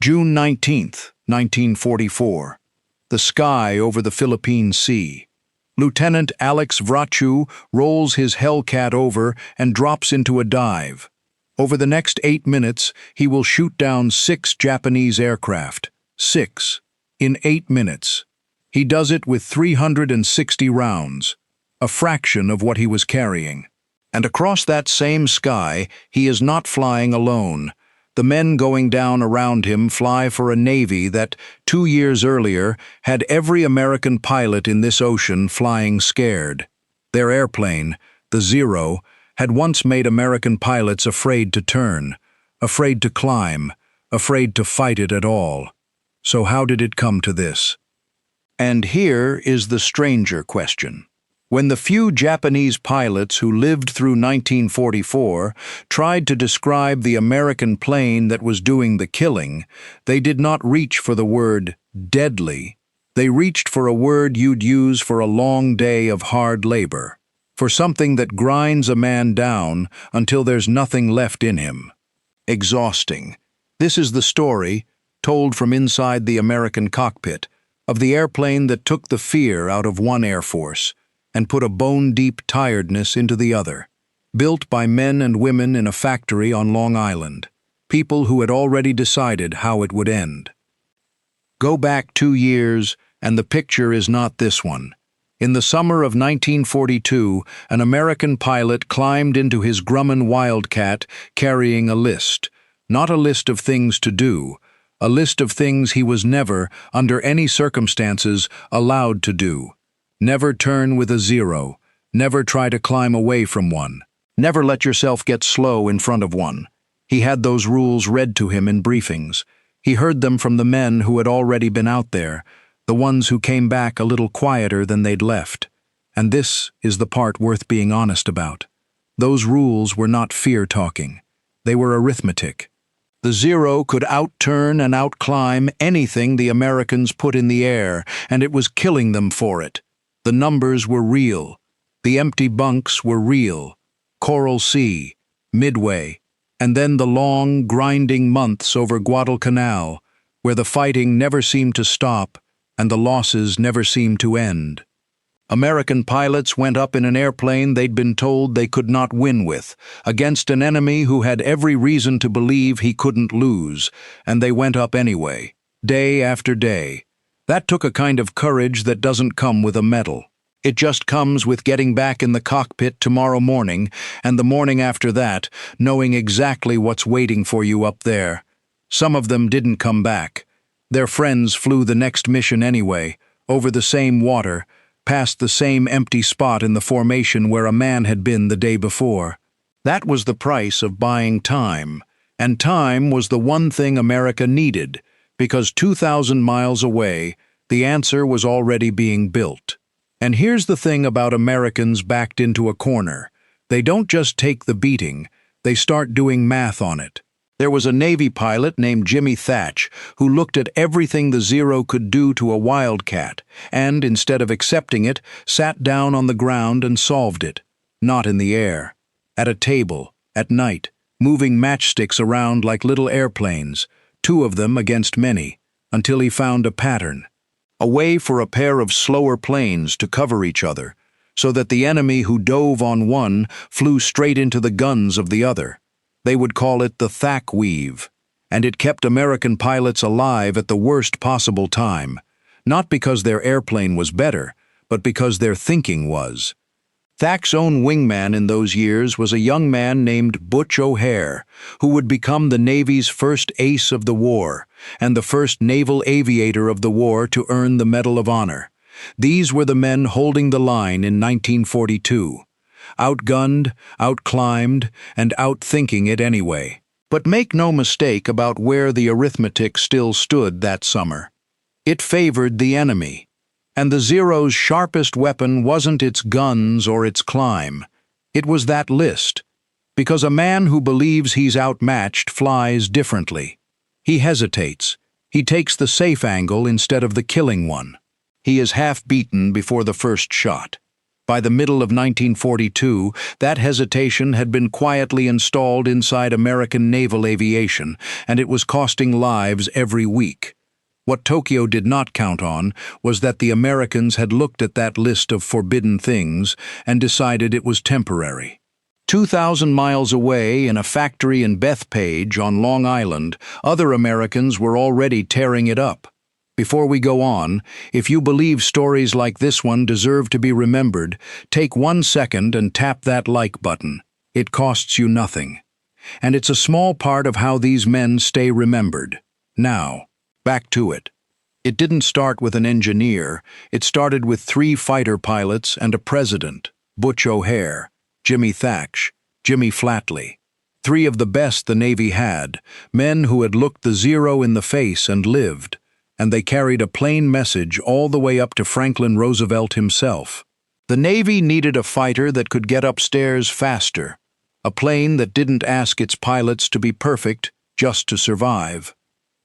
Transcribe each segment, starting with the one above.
June 19, 1944. The sky over the Philippine Sea. Lieutenant Alex Vrachu rolls his Hellcat over and drops into a dive. Over the next 8 minutes, he will shoot down 6 Japanese aircraft. 6. In 8 minutes. He does it with 360 rounds, a fraction of what he was carrying. And across that same sky, he is not flying alone. The men going down around him fly for a Navy that, 2 years earlier, had every American pilot in this ocean flying scared. Their airplane, the Zero, had once made American pilots afraid to turn, afraid to climb, afraid to fight it at all. So how did it come to this? And here is the stranger question. When the few Japanese pilots who lived through 1944 tried to describe the American plane that was doing the killing, they did not reach for the word deadly. They reached for a word you'd use for a long day of hard labor, for something that grinds a man down until there's nothing left in him. Exhausting. This is the story, told from inside the American cockpit, of the airplane that took the fear out of one Air Force and put a bone-deep tiredness into the other. Built by men and women in a factory on Long Island, people who had already decided how it would end. Go back 2 years, and the picture is not this one. In the summer of 1942, an American pilot climbed into his Grumman Wildcat carrying a list. Not a list of things to do, a list of things he was never, under any circumstances, allowed to do. Never turn with a Zero. Never try to climb away from one. Never let yourself get slow in front of one. He had those rules read to him in briefings. He heard them from the men who had already been out there, the ones who came back a little quieter than they'd left. And this is the part worth being honest about. Those rules were not fear-talking. They were arithmetic. The Zero could outturn and outclimb anything the Americans put in the air, and it was killing them for it. The numbers were real. The empty bunks were real. Coral Sea, Midway, and then the long, grinding months over Guadalcanal, where the fighting never seemed to stop and the losses never seemed to end. American pilots went up in an airplane they'd been told they could not win with, against an enemy who had every reason to believe he couldn't lose, and they went up anyway, day after day. That took a kind of courage that doesn't come with a medal. It just comes with getting back in the cockpit tomorrow morning, and the morning after that, knowing exactly what's waiting for you up there. Some of them didn't come back. Their friends flew the next mission anyway, over the same water, past the same empty spot in the formation where a man had been the day before. That was the price of buying time, and time was the one thing America needed, because 2,000 miles away, the answer was already being built. And here's the thing about Americans backed into a corner. They don't just take the beating, they start doing math on it. There was a Navy pilot named Jimmy Thatch who looked at everything the Zero could do to a Wildcat and, instead of accepting it, sat down on the ground and solved it. Not in the air. At a table, at night, moving matchsticks around like little airplanes, 2 of them against many, until he found a pattern. A way for a pair of slower planes to cover each other, so that the enemy who dove on one flew straight into the guns of the other. They would call it the Thack Weave, and it kept American pilots alive at the worst possible time, not because their airplane was better, but because their thinking was. Thack's own wingman in those years was a young man named Butch O'Hare, who would become the Navy's first ace of the war, and the first naval aviator of the war to earn the Medal of Honor. These were the men holding the line in 1942. Outgunned, outclimbed, and outthinking it anyway. But make no mistake about where the arithmetic still stood that summer. It favored the enemy. And the Zero's sharpest weapon wasn't its guns or its climb. It was that list. Because a man who believes he's outmatched flies differently. He hesitates. He takes the safe angle instead of the killing one. He is half beaten before the first shot. By the middle of 1942, that hesitation had been quietly installed inside American naval aviation, and it was costing lives every week. What Tokyo did not count on was that the Americans had looked at that list of forbidden things and decided it was temporary. 2,000 miles away, in a factory in Bethpage on Long Island, other Americans were already tearing it up. Before we go on, if you believe stories like this one deserve to be remembered, take 1 second and tap that like button. It costs you nothing. And it's a small part of how these men stay remembered. Now, back to it. It didn't start with an engineer. It started with 3 fighter pilots and a president, Butch O'Hare, Jimmy Thatch, Jimmy Flatley. 3 of the best the Navy had, men who had looked the zero in the face and lived, and they carried a plain message all the way up to Franklin Roosevelt himself. The Navy needed a fighter that could get upstairs faster, a plane that didn't ask its pilots to be perfect just to survive.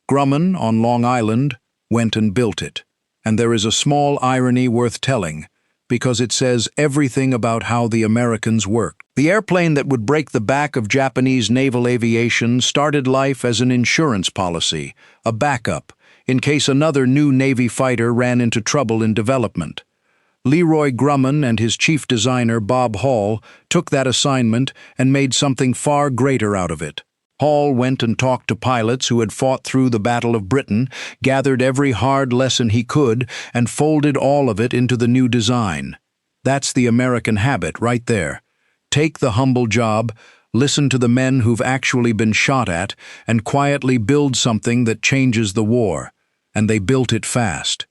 Grumman, on Long Island, went and built it, and there is a small irony worth telling, because it says everything about how the Americans worked. The airplane that would break the back of Japanese naval aviation started life as an insurance policy, a backup, in case another new Navy fighter ran into trouble in development. Leroy Grumman and his chief designer Bob Hall took that assignment and made something far greater out of it. Hall went and talked to pilots who had fought through the Battle of Britain, gathered every hard lesson he could, and folded all of it into the new design. That's the American habit right there. Take the humble job, listen to the men who've actually been shot at, and quietly build something that changes the war. And they built it fast.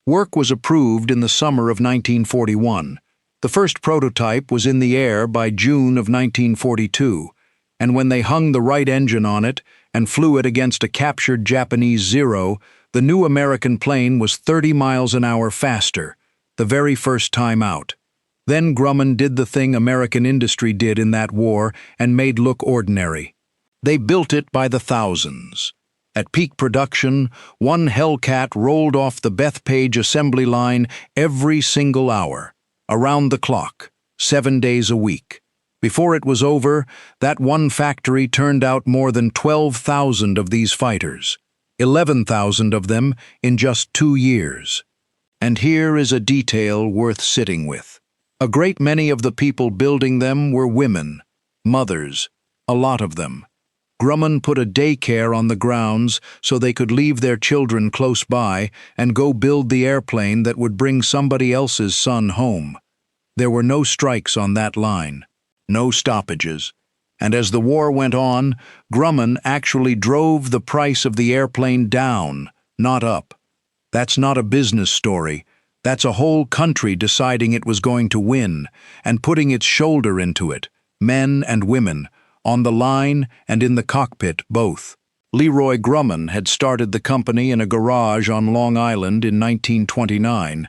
Work was approved in the summer of 1941. The first prototype was in the air by June of 1942. And when they hung the right engine on it and flew it against a captured Japanese Zero, the new American plane was 30 miles an hour faster, the very first time out. Then Grumman did the thing American industry did in that war and made look ordinary. They built it by the thousands. At peak production, one Hellcat rolled off the Bethpage assembly line every single hour, around the clock, 7 days a week. Before it was over, that one factory turned out more than 12,000 of these fighters, 11,000 of them in just 2 years. And here is a detail worth sitting with. A great many of the people building them were women, mothers, a lot of them. Grumman put a daycare on the grounds so they could leave their children close by and go build the airplane that would bring somebody else's son home. There were no strikes on that line. No stoppages, and as the war went on, Grumman actually drove the price of the airplane down, not up. That's not a business story. That's a whole country deciding it was going to win and putting its shoulder into it, men and women, on the line and in the cockpit both. Leroy Grumman had started the company in a garage on Long Island in 1929.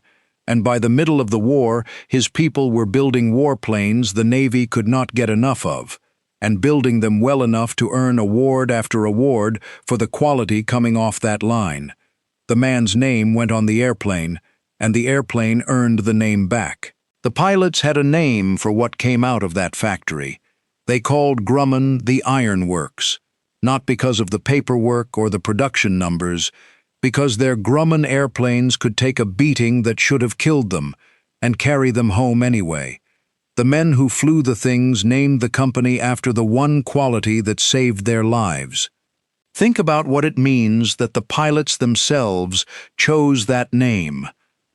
And by the middle of the war, his people were building warplanes the Navy could not get enough of, and building them well enough to earn award after award for the quality coming off that line. The man's name went on the airplane, and the airplane earned the name back. The pilots had a name for what came out of that factory. They called Grumman the Iron Works, not because of the paperwork or the production numbers, because their Grumman airplanes could take a beating that should have killed them and carry them home anyway. The men who flew the things named the company after the one quality that saved their lives. Think about what it means that the pilots themselves chose that name.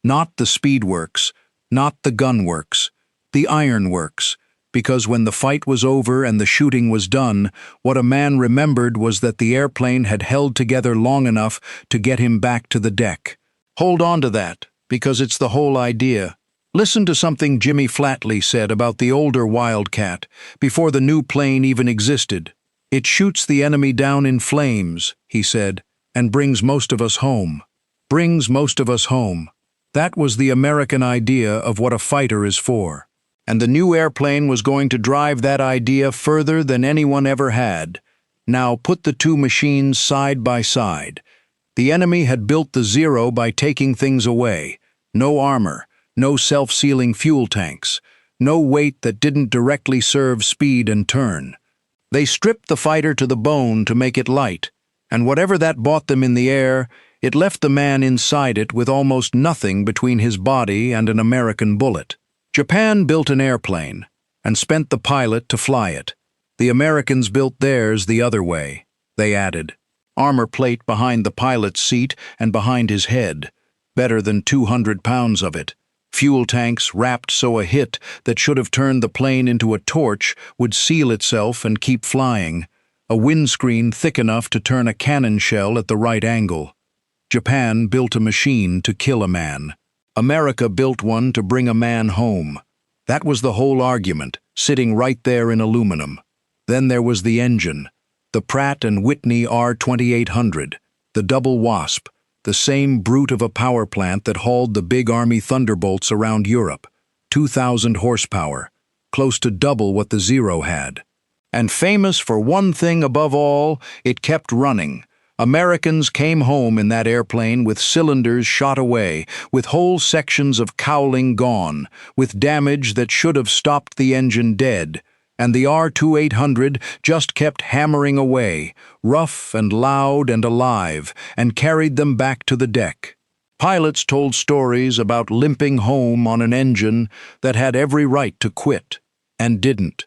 Not the Speedworks, not the Gunworks, the Iron Works, because when the fight was over and the shooting was done, what a man remembered was that the airplane had held together long enough to get him back to the deck. Hold on to that, because it's the whole idea. Listen to something Jimmy Flatley said about the older Wildcat, before the new plane even existed. "It shoots the enemy down in flames," he said, "and brings most of us home." Brings most of us home. That was the American idea of what a fighter is for. And the new airplane was going to drive that idea further than anyone ever had. Now put the two machines side by side. The enemy had built the Zero by taking things away. No armor, no self-sealing fuel tanks, no weight that didn't directly serve speed and turn. They stripped the fighter to the bone to make it light, and whatever that bought them in the air, it left the man inside it with almost nothing between his body and an American bullet. Japan built an airplane, and spent the pilot to fly it. The Americans built theirs the other way. They added armor plate behind the pilot's seat and behind his head, better than 200 pounds of it. Fuel tanks wrapped so a hit that should have turned the plane into a torch would seal itself and keep flying. A windscreen thick enough to turn a cannon shell at the right angle. Japan built a machine to kill a man. America built one to bring a man home. That was the whole argument, sitting right there in aluminum. Then there was the engine. The Pratt & Whitney R-2800, the double Wasp, the same brute of a power plant that hauled the big Army Thunderbolts around Europe. 2,000 horsepower, close to double what the Zero had. And famous for one thing above all, it kept running. Americans came home in that airplane with cylinders shot away, with whole sections of cowling gone, with damage that should have stopped the engine dead. And the R-2800 just kept hammering away, rough and loud and alive, and carried them back to the deck. Pilots told stories about limping home on an engine that had every right to quit, and didn't.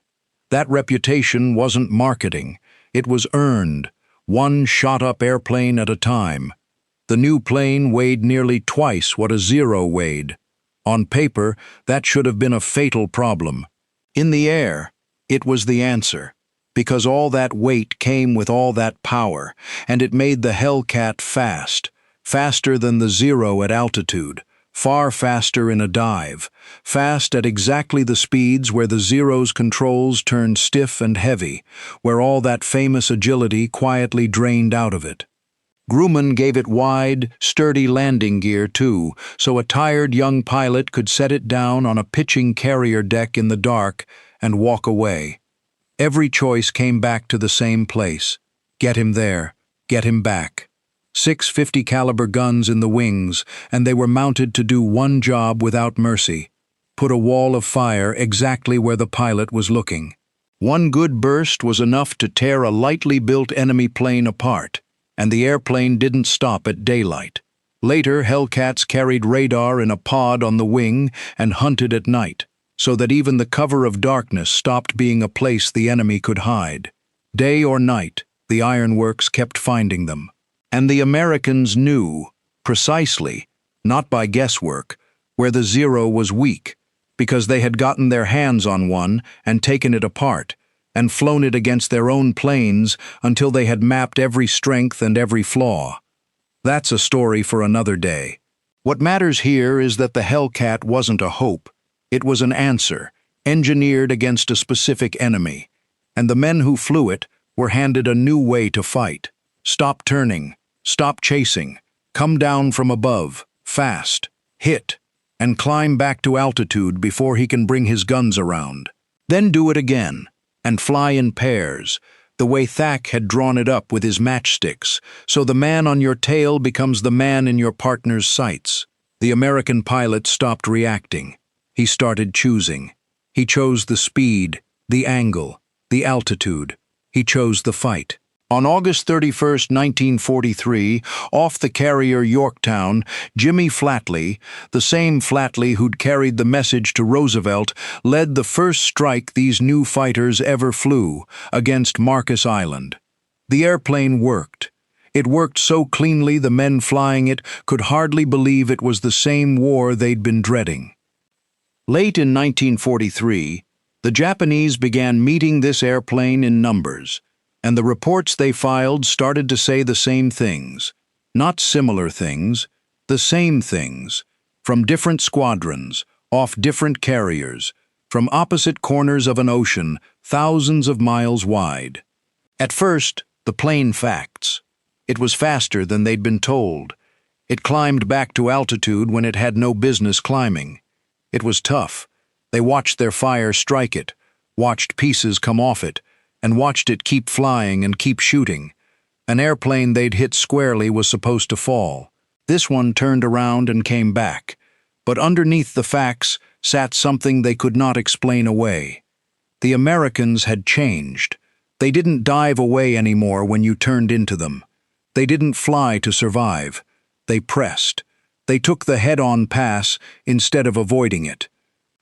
That reputation wasn't marketing, it was earned, one shot-up airplane at a time. The new plane weighed nearly twice what a Zero weighed. On paper, that should have been a fatal problem. In the air, it was the answer, because all that weight came with all that power, and it made the Hellcat fast, faster than the Zero at altitude, far faster in a dive, fast at exactly the speeds where the Zero's controls turned stiff and heavy, where all that famous agility quietly drained out of it. Grumman gave it wide, sturdy landing gear, too, so a tired young pilot could set it down on a pitching carrier deck in the dark and walk away. Every choice came back to the same place. Get him there, get him back. 6 50 caliber guns in the wings, and they were mounted to do one job without mercy. Put a wall of fire exactly where the pilot was looking. One good burst was enough to tear a lightly built enemy plane apart, and the airplane didn't stop at daylight. Later, Hellcats carried radar in a pod on the wing and hunted at night, so that even the cover of darkness stopped being a place the enemy could hide. Day or night, the ironworks kept finding them. And the Americans knew, precisely, not by guesswork, where the Zero was weak, because they had gotten their hands on one and taken it apart, and flown it against their own planes until they had mapped every strength and every flaw. That's a story for another day. What matters here is that the Hellcat wasn't a hope. It was an answer, engineered against a specific enemy, and the men who flew it were handed a new way to fight. Stop turning, stop chasing, come down from above, fast, hit, and climb back to altitude before he can bring his guns around. Then do it again, and fly in pairs, the way Thack had drawn it up with his matchsticks, so the man on your tail becomes the man in your partner's sights. The American pilot stopped reacting. He started choosing. He chose the speed, the angle, the altitude. He chose the fight. On August 31, 1943, off the carrier Yorktown, Jimmy Flatley, the same Flatley who'd carried the message to Roosevelt, led the first strike these new fighters ever flew, against Marcus Island. The airplane worked. It worked so cleanly the men flying it could hardly believe it was the same war they'd been dreading. Late in 1943, the Japanese began meeting this airplane in numbers, and the reports they filed started to say the same things. Not similar things, the same things, from different squadrons, off different carriers, from opposite corners of an ocean, thousands of miles wide. At first, the plain facts. It was faster than they'd been told. It climbed back to altitude when it had no business climbing. It was tough. They watched their fire strike it, watched pieces come off it, and watched it keep flying and keep shooting. An airplane they'd hit squarely was supposed to fall. This one turned around and came back. But underneath the facts sat something they could not explain away. The Americans had changed. They didn't dive away anymore when you turned into them. They didn't fly to survive. They pressed. They took the head-on pass instead of avoiding it.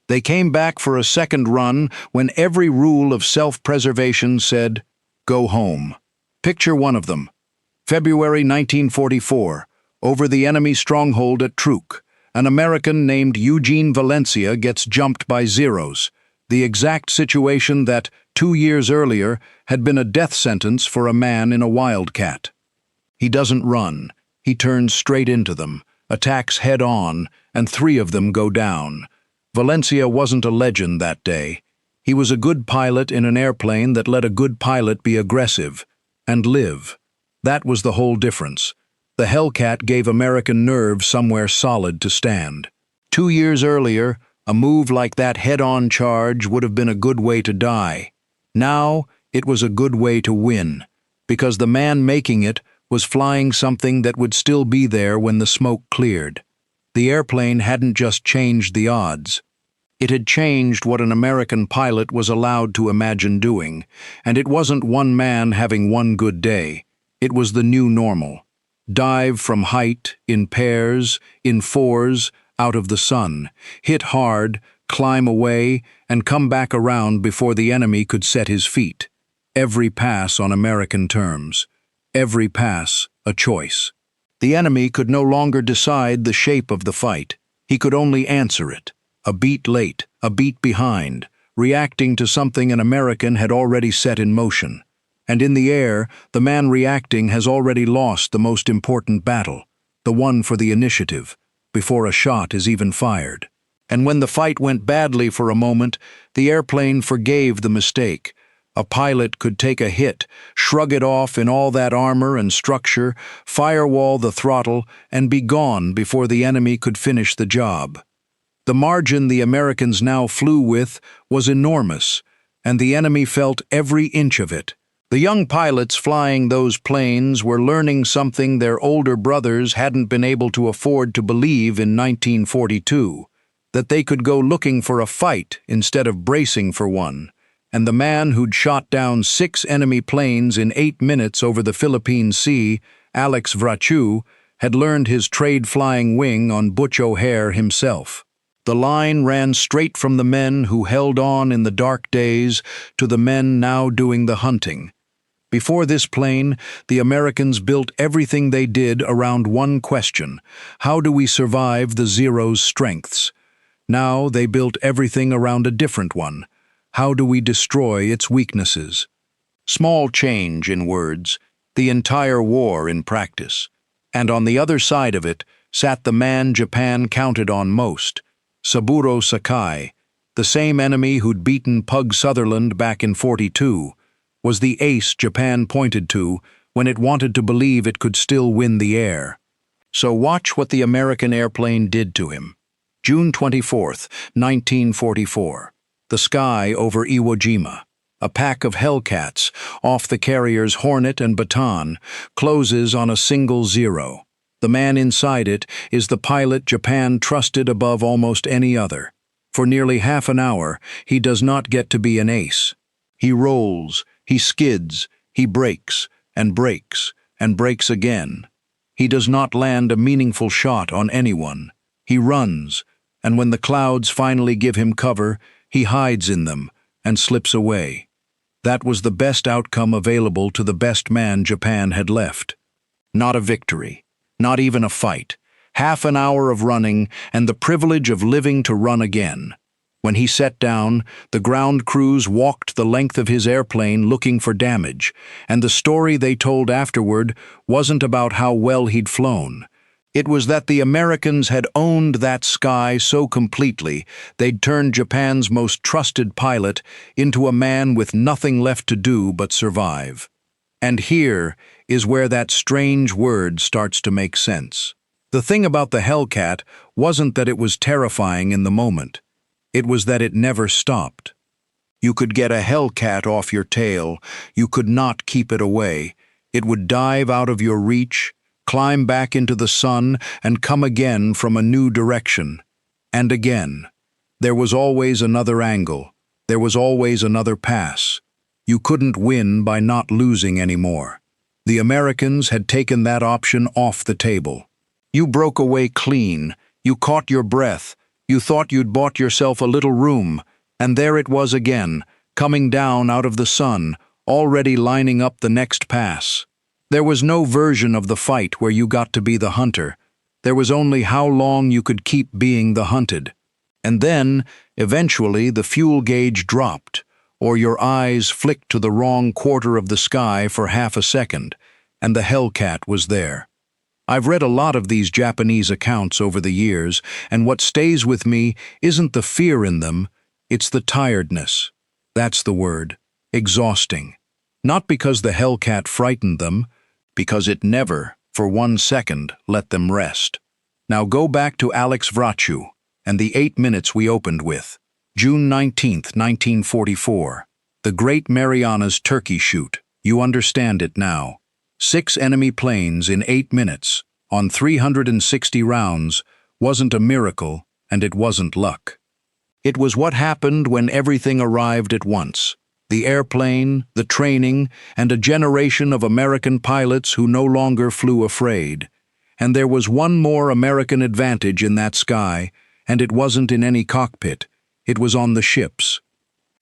They came back for a second run when every rule of self-preservation said, "Go home." Picture one of them. February 1944, over the enemy stronghold at Truk, an American named Eugene Valencia gets jumped by Zeros, the exact situation that, 2 years earlier, had been a death sentence for a man in a Wildcat. He doesn't run. He turns straight into them, attacks head-on, and 3 of them go down. Valencia wasn't a legend that day. He was a good pilot in an airplane that let a good pilot be aggressive and live. That was the whole difference. The Hellcat gave American nerve somewhere solid to stand. 2 years earlier, a move like that head-on charge would have been a good way to die. Now, it was a good way to win, because the man making it was flying something that would still be there when the smoke cleared. The airplane hadn't just changed the odds. It had changed what an American pilot was allowed to imagine doing, and it wasn't one man having one good day. It was the new normal. Dive from height, in pairs, in fours, out of the sun, hit hard, climb away, and come back around before the enemy could set his feet. Every pass on American terms. Every pass a choice. The enemy could no longer decide the shape of the fight. He could only answer it. A beat late, a beat behind, reacting to something an American had already set in motion. And in the air, the man reacting has already lost the most important battle, the one for the initiative, before a shot is even fired. And when the fight went badly for a moment, the airplane forgave the mistake. A pilot could take a hit, shrug it off in all that armor and structure, firewall the throttle, and be gone before the enemy could finish the job. The margin the Americans now flew with was enormous, and the enemy felt every inch of it. The young pilots flying those planes were learning something their older brothers hadn't been able to afford to believe in 1942, that they could go looking for a fight instead of bracing for one. And the man who'd shot down 6 enemy planes in 8 minutes over the Philippine Sea, Alex Vrachu, had learned his trade flying wing on Butch O'Hare himself. The line ran straight from the men who held on in the dark days to the men now doing the hunting. Before this plane, the Americans built everything they did around one question: how do we survive the Zero's strengths? Now they built everything around a different one: how do we destroy its weaknesses? Small change in words, the entire war in practice. And on the other side of it sat the man Japan counted on most, Saburo Sakai, the same enemy who'd beaten Pug Sutherland back in '42, was the ace Japan pointed to when it wanted to believe it could still win the air. So watch what the American airplane did to him. June 24th, 1944. The sky over Iwo Jima. A pack of Hellcats, off the carriers Hornet and Baton, closes on a single Zero. The man inside it is the pilot Japan trusted above almost any other. For nearly half an hour, he does not get to be an ace. He rolls, he skids, he breaks, and breaks, and breaks again. He does not land a meaningful shot on anyone. He runs, and when the clouds finally give him cover, he hides in them and slips away. That was the best outcome available to the best man Japan had left. Not a victory. Not even a fight. Half an hour of running and the privilege of living to run again. When he set down, the ground crews walked the length of his airplane looking for damage, and the story they told afterward wasn't about how well he'd flown. It was that the Americans had owned that sky so completely they'd turned Japan's most trusted pilot into a man with nothing left to do but survive. And here is where that strange word starts to make sense. The thing about the Hellcat wasn't that it was terrifying in the moment. It was that it never stopped. You could get a Hellcat off your tail. You could not keep it away. It would dive out of your reach, climb back into the sun, and come again from a new direction. And again. There was always another angle. There was always another pass. You couldn't win by not losing anymore. The Americans had taken that option off the table. You broke away clean. You caught your breath. You thought you'd bought yourself a little room. And there it was again, coming down out of the sun, already lining up the next pass. There was no version of the fight where you got to be the hunter. There was only how long you could keep being the hunted. And then, eventually, the fuel gauge dropped, or your eyes flicked to the wrong quarter of the sky for half a second, and the Hellcat was there. I've read a lot of these Japanese accounts over the years, and what stays with me isn't the fear in them, it's the tiredness. That's the word. Exhausting. Not because the Hellcat frightened them, because it never, for 1 second, let them rest. Now go back to Alex Vrachu and the 8 minutes we opened with. June 19th, 1944. The Great Marianas Turkey Shoot. You understand it now. 6 enemy planes in 8 minutes, on 360 rounds, wasn't a miracle, and it wasn't luck. It was what happened when everything arrived at once. The airplane, the training, and a generation of American pilots who no longer flew afraid. And there was one more American advantage in that sky, and it wasn't in any cockpit. It was on the ships.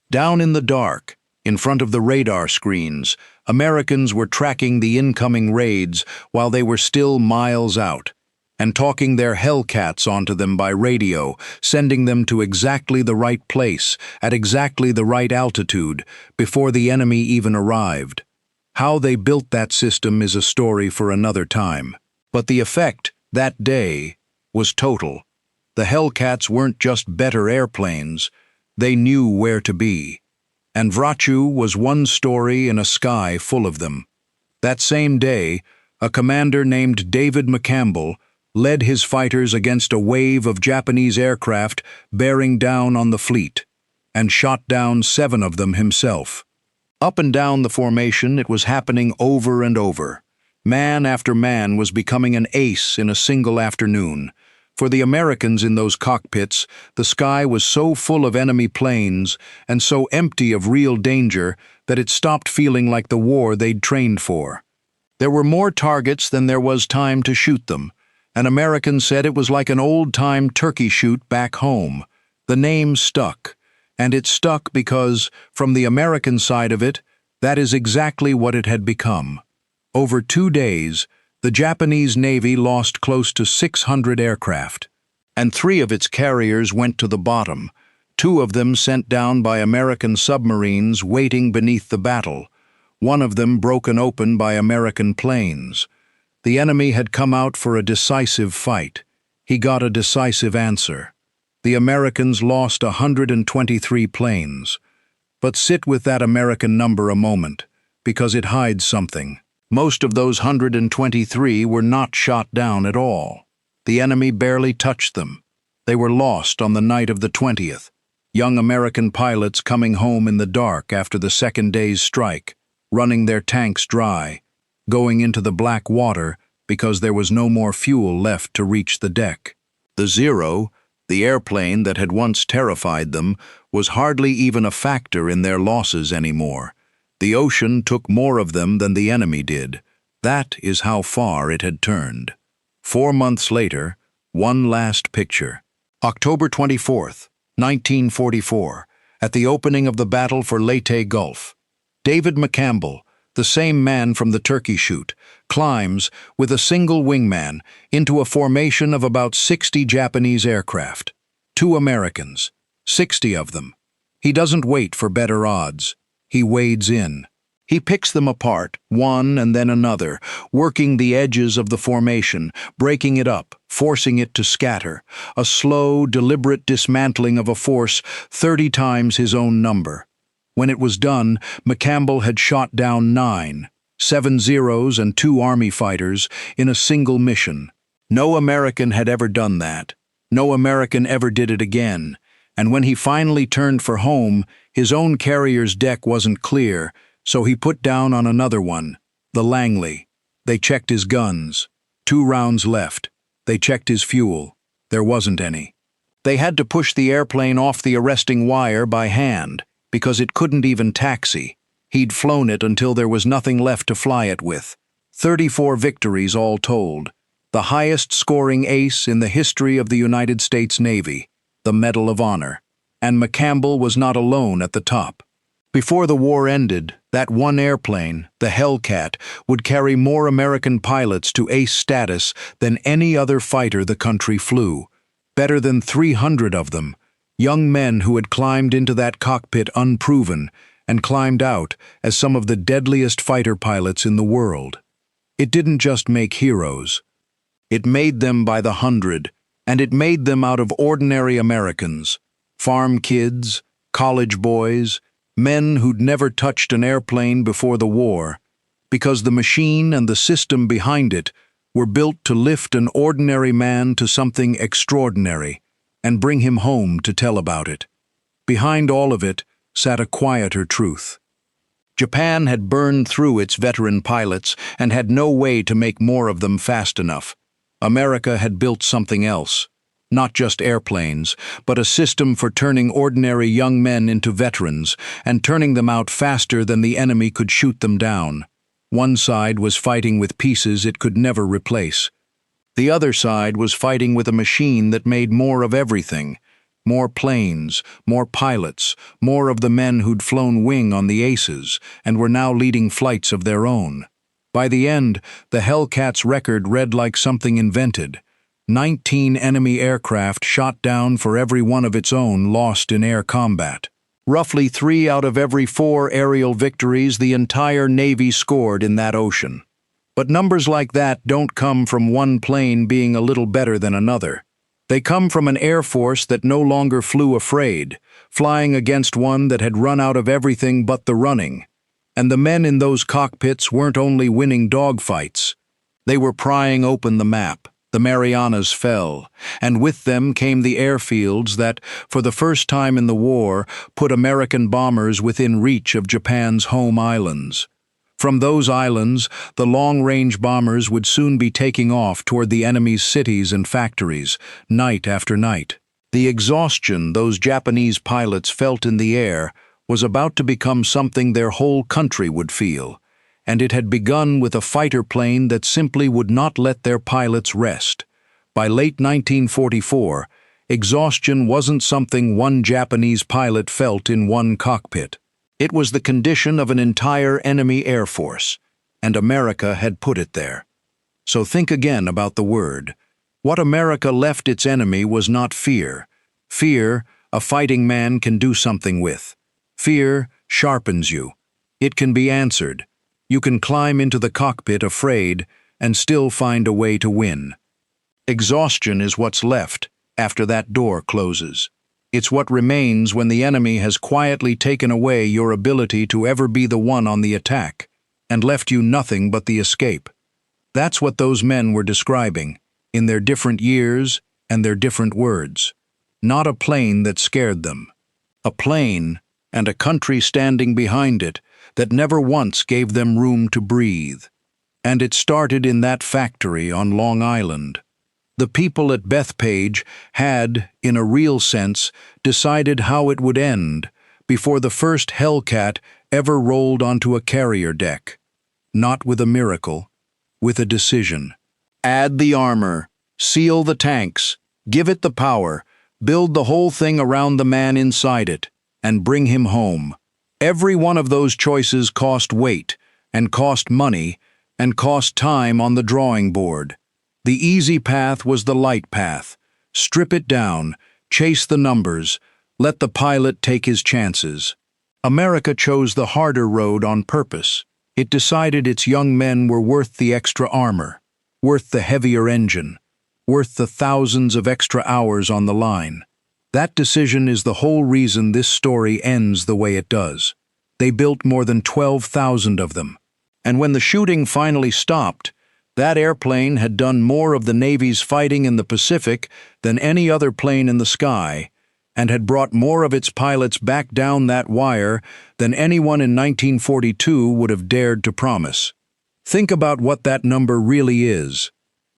Down in the dark, in front of the radar screens, Americans were tracking the incoming raids while they were still miles out, and talking their Hellcats onto them by radio, sending them to exactly the right place, at exactly the right altitude, before the enemy even arrived. How they built that system is a story for another time. But the effect, that day, was total. The Hellcats weren't just better airplanes, they knew where to be. And Vrachu was one story in a sky full of them. That same day, a commander named David McCampbell led his fighters against a wave of Japanese aircraft bearing down on the fleet, and shot down 7 of them himself. Up and down the formation, it was happening over and over. Man after man was becoming an ace in a single afternoon. For the Americans in those cockpits, the sky was so full of enemy planes and so empty of real danger that it stopped feeling like the war they'd trained for. There were more targets than there was time to shoot them. An American said it was like an old-time turkey shoot back home. The name stuck, and it stuck because, from the American side of it, that is exactly what it had become. Over 2 days, the Japanese Navy lost close to 600 aircraft, and 3 of its carriers went to the bottom, 2 of them sent down by American submarines waiting beneath the battle, 1 of them broken open by American planes. The enemy had come out for a decisive fight. He got a decisive answer. The Americans lost 123 planes. But sit with that American number a moment, because it hides something. Most of those 123 were not shot down at all. The enemy barely touched them. They were lost on the night of the 20th. Young American pilots coming home in the dark after the second day's strike, running their tanks dry, going into the black water because there was no more fuel left to reach the deck. The Zero, the airplane that had once terrified them, was hardly even a factor in their losses anymore. The ocean took more of them than the enemy did. That is how far it had turned. 4 months later, one last picture. October 24th, 1944, at the opening of the battle for Leyte Gulf. David McCampbell, the same man from the turkey shoot, climbs, with a single wingman, into a formation of about 60 Japanese aircraft. 2 Americans, 60 of them. He doesn't wait for better odds. He wades in. He picks them apart, one and then another, working the edges of the formation, breaking it up, forcing it to scatter, a slow, deliberate dismantling of a force 30 times his own number. When it was done, McCampbell had shot down 9, 7 Zeros and 2 Army fighters in a single mission. No American had ever done that. No American ever did it again. And when he finally turned for home, his own carrier's deck wasn't clear, so he put down on another one, the Langley. They checked his guns. 2 rounds left. They checked his fuel. There wasn't any. They had to push the airplane off the arresting wire by hand, because it couldn't even taxi. He'd flown it until there was nothing left to fly it with. 34 victories all told. The highest-scoring ace in the history of the United States Navy, the Medal of Honor. And McCampbell was not alone at the top. Before the war ended, that one airplane, the Hellcat, would carry more American pilots to ace status than any other fighter the country flew. Better than 300 of them, young men who had climbed into that cockpit unproven and climbed out as some of the deadliest fighter pilots in the world. It didn't just make heroes. It made them by the hundred, and it made them out of ordinary Americans, farm kids, college boys, men who'd never touched an airplane before the war, because the machine and the system behind it were built to lift an ordinary man to something extraordinary and bring him home to tell about it. Behind all of it sat a quieter truth. Japan had burned through its veteran pilots and had no way to make more of them fast enough. America had built something else. Not just airplanes, but a system for turning ordinary young men into veterans and turning them out faster than the enemy could shoot them down. One side was fighting with pieces it could never replace. The other side was fighting with a machine that made more of everything. More planes, more pilots, more of the men who'd flown wing on the aces and were now leading flights of their own. By the end, the Hellcat's record read like something invented. 19 enemy aircraft shot down for every one of its own lost in air combat. Roughly 3 out of every 4 aerial victories the entire Navy scored in that ocean. But numbers like that don't come from one plane being a little better than another. They come from an Air Force that no longer flew afraid, flying against one that had run out of everything but the running. And the men in those cockpits weren't only winning dogfights. They were prying open the map. The Marianas fell, and with them came the airfields that, for the first time in the war, put American bombers within reach of Japan's home islands. From those islands, the long-range bombers would soon be taking off toward the enemy's cities and factories, night after night. The exhaustion those Japanese pilots felt in the air was about to become something their whole country would feel. And it had begun with a fighter plane that simply would not let their pilots rest. By late 1944, exhaustion wasn't something one Japanese pilot felt in one cockpit. It was the condition of an entire enemy air force, and America had put it there. So think again about the word. What America left its enemy was not fear. Fear, a fighting man can do something with. Fear sharpens you. It can be answered. You can climb into the cockpit afraid and still find a way to win. Exhaustion is what's left after that door closes. It's what remains when the enemy has quietly taken away your ability to ever be the one on the attack and left you nothing but the escape. That's what those men were describing, in their different years and their different words. Not a plane that scared them. A plane and a country standing behind it that never once gave them room to breathe. And it started in that factory on Long Island. The people at Bethpage had, in a real sense, decided how it would end before the first Hellcat ever rolled onto a carrier deck. Not with a miracle, with a decision. Add the armor, seal the tanks, give it the power, build the whole thing around the man inside it, and bring him home. Every one of those choices cost weight, and cost money, and cost time on the drawing board. The easy path was the light path. Strip it down, chase the numbers, let the pilot take his chances. America chose the harder road on purpose. It decided its young men were worth the extra armor, worth the heavier engine, worth the thousands of extra hours on the line. That decision is the whole reason this story ends the way it does. They built more than 12,000 of them. And when the shooting finally stopped, that airplane had done more of the Navy's fighting in the Pacific than any other plane in the sky, and had brought more of its pilots back down that wire than anyone in 1942 would have dared to promise. Think about what that number really is.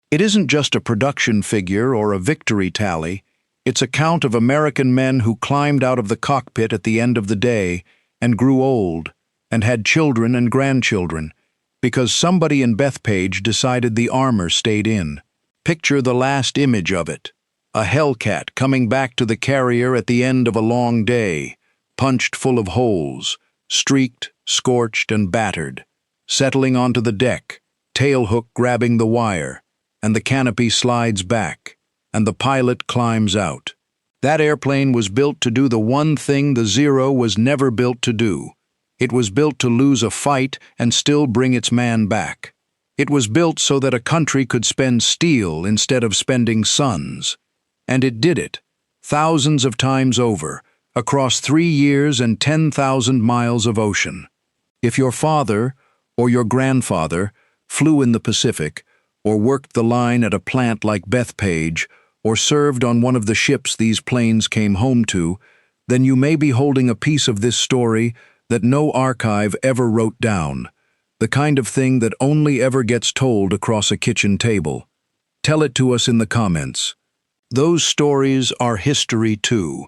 It isn't just a production figure or a victory tally. Its account of American men who climbed out of the cockpit at the end of the day and grew old and had children and grandchildren because somebody in Bethpage decided the armor stayed in. Picture the last image of it. A Hellcat coming back to the carrier at the end of a long day, punched full of holes, streaked, scorched, and battered, settling onto the deck, tailhook grabbing the wire, and the canopy slides back, and the pilot climbs out. That airplane was built to do the one thing the Zero was never built to do. It was built to lose a fight and still bring its man back. It was built so that a country could spend steel instead of spending suns. And it did it, thousands of times over, across 3 years and 10,000 miles of ocean. If your father or your grandfather flew in the Pacific, or worked the line at a plant like Bethpage, or served on one of the ships these planes came home to, then you may be holding a piece of this story that no archive ever wrote down, the kind of thing that only ever gets told across a kitchen table. Tell it to us in the comments. Those stories are history too,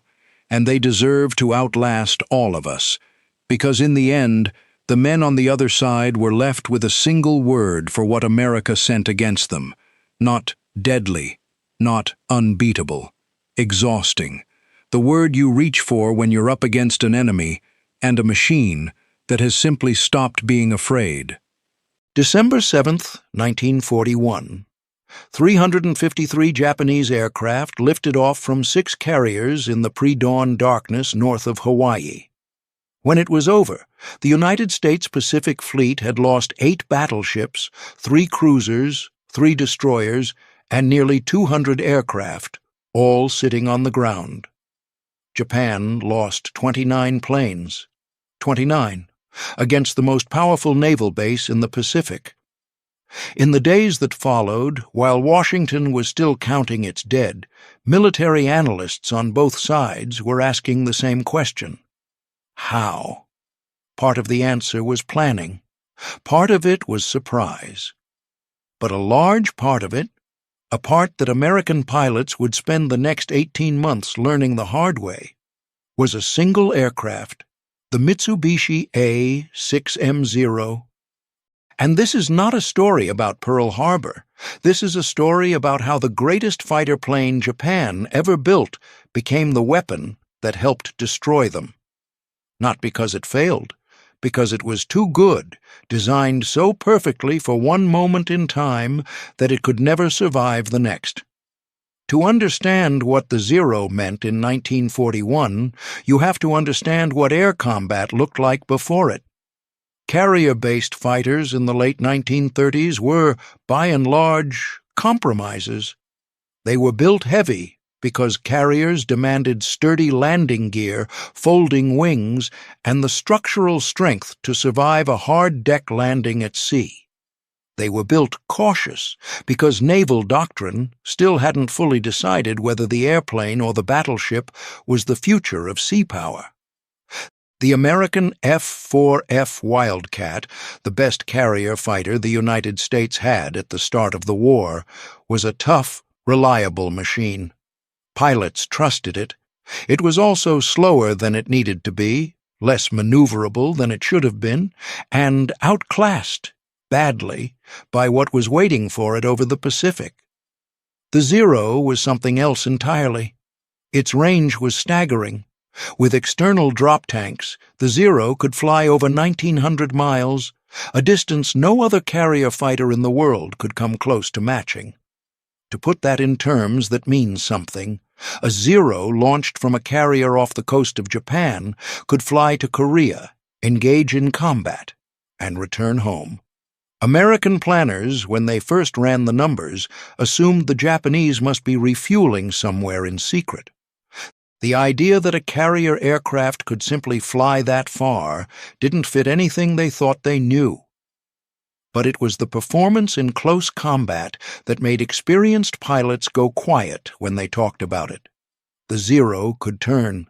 and they deserve to outlast all of us, because in the end, the men on the other side were left with a single word for what America sent against them. Not deadly, not unbeatable, exhausting. The word you reach for when you're up against an enemy and a machine that has simply stopped being afraid. December 7th, 1941. 353 Japanese aircraft lifted off from 6 carriers in the pre-dawn darkness north of Hawaii. When it was over, the United States Pacific Fleet had lost 8 battleships, 3 cruisers, 3 destroyers, and nearly 200 aircraft, all sitting on the ground. Japan lost 29 planes. 29, against the most powerful naval base in the Pacific. In the days that followed, while Washington was still counting its dead, military analysts on both sides were asking the same question. How? Part of the answer was planning. Part of it was surprise. But a large part of it, a part that American pilots would spend the next 18 months learning the hard way, was a single aircraft, the Mitsubishi A6M0. And this is not a story about Pearl Harbor. This is a story about how the greatest fighter plane Japan ever built became the weapon that helped destroy them. Not because it failed, because it was too good, designed so perfectly for one moment in time that it could never survive the next. To understand what the Zero meant in 1941, you have to understand what air combat looked like before it. Carrier-based fighters in the late 1930s were, by and large, compromises. They were built heavy because carriers demanded sturdy landing gear, folding wings, and the structural strength to survive a hard deck landing at sea. They were built cautious because naval doctrine still hadn't fully decided whether the airplane or the battleship was the future of sea power. The American F-4F Wildcat, the best carrier fighter the United States had at the start of the war, was a tough, reliable machine. Pilots trusted it. It was also slower than it needed to be, less maneuverable than it should have been, and outclassed, badly, by what was waiting for it over the Pacific. The Zero was something else entirely. Its range was staggering. With external drop tanks, the Zero could fly over 1,900 miles, a distance no other carrier fighter in the world could come close to matching. To put that in terms that means something, a Zero launched from a carrier off the coast of Japan could fly to Korea, engage in combat, and return home. American planners, when they first ran the numbers, assumed the Japanese must be refueling somewhere in secret. The idea that a carrier aircraft could simply fly that far didn't fit anything they thought they knew. But it was the performance in close combat that made experienced pilots go quiet when they talked about it. The Zero could turn.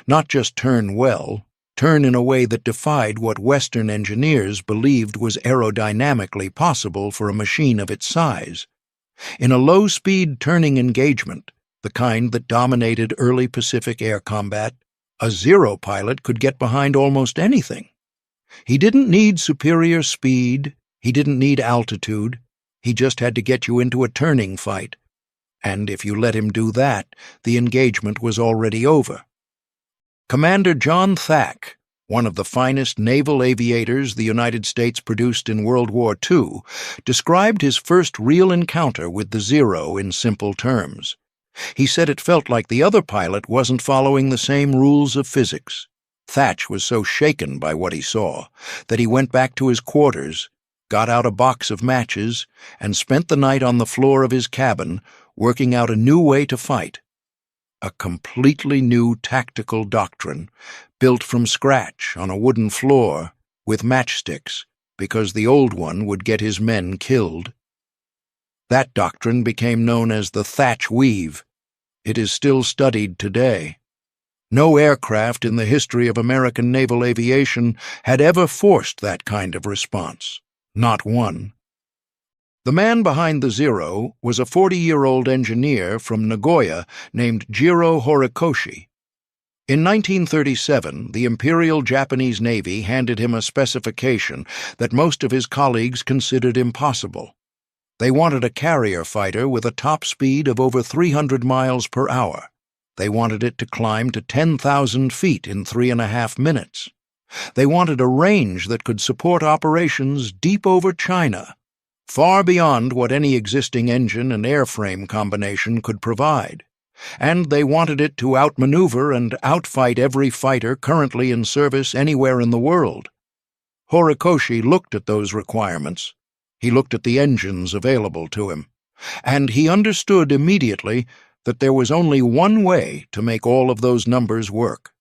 Not just turn well, turn in a way that defied what Western engineers believed was aerodynamically possible for a machine of its size. In a low-speed turning engagement, the kind that dominated early Pacific air combat, a Zero pilot could get behind almost anything. He didn't need superior speed, he didn't need altitude, he just had to get you into a turning fight. And if you let him do that, the engagement was already over. Commander John Thack, one of the finest naval aviators the United States produced in World War II, described his first real encounter with the Zero in simple terms. He said it felt like the other pilot wasn't following the same rules of physics. Thatch was so shaken by what he saw that he went back to his quarters, got out a box of matches, and spent the night on the floor of his cabin working out a new way to fight. A completely new tactical doctrine, built from scratch on a wooden floor with matchsticks, because the old one would get his men killed. That doctrine became known as the Thatch Weave. It is still studied today. No aircraft in the history of American naval aviation had ever forced that kind of response. Not one. The man behind the Zero was a 40-year-old engineer from Nagoya named Jiro Horikoshi. In 1937, the Imperial Japanese Navy handed him a specification that most of his colleagues considered impossible. They wanted a carrier fighter with a top speed of over 300 miles per hour. They wanted it to climb to 10,000 feet in 3.5 minutes. They wanted a range that could support operations deep over China, far beyond what any existing engine and airframe combination could provide. And they wanted it to outmaneuver and outfight every fighter currently in service anywhere in the world. Horikoshi looked at those requirements. He looked at the engines available to him, and he understood immediately that there was only one way to make all of those numbers work.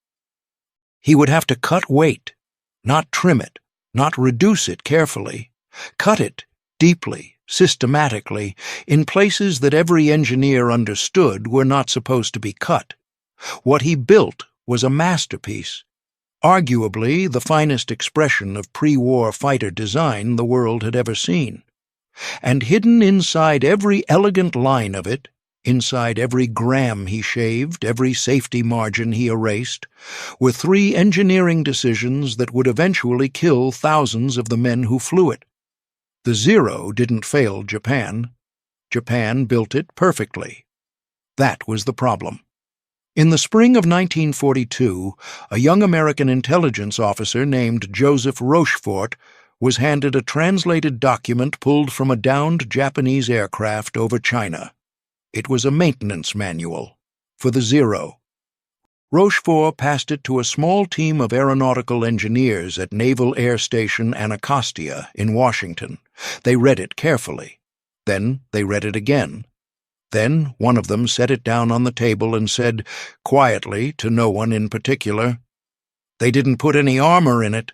He would have to cut weight, not trim it, not reduce it carefully. Cut it deeply, systematically, in places that every engineer understood were not supposed to be cut. What he built was a masterpiece, arguably the finest expression of pre-war fighter design the world had ever seen. And hidden inside every elegant line of it, inside every gram he shaved, every safety margin he erased, were 3 engineering decisions that would eventually kill thousands of the men who flew it. The Zero didn't fail Japan. Japan built it perfectly. That was the problem. In the spring of 1942, a young American intelligence officer named Joseph Rochefort was handed a translated document pulled from a downed Japanese aircraft over China. It was a maintenance manual for the Zero. Rochefort passed it to a small team of aeronautical engineers at Naval Air Station Anacostia in Washington. They read it carefully. Then they read it again. Then one of them set it down on the table and said, quietly, to no one in particular, "They didn't put any armor in it.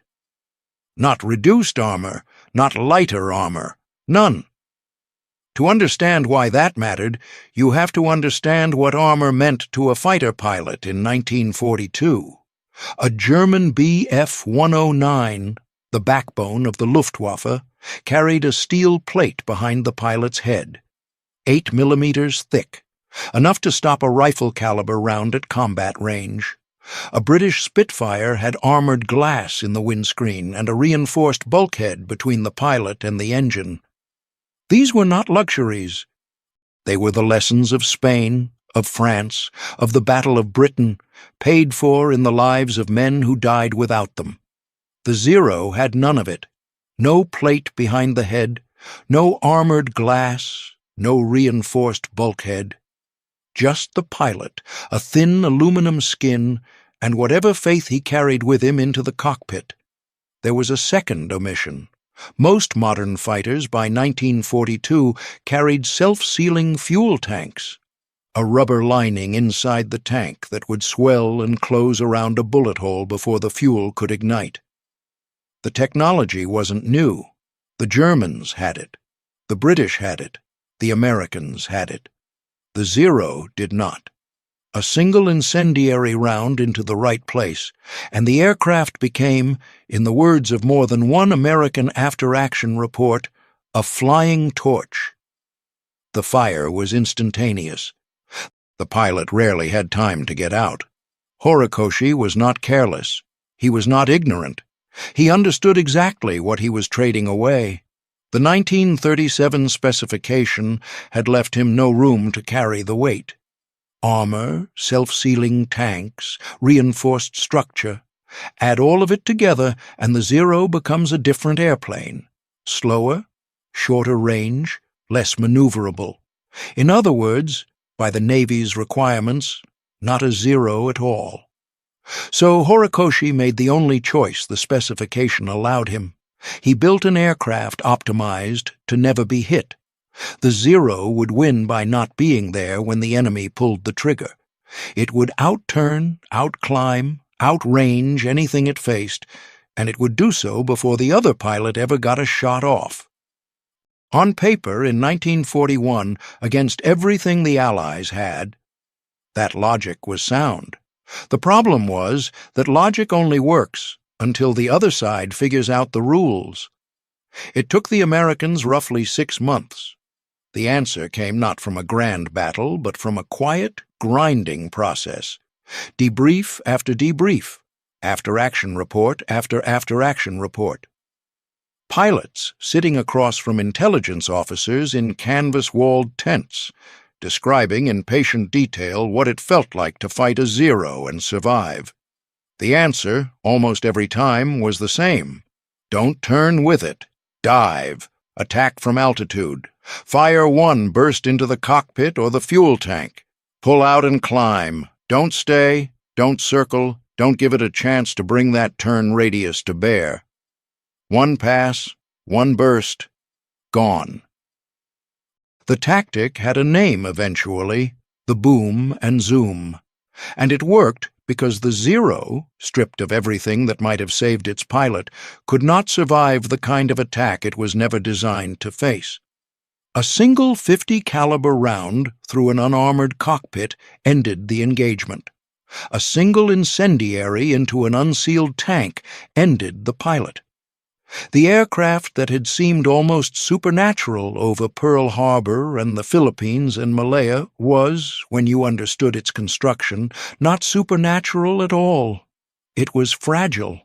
Not reduced armor, not lighter armor, none." To understand why that mattered, you have to understand what armor meant to a fighter pilot in 1942. A German Bf-109, the backbone of the Luftwaffe, carried a steel plate behind the pilot's head, 8 millimeters thick, enough to stop a rifle-caliber round at combat range. A British Spitfire had armored glass in the windscreen and a reinforced bulkhead between the pilot and the engine. These were not luxuries. They were the lessons of Spain, of France, of the Battle of Britain, paid for in the lives of men who died without them. The Zero had none of it. No plate behind the head, no armored glass, no reinforced bulkhead. Just the pilot, a thin aluminum skin, and whatever faith he carried with him into the cockpit. There was a second omission. Most modern fighters by 1942 carried self-sealing fuel tanks, a rubber lining inside the tank that would swell and close around a bullet hole before the fuel could ignite. The technology wasn't new. The Germans had it. The British had it. The Americans had it. The Zero did not. A single incendiary round into the right place, and the aircraft became, in the words of more than one American after-action report, a flying torch. The fire was instantaneous. The pilot rarely had time to get out. Horikoshi was not careless. He was not ignorant. He understood exactly what he was trading away. The 1937 specification had left him no room to carry the weight. Armor, self-sealing tanks, reinforced structure. Add all of it together and the Zero becomes a different airplane. Slower, shorter range, less maneuverable. In other words, by the Navy's requirements, not a Zero at all. So Horikoshi made the only choice the specification allowed him. He built an aircraft optimized to never be hit. The Zero would win by not being there when the enemy pulled the trigger. It would outturn, outclimb, outrange anything it faced, and it would do so before the other pilot ever got a shot off. On paper, in 1941, against everything the Allies had, that logic was sound. The problem was that logic only works until the other side figures out the rules. It took the Americans roughly 6 months. The answer came not from a grand battle, but from a quiet, grinding process. Debrief after debrief, after-action report after after-action report. Pilots sitting across from intelligence officers in canvas-walled tents, describing in patient detail what it felt like to fight a Zero and survive. The answer, almost every time, was the same. Don't turn with it. Dive. Attack from altitude. Fire 1 burst into the cockpit or the fuel tank. Pull out and climb. Don't stay. Don't circle. Don't give it a chance to bring that turn radius to bear. 1 pass, 1 burst. Gone. The tactic had a name eventually, the boom and zoom. And it worked because the Zero, stripped of everything that might have saved its pilot, could not survive the kind of attack it was never designed to face. A single .50 caliber round through an unarmored cockpit ended the engagement. A single incendiary into an unsealed tank ended the pilot. The aircraft that had seemed almost supernatural over Pearl Harbor and the Philippines and Malaya was, when you understood its construction, not supernatural at all. It was fragile.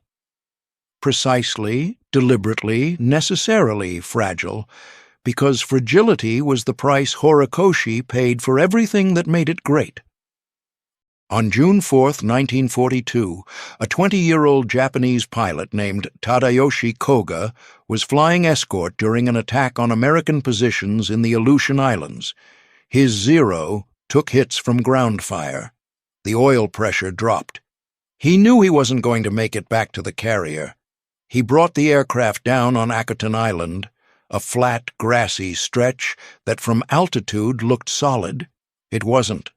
Precisely, deliberately, necessarily fragile, because fragility was the price Horikoshi paid for everything that made it great. On June 4, 1942, a 20-year-old Japanese pilot named Tadayoshi Koga was flying escort during an attack on American positions in the Aleutian Islands. His Zero took hits from ground fire. The oil pressure dropped. He knew he wasn't going to make it back to the carrier. He brought the aircraft down on Akutan Island, a flat, grassy stretch that from altitude looked solid. It wasn't.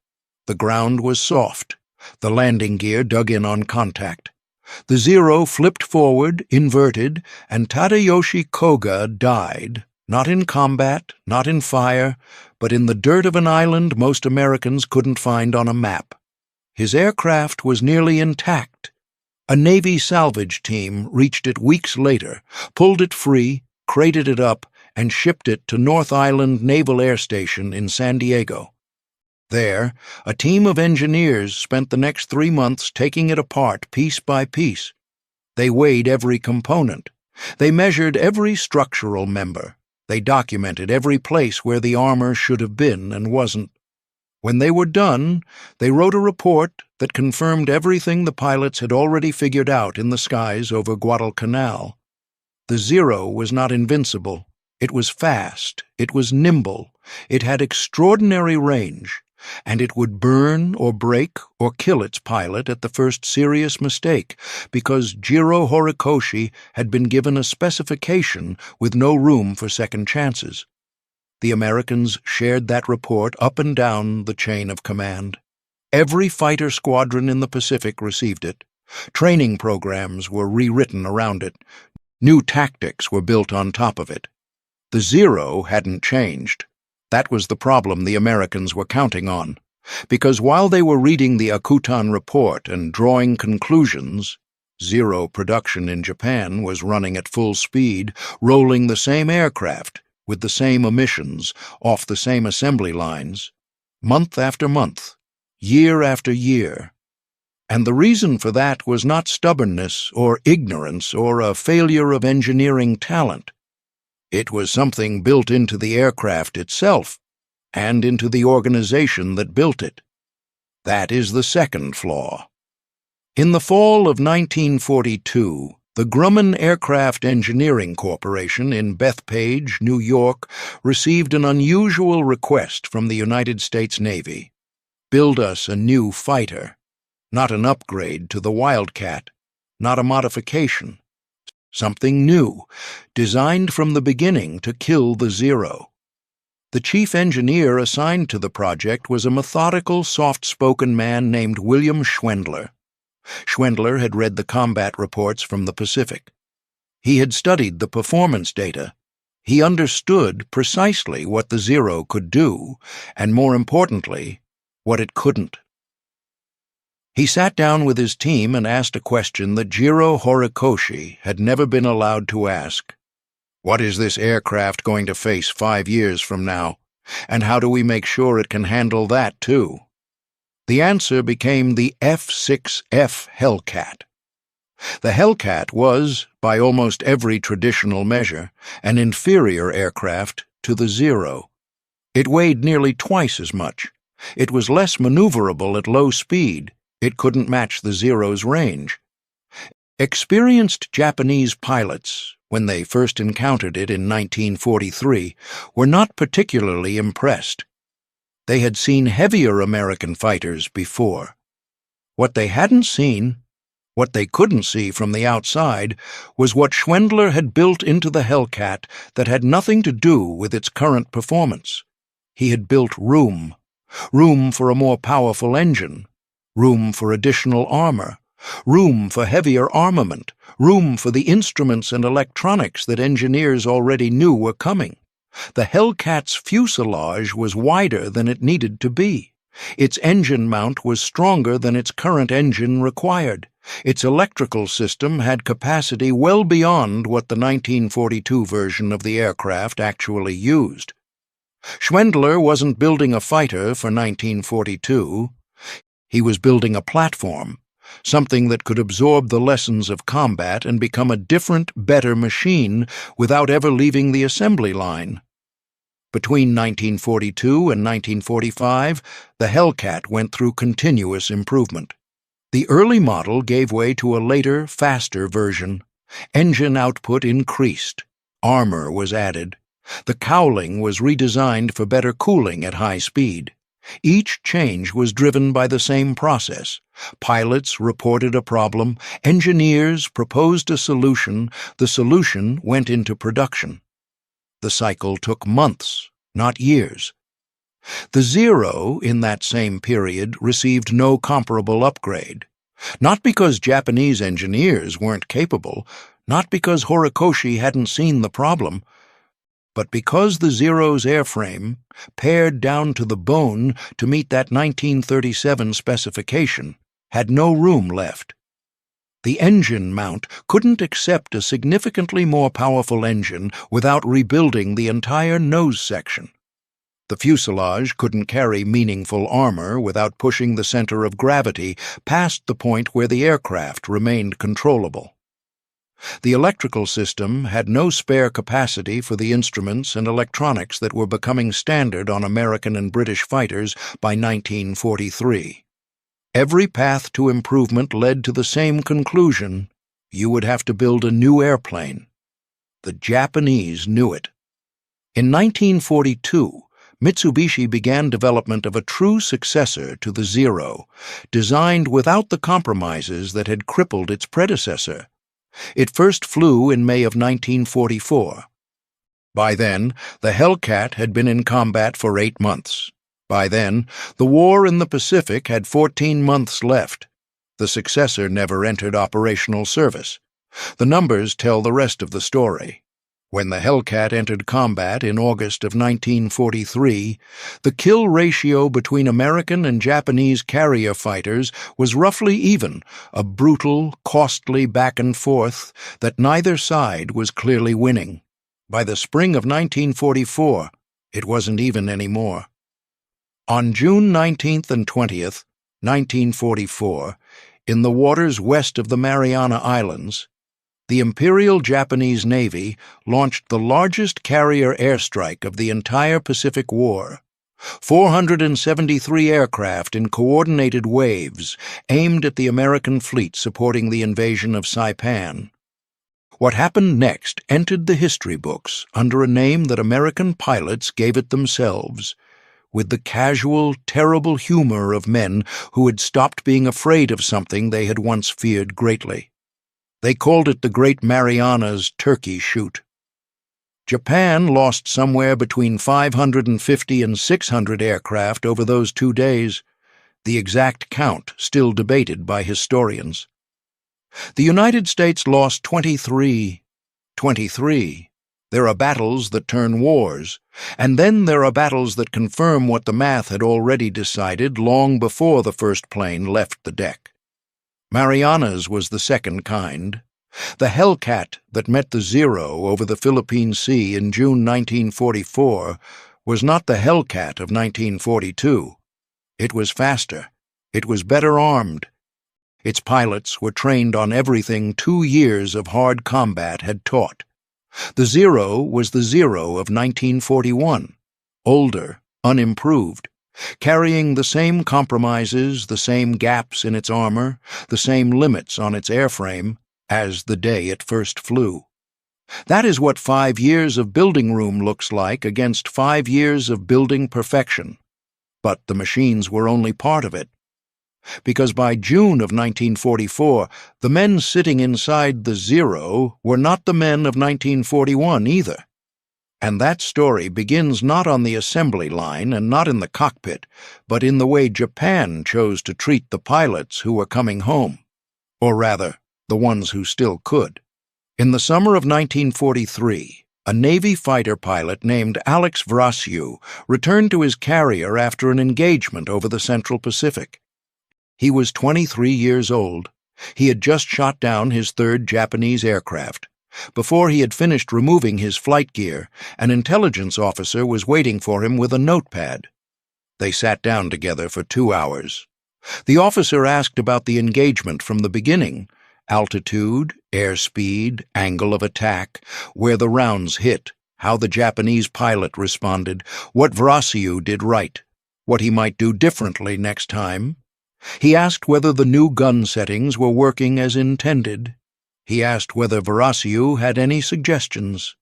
The ground was soft. The landing gear dug in on contact. The Zero flipped forward, inverted, and Tadayoshi Koga died, not in combat, not in fire, but in the dirt of an island most Americans couldn't find on a map. His aircraft was nearly intact. A Navy salvage team reached it weeks later, pulled it free, crated it up, and shipped it to North Island Naval Air Station in San Diego. There, a team of engineers spent the next 3 months taking it apart piece by piece. They weighed every component. They measured every structural member. They documented every place where the armor should have been and wasn't. When they were done, they wrote a report that confirmed everything the pilots had already figured out in the skies over Guadalcanal. The Zero was not invincible. It was fast. It was nimble. It had extraordinary range. And it would burn or break or kill its pilot at the first serious mistake, because Jiro Horikoshi had been given a specification with no room for second chances. The Americans shared that report up and down the chain of command. Every fighter squadron in the Pacific received it. Training programs were rewritten around it. New tactics were built on top of it. The Zero hadn't changed. That was the problem the Americans were counting on, because while they were reading the Akutan report and drawing conclusions, Zero production in Japan was running at full speed, rolling the same aircraft, with the same emissions, off the same assembly lines. Month after month, year after year. And the reason for that was not stubbornness or ignorance or a failure of engineering talent. It was something built into the aircraft itself and into the organization that built it. That is the second flaw. In the fall of 1942, the Grumman Aircraft Engineering Corporation in Bethpage, New York, received an unusual request from the United States Navy. Build us a new fighter, not an upgrade to the Wildcat, not a modification. Something new, designed from the beginning to kill the Zero. The chief engineer assigned to the project was a methodical, soft-spoken man named William Schwendler. Schwendler had read the combat reports from the Pacific. He had studied the performance data. He understood precisely what the Zero could do, and more importantly, what it couldn't. He sat down with his team and asked a question that Jiro Horikoshi had never been allowed to ask. What is this aircraft going to face 5 years from now? And how do we make sure it can handle that, too? The answer became the F-6F Hellcat. The Hellcat was, by almost every traditional measure, an inferior aircraft to the Zero. It weighed nearly twice as much. It was less maneuverable at low speed. It couldn't match the Zero's range. Experienced Japanese pilots, when they first encountered it in 1943, were not particularly impressed. They had seen heavier American fighters before. What they hadn't seen, what they couldn't see from the outside, was what Schwendler had built into the Hellcat that had nothing to do with its current performance. He had built room for a more powerful engine, room for additional armor, room for heavier armament, room for the instruments and electronics that engineers already knew were coming. The Hellcat's fuselage was wider than it needed to be. Its engine mount was stronger than its current engine required. Its electrical system had capacity well beyond what the 1942 version of the aircraft actually used. Schwendler wasn't building a fighter for 1942. He was building a platform, something that could absorb the lessons of combat and become a different, better machine without ever leaving the assembly line. Between 1942 and 1945, the Hellcat went through continuous improvement. The early model gave way to a later, faster version. Engine output increased. Armor was added. The cowling was redesigned for better cooling at high speed. Each change was driven by the same process. Pilots reported a problem, engineers proposed a solution, the solution went into production. The cycle took months, not years. The Zero, in that same period, received no comparable upgrade. Not because Japanese engineers weren't capable, not because Horikoshi hadn't seen the problem, but because the Zero's airframe, pared down to the bone to meet that 1937 specification, had no room left. The engine mount couldn't accept a significantly more powerful engine without rebuilding the entire nose section. The fuselage couldn't carry meaningful armor without pushing the center of gravity past the point where the aircraft remained controllable. The electrical system had no spare capacity for the instruments and electronics that were becoming standard on American and British fighters by 1943. Every path to improvement led to the same conclusion: you would have to build a new airplane. The Japanese knew it. In 1942, Mitsubishi began development of a true successor to the Zero, designed without the compromises that had crippled its predecessor. It first flew in May of 1944. By then, the Hellcat had been in combat for 8 months. By then, the war in the Pacific had 14 months left. The successor never entered operational service. The numbers tell the rest of the story. When the Hellcat entered combat in August of 1943, the kill ratio between American and Japanese carrier fighters was roughly even, a brutal, costly back and forth that neither side was clearly winning. By the spring of 1944, it wasn't even anymore. On June 19th and 20th, 1944, in the waters west of the Mariana Islands, the Imperial Japanese Navy launched the largest carrier airstrike of the entire Pacific War. 473 aircraft in coordinated waves aimed at the American fleet supporting the invasion of Saipan. What happened next entered the history books under a name that American pilots gave it themselves, with the casual, terrible humor of men who had stopped being afraid of something they had once feared greatly. They called it the Great Marianas Turkey Shoot. Japan lost somewhere between 550 and 600 aircraft over those 2 days, the exact count still debated by historians. The United States lost 23. There are battles that turn wars, and then there are battles that confirm what the math had already decided long before the first plane left the deck. Marianas was the second kind. The Hellcat that met the Zero over the Philippine Sea in June 1944 was not the Hellcat of 1942. It was faster. It was better armed. Its pilots were trained on everything 2 years of hard combat had taught. The Zero was the Zero of 1941, older, unimproved, carrying the same compromises, the same gaps in its armor, the same limits on its airframe as the day it first flew. That is what 5 years of building room looks like against 5 years of building perfection. But the machines were only part of it. Because by June of 1944, the men sitting inside the Zero were not the men of 1941 either. And that story begins not on the assembly line and not in the cockpit, but in the way Japan chose to treat the pilots who were coming home. Or rather, the ones who still could. In the summer of 1943, a Navy fighter pilot named Alex Vrasiu returned to his carrier after an engagement over the Central Pacific. He was 23 years old. He had just shot down his third Japanese aircraft. Before he had finished removing his flight gear, an intelligence officer was waiting for him with a notepad. They sat down together for 2 hours. The officer asked about the engagement from the beginning: altitude, airspeed, angle of attack, where the rounds hit, how the Japanese pilot responded, what Vrasiu did right, what he might do differently next time. He asked whether the new gun settings were working as intended. He asked whether Vrasiu had any suggestions.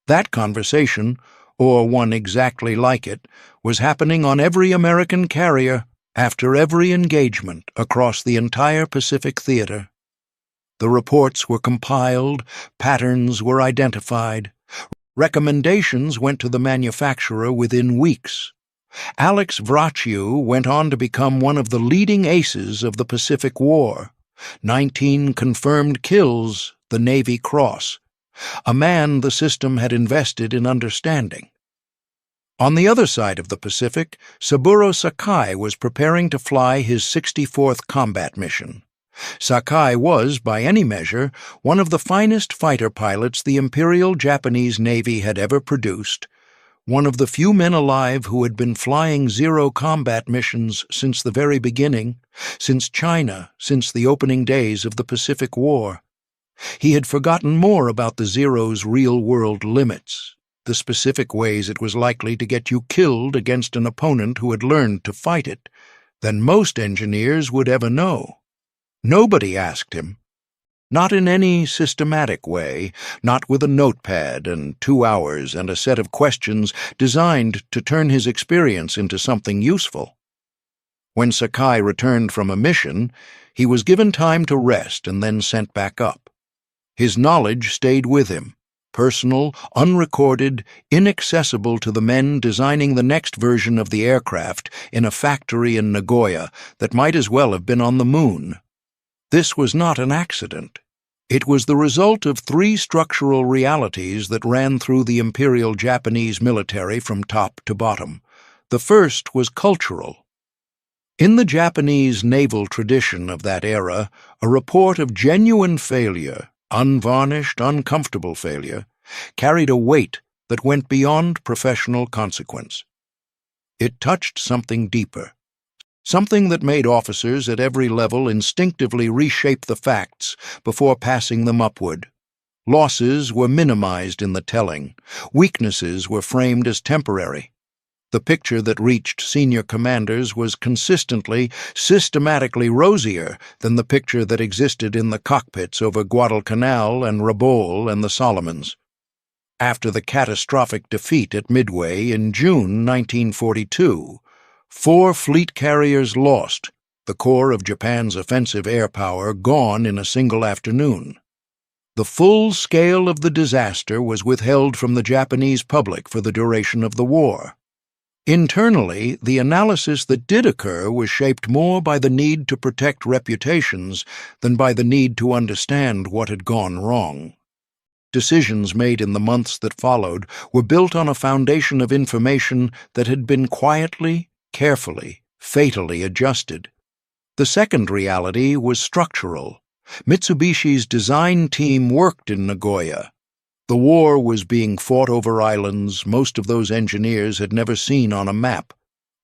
That conversation, or one exactly like it, was happening on every American carrier after every engagement across the entire Pacific theater. The reports were compiled, patterns were identified, recommendations went to the manufacturer within weeks. Alex Vrasiu went on to become one of the leading aces of the Pacific War. 19 confirmed kills, the Navy Cross, a man the system had invested in understanding. On the other side of the Pacific, Saburo Sakai was preparing to fly his 64th combat mission. Sakai was, by any measure, one of the finest fighter pilots the Imperial Japanese Navy had ever produced, one of the few men alive who had been flying Zero combat missions since the very beginning, since China, since the opening days of the Pacific War. He had forgotten more about the Zero's real-world limits, the specific ways it was likely to get you killed against an opponent who had learned to fight it, than most engineers would ever know. Nobody asked him. Not in any systematic way, not with a notepad and 2 hours and a set of questions designed to turn his experience into something useful. When Sakai returned from a mission, he was given time to rest and then sent back up. His knowledge stayed with him, personal, unrecorded, inaccessible to the men designing the next version of the aircraft in a factory in Nagoya that might as well have been on the moon. This was not an accident. It was the result of 3 structural realities that ran through the Imperial Japanese military from top to bottom. The first was cultural. In the Japanese naval tradition of that era, a report of genuine failure, unvarnished, uncomfortable failure, carried a weight that went beyond professional consequence. It touched something deeper. Something that made officers at every level instinctively reshape the facts before passing them upward. Losses were minimized in the telling. Weaknesses were framed as temporary. The picture that reached senior commanders was consistently, systematically rosier than the picture that existed in the cockpits over Guadalcanal and Rabaul and the Solomons. After the catastrophic defeat at Midway in June 1942, 4 fleet carriers lost, the core of Japan's offensive air power gone in a single afternoon. The full scale of the disaster was withheld from the Japanese public for the duration of the war. Internally, the analysis that did occur was shaped more by the need to protect reputations than by the need to understand what had gone wrong. Decisions made in the months that followed were built on a foundation of information that had been quietly, carefully, fatally adjusted. The second reality was structural. Mitsubishi's design team worked in Nagoya. The war was being fought over islands most of those engineers had never seen on a map.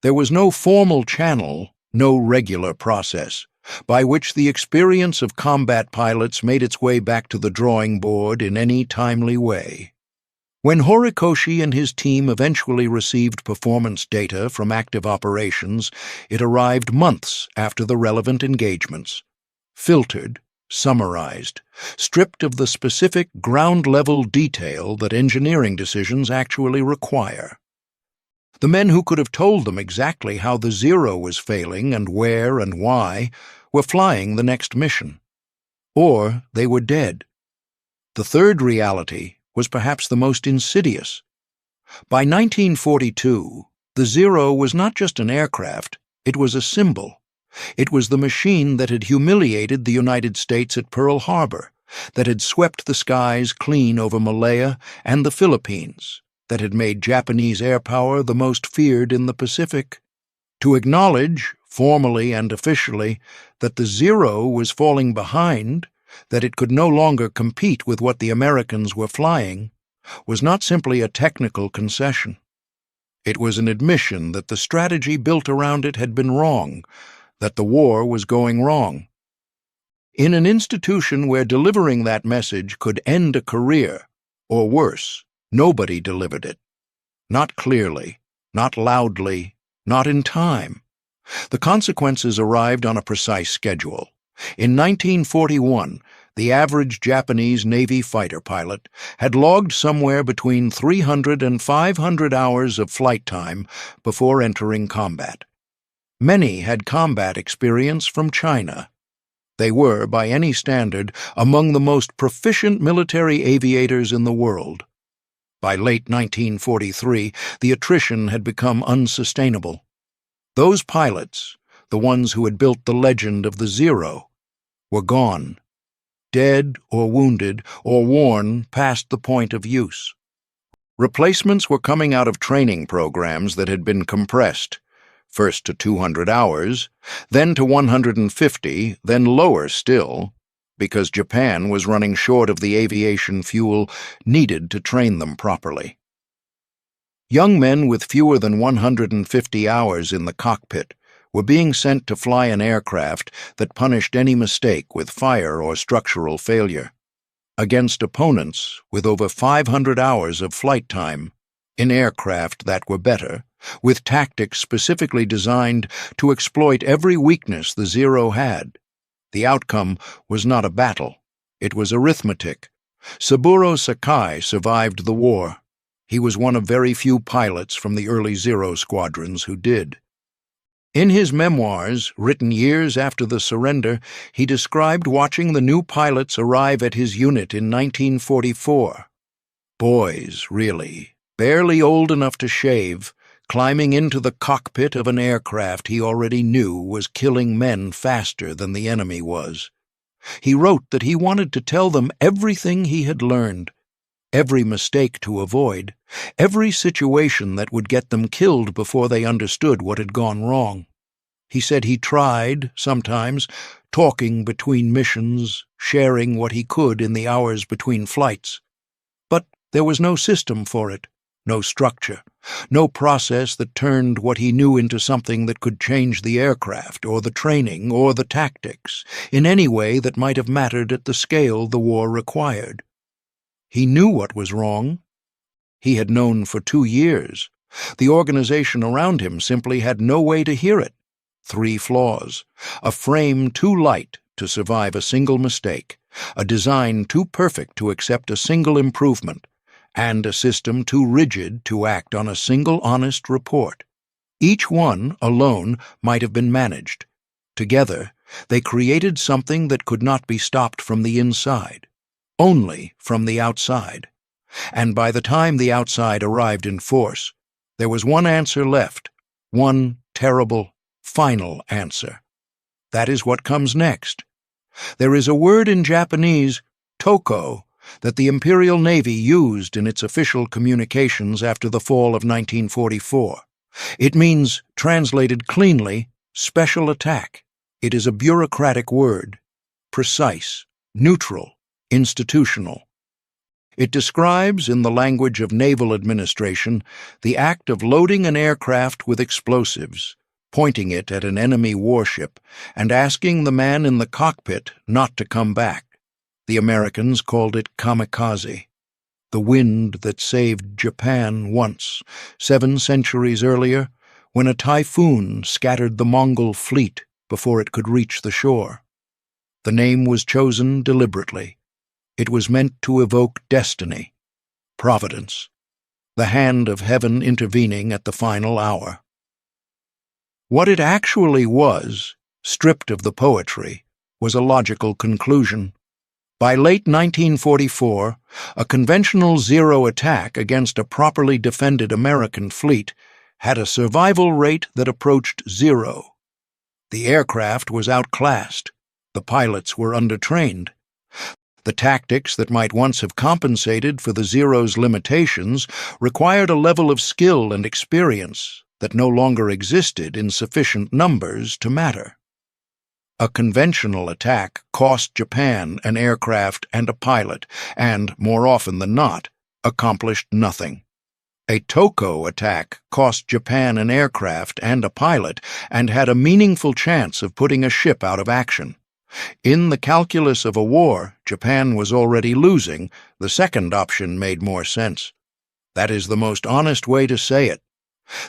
There was no formal channel, no regular process, by which the experience of combat pilots made its way back to the drawing board in any timely way. When Horikoshi and his team eventually received performance data from active operations, it arrived months after the relevant engagements. Filtered, summarized, stripped of the specific ground-level detail that engineering decisions actually require. The men who could have told them exactly how the Zero was failing and where and why were flying the next mission. Or they were dead. The third reality was perhaps the most insidious. By 1942, the Zero was not just an aircraft, it was a symbol. It was the machine that had humiliated the United States at Pearl Harbor, that had swept the skies clean over Malaya and the Philippines, that had made Japanese air power the most feared in the Pacific. To acknowledge, formally and officially, that the Zero was falling behind, that it could no longer compete with what the Americans were flying, was not simply a technical concession. It was an admission that the strategy built around it had been wrong, that the war was going wrong. In an institution where delivering that message could end a career, or worse, nobody delivered it. Not clearly, not loudly, not in time. The consequences arrived on a precise schedule. In 1941, the average Japanese Navy fighter pilot had logged somewhere between 300 and 500 hours of flight time before entering combat. Many had combat experience from China. They were, by any standard, among the most proficient military aviators in the world. By late 1943, the attrition had become unsustainable. Those pilots, the ones who had built the legend of the Zero, were gone, dead or wounded or worn past the point of use. Replacements were coming out of training programs that had been compressed, first to 200 hours, then to 150, then lower still, because Japan was running short of the aviation fuel needed to train them properly. Young men with fewer than 150 hours in the cockpit were being sent to fly an aircraft that punished any mistake with fire or structural failure, against opponents with over 500 hours of flight time, in aircraft that were better, with tactics specifically designed to exploit every weakness the Zero had. The outcome was not a battle, it was arithmetic. Saburo Sakai survived the war. He was one of very few pilots from the early Zero squadrons who did. In his memoirs, written years after the surrender, he described watching the new pilots arrive at his unit in 1944. Boys, really, barely old enough to shave, climbing into the cockpit of an aircraft he already knew was killing men faster than the enemy was. He wrote that he wanted to tell them everything he had learned, every mistake to avoid, every situation that would get them killed before they understood what had gone wrong. He said he tried, sometimes, talking between missions, sharing what he could in the hours between flights. But there was no system for it, no structure, no process that turned what he knew into something that could change the aircraft or the training or the tactics in any way that might have mattered at the scale the war required. He knew what was wrong. He had known for 2 years. The organization around him simply had no way to hear it. 3 flaws: a frame too light to survive a single mistake, a design too perfect to accept a single improvement, and a system too rigid to act on a single honest report. Each one, alone, might have been managed. Together, they created something that could not be stopped from the inside, only from the outside. And by the time the outside arrived in force, there was one answer left, one terrible, final answer. That is what comes next. There is a word in Japanese, toko, that the Imperial Navy used in its official communications after the fall of 1944. It means, translated cleanly, special attack. It is a bureaucratic word, precise, neutral, institutional. It describes, in the language of naval administration, the act of loading an aircraft with explosives, pointing it at an enemy warship, and asking the man in the cockpit not to come back. The Americans called it kamikaze. The wind that saved Japan once, 7 centuries earlier, when a typhoon scattered the Mongol fleet before it could reach the shore. The name was chosen deliberately. It was meant to evoke destiny, providence, the hand of heaven intervening at the final hour. What it actually was, stripped of the poetry, was a logical conclusion. By late 1944, a conventional zero attack against a properly defended American fleet had a survival rate that approached 0. The aircraft was outclassed. The pilots were undertrained. The tactics that might once have compensated for the Zero's limitations required a level of skill and experience that no longer existed in sufficient numbers to matter. A conventional attack cost Japan an aircraft and a pilot, and, more often than not, accomplished nothing. A Toko attack cost Japan an aircraft and a pilot, and had a meaningful chance of putting a ship out of action. In the calculus of a war, Japan was already losing. The second option made more sense. That is the most honest way to say it.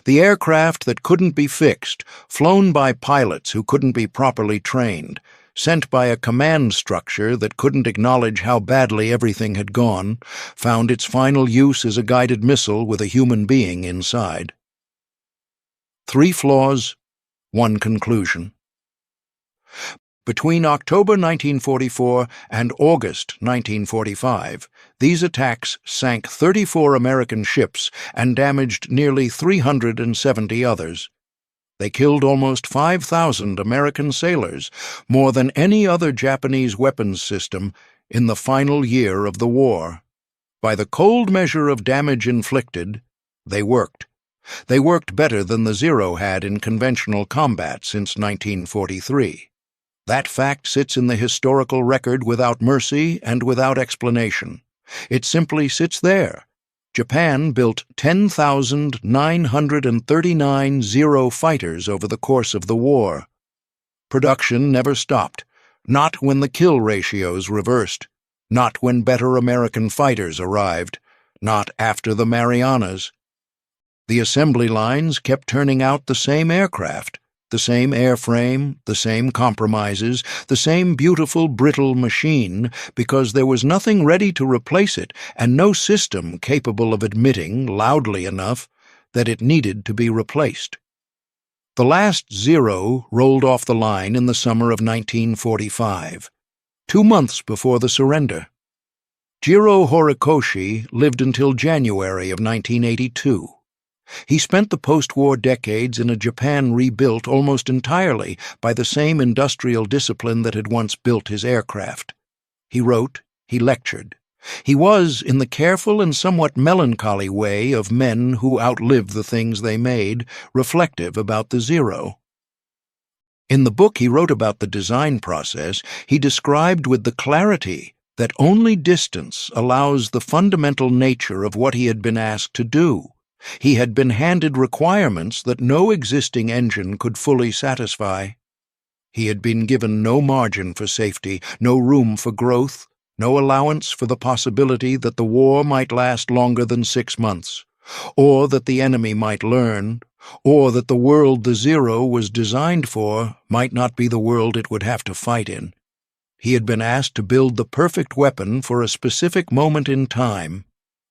The aircraft that couldn't be fixed, flown by pilots who couldn't be properly trained, sent by a command structure that couldn't acknowledge how badly everything had gone, found its final use as a guided missile with a human being inside. 3 flaws, 1 conclusion. Between October 1944 and August 1945, these attacks sank 34 American ships and damaged nearly 370 others. They killed almost 5,000 American sailors, more than any other Japanese weapons system, in the final year of the war. By the cold measure of damage inflicted, they worked. They worked better than the Zero had in conventional combat since 1943. That fact sits in the historical record without mercy and without explanation. It simply sits there. Japan built 10,939 Zero fighters over the course of the war. Production never stopped, not when the kill ratios reversed, not when better American fighters arrived, not after the Marianas. The assembly lines kept turning out the same aircraft, the same airframe, the same compromises, the same beautiful, brittle machine, because there was nothing ready to replace it and no system capable of admitting, loudly enough, that it needed to be replaced. The last Zero rolled off the line in the summer of 1945, 2 months before the surrender. Jiro Horikoshi lived until January of 1982. He spent the post-war decades in a Japan rebuilt almost entirely by the same industrial discipline that had once built his aircraft. He wrote, he lectured. He was, in the careful and somewhat melancholy way of men who outlive the things they made, reflective about the Zero. In the book he wrote about the design process, he described with the clarity, that only distance allows the fundamental nature of what he had been asked to do. He had been handed requirements that no existing engine could fully satisfy. He had been given no margin for safety, no room for growth, no allowance for the possibility that the war might last longer than 6 months, or that the enemy might learn, or that the world the Zero was designed for might not be the world it would have to fight in. He had been asked to build the perfect weapon for a specific moment in time,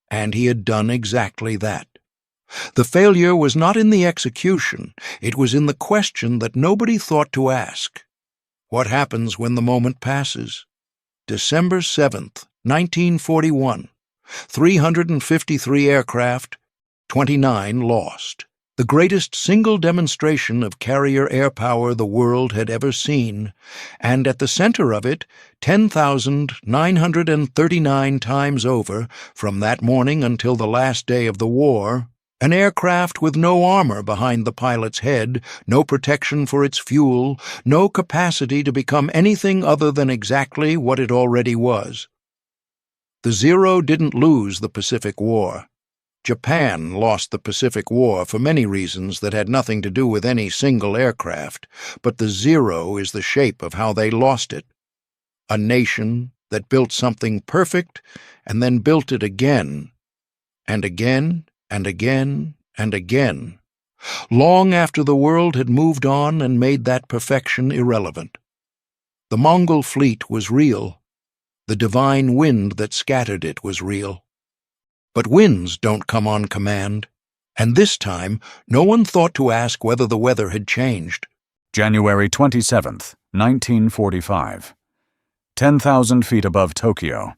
and he had done exactly that. The failure was not in the execution, it was in the question that nobody thought to ask. What happens when the moment passes? December 7th, 1941. 353 aircraft, 29 lost. The greatest single demonstration of carrier air power the world had ever seen, and at the center of it, 10,939 times over, from that morning until the last day of the war, an aircraft with no armor behind the pilot's head, no protection for its fuel, no capacity to become anything other than exactly what it already was. The Zero didn't lose the Pacific War. Japan lost the Pacific War for many reasons that had nothing to do with any single aircraft, but the Zero is the shape of how they lost it. A nation that built something perfect and then built it again, and again, and again, and again, long after the world had moved on and made that perfection irrelevant. The Mongol fleet was real. The divine wind that scattered it was real. But winds don't come on command, and this time no one thought to ask whether the weather had changed. January 27th, 1945. 10,000 feet above Tokyo.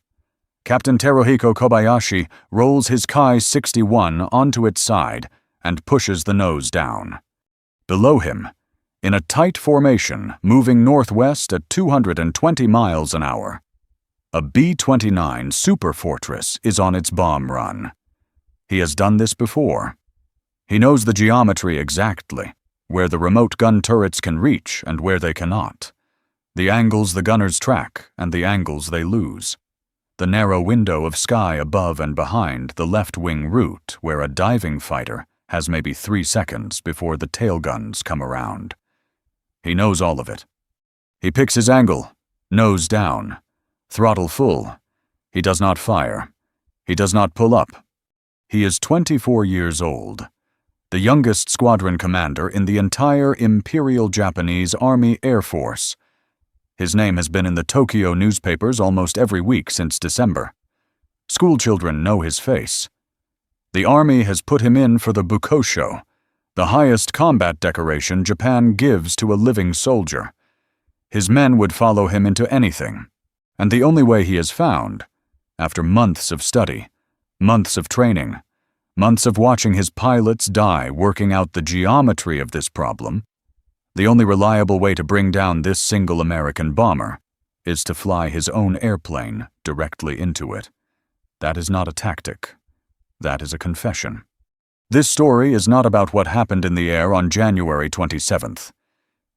Captain Teruhiko Kobayashi rolls his Kai-61 onto its side and pushes the nose down. Below him, in a tight formation moving northwest at 220 miles an hour, a B-29 Superfortress is on its bomb run. He has done this before. He knows the geometry exactly, where the remote gun turrets can reach and where they cannot, the angles the gunners track and the angles they lose, the narrow window of sky above and behind the left-wing route where a diving fighter has maybe 3 seconds before the tail guns come around. He knows all of it. He picks his angle, nose down, throttle full. He does not fire. He does not pull up. He is 24 years old, the youngest squadron commander in the entire Imperial Japanese Army Air Force. His name has been in the Tokyo newspapers almost every week since December. Schoolchildren know his face. The Army has put him in for the Bukosho, the highest combat decoration Japan gives to a living soldier. His men would follow him into anything. And the only way he has found, after months of study, months of training, months of watching his pilots die working out the geometry of this problem, the only reliable way to bring down this single American bomber is to fly his own airplane directly into it. That is not a tactic. That is a confession. This story is not about what happened in the air on January 27th.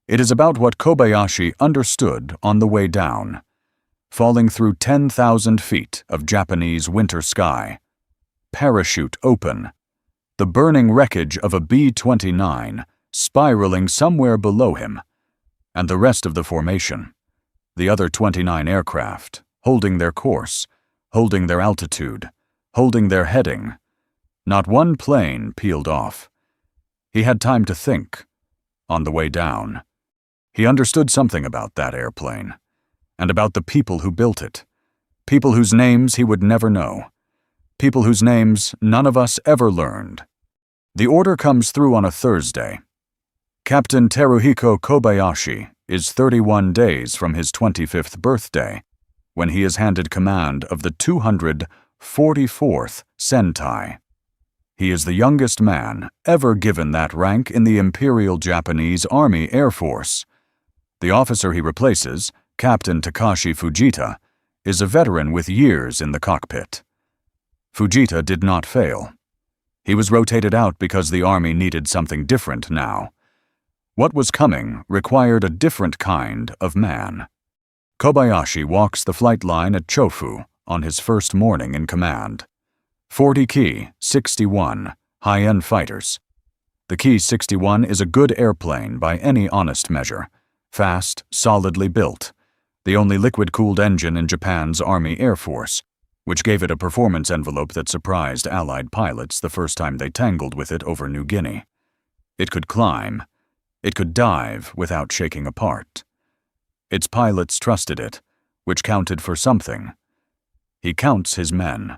It is about what Kobayashi understood on the way down, falling through 10,000 feet of Japanese winter sky, parachute open, the burning wreckage of a B-29 spiraling somewhere below him, and the rest of the formation, the other 29 aircraft, holding their course, holding their altitude, holding their heading. Not one plane peeled off. He had time to think. On the way down, he understood something about that airplane, and about the people who built it, people whose names he would never know, people whose names none of us ever learned. The order comes through on a Thursday. Captain Teruhiko Kobayashi is 31 days from his 25th birthday, when he is handed command of the 244th Sentai. He is the youngest man ever given that rank in the Imperial Japanese Army Air Force. The officer he replaces, Captain Takashi Fujita, is a veteran with years in the cockpit. Fujita did not fail. He was rotated out because the Army needed something different now. What was coming required a different kind of man. Kobayashi walks the flight line at Chofu on his first morning in command. 40 Ki 61, high-end fighters. The Ki 61 is a good airplane by any honest measure. Fast, solidly built. The only liquid-cooled engine in Japan's Army Air Force, which gave it a performance envelope that surprised Allied pilots the first time they tangled with it over New Guinea. It could climb. It could dive without shaking apart. Its pilots trusted it, which counted for something. He counts his men.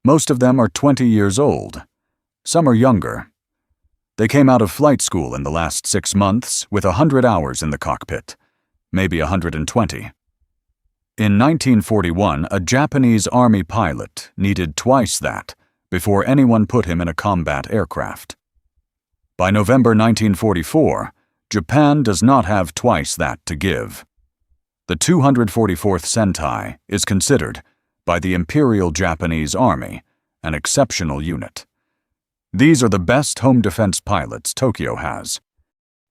Most of them are 20 years old. Some are younger. They came out of flight school in the last 6 months with 100 hours in the cockpit, maybe 120. In 1941, a Japanese Army pilot needed twice that before anyone put him in a combat aircraft. By November 1944, Japan does not have twice that to give. The 244th Sentai is considered, by the Imperial Japanese Army, an exceptional unit. These are the best home defense pilots Tokyo has.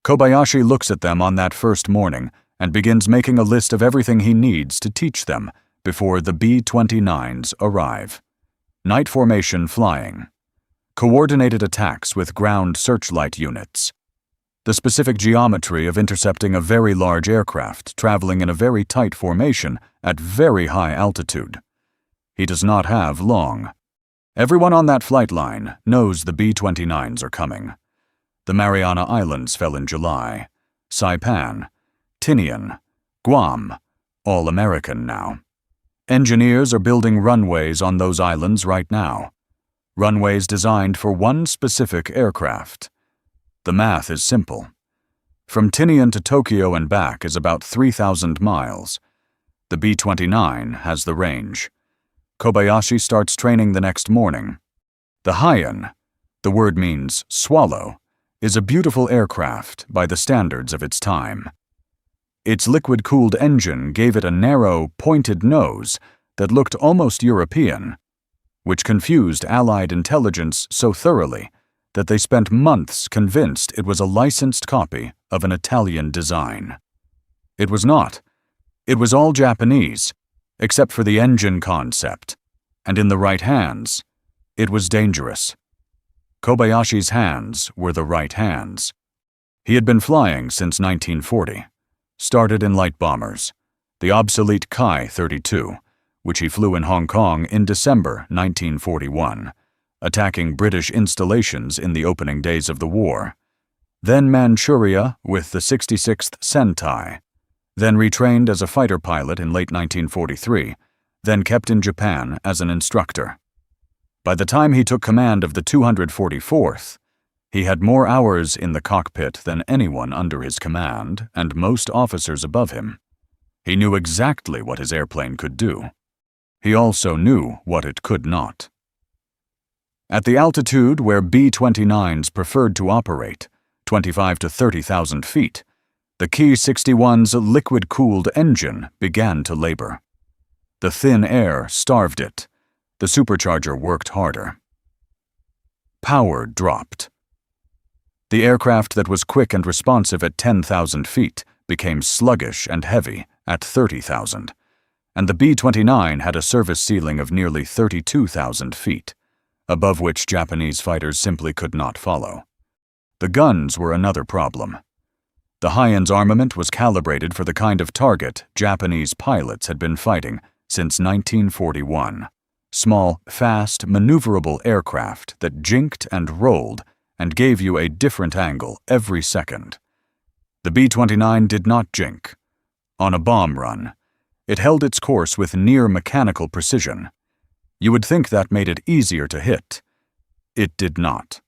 Kobayashi looks at them on that first morning and begins making a list of everything he needs to teach them before the B-29s arrive. Night formation flying. Coordinated attacks with ground searchlight units. The specific geometry of intercepting a very large aircraft traveling in a very tight formation at very high altitude. He does not have long. Everyone on that flight line knows the B-29s are coming. The Mariana Islands fell in July. Saipan, Tinian, Guam, all American now. Engineers are building runways on those islands right now. Runways designed for one specific aircraft. The math is simple. From Tinian to Tokyo and back is about 3,000 miles. The B-29 has the range. Kobayashi starts training the next morning. The Haiyan, the word means swallow, is a beautiful aircraft by the standards of its time. Its liquid-cooled engine gave it a narrow, pointed nose that looked almost European, which confused Allied intelligence so thoroughly that they spent months convinced it was a licensed copy of an Italian design. It was not. It was all Japanese, except for the engine concept, and in the right hands, it was dangerous. Kobayashi's hands were the right hands. He had been flying since 1940. Started in light bombers, the obsolete Kai-32, which he flew in Hong Kong in December 1941, attacking British installations in the opening days of the war. Then Manchuria with the 66th Sentai. Then retrained as a fighter pilot in late 1943, then kept in Japan as an instructor. By the time he took command of the 244th, he had more hours in the cockpit than anyone under his command and most officers above him. He knew exactly what his airplane could do. He also knew what it could not. At the altitude where B-29s preferred to operate, 25 to 30,000 feet, the Ki-61's liquid-cooled engine began to labor. The thin air starved it. The supercharger worked harder. Power dropped. The aircraft that was quick and responsive at 10,000 feet became sluggish and heavy at 30,000, and the B-29 had a service ceiling of nearly 32,000 feet, above which Japanese fighters simply could not follow. The guns were another problem. The Haiyan's armament was calibrated for the kind of target Japanese pilots had been fighting since 1941. Small, fast, maneuverable aircraft that jinked and rolled and gave you a different angle every second. The B-29 did not jink. On a bomb run, it held its course with near-mechanical precision. You would think that made it easier to hit. It did not.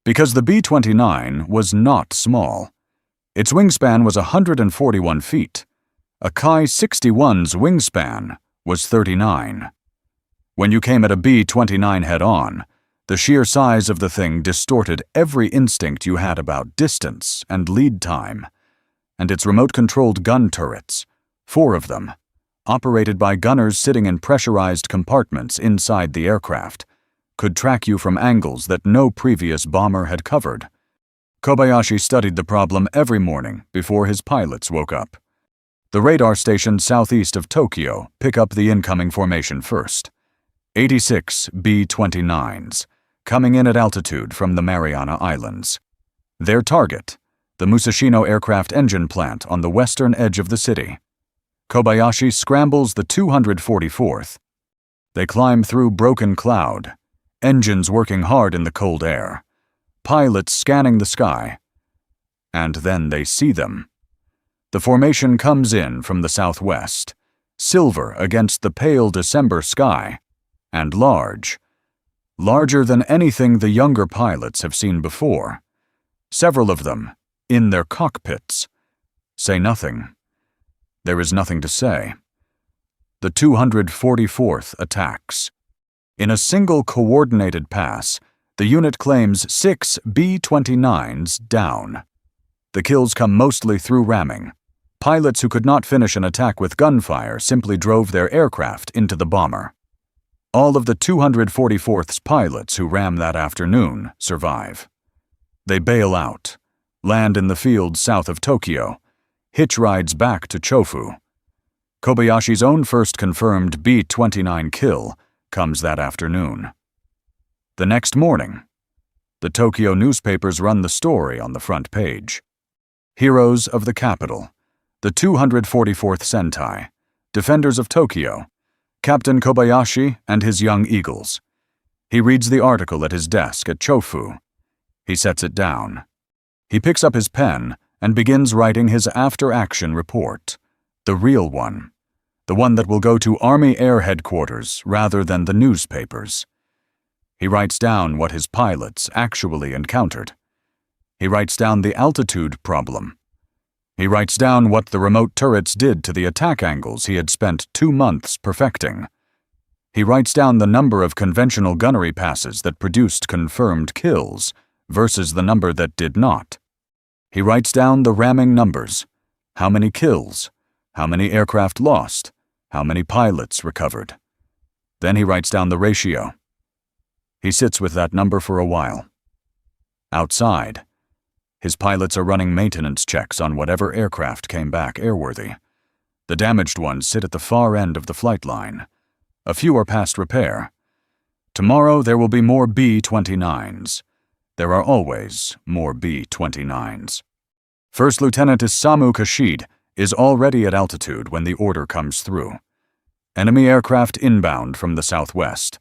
Because the B-29 was not small. Its wingspan was 141 feet. A Kai-61's wingspan was 39. When you came at a B-29 head-on, the sheer size of the thing distorted every instinct you had about distance and lead time, and its remote-controlled gun turrets, 4 of them, operated by gunners sitting in pressurized compartments inside the aircraft, could track you from angles that no previous bomber had covered. Kobayashi studied the problem every morning before his pilots woke up. The radar stations southeast of Tokyo pick up the incoming formation first. 86 B-29s, coming in at altitude from the Mariana Islands. Their target, the Musashino aircraft engine plant on the western edge of the city. Kobayashi scrambles the 244th. They climb through broken cloud, engines working hard in the cold air, pilots scanning the sky. And then they see them. The formation comes in from the southwest, silver against the pale December sky, and large. Larger than anything the younger pilots have seen before. Several of them, in their cockpits, say nothing. There is nothing to say. The 244th attacks. In a single coordinated pass, the unit claims 6 B-29s down. The kills come mostly through ramming. Pilots who could not finish an attack with gunfire simply drove their aircraft into the bomber. All of the 244th's pilots who ram that afternoon survive. They bail out, land in the fields south of Tokyo, hitch rides back to Chofu. Kobayashi's own first confirmed B-29 kill comes that afternoon. The next morning, the Tokyo newspapers run the story on the front page. Heroes of the capital, the 244th Sentai, defenders of Tokyo, Captain Kobayashi and his young eagles. He reads the article at his desk at Chofu. He sets it down. He picks up his pen and begins writing his after-action report, the real one, the one that will go to Army Air Headquarters rather than the newspapers. He writes down what his pilots actually encountered. He writes down the altitude problem. He writes down what the remote turrets did to the attack angles he had spent 2 months perfecting. He writes down the number of conventional gunnery passes that produced confirmed kills versus the number that did not. He writes down the ramming numbers, how many kills, how many aircraft lost, how many pilots recovered. Then he writes down the ratio. He sits with that number for a while. Outside, his pilots are running maintenance checks on whatever aircraft came back airworthy. The damaged ones sit at the far end of the flight line. A few are past repair. Tomorrow there will be more B-29s. There are always more B-29s. First Lieutenant Isamu Kashid is already at altitude when the order comes through. Enemy aircraft inbound from the southwest.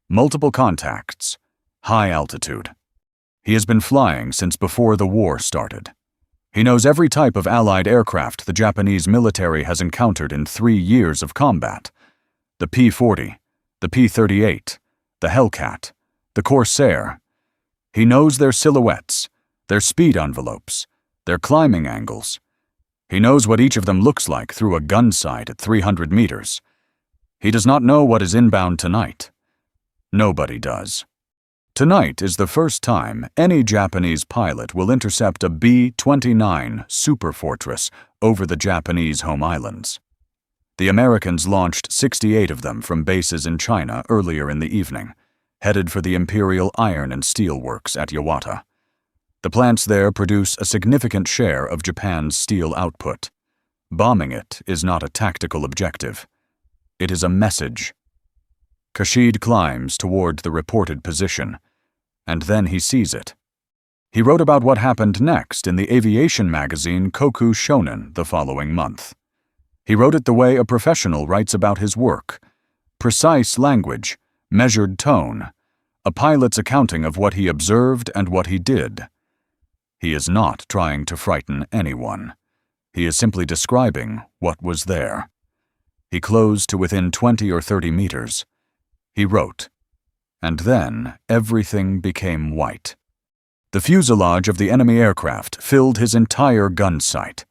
Multiple contacts. High altitude. He has been flying since before the war started. He knows every type of Allied aircraft the Japanese military has encountered in 3 years of combat. The P-40, the P-38, the Hellcat, the Corsair. He knows their silhouettes, their speed envelopes, their climbing angles. He knows what each of them looks like through a gun sight at 300 meters. He does not know what is inbound tonight. Nobody does. Tonight is the first time any Japanese pilot will intercept a B-29 Superfortress over the Japanese home islands. The Americans launched 68 of them from bases in China earlier in the evening, headed for the Imperial Iron and Steel Works at Yawata. The plants there produce a significant share of Japan's steel output. Bombing it is not a tactical objective. It is a message. Kashid climbs toward the reported position, and then he sees it. He wrote about what happened next in the aviation magazine Koku Shonen the following month. He wrote it the way a professional writes about his work. Precise language, measured tone, a pilot's accounting of what he observed and what he did. He is not trying to frighten anyone. He is simply describing what was there. He closed to within 20 or 30 meters. He wrote, and then everything became white. The fuselage of the enemy aircraft filled his entire gun sight.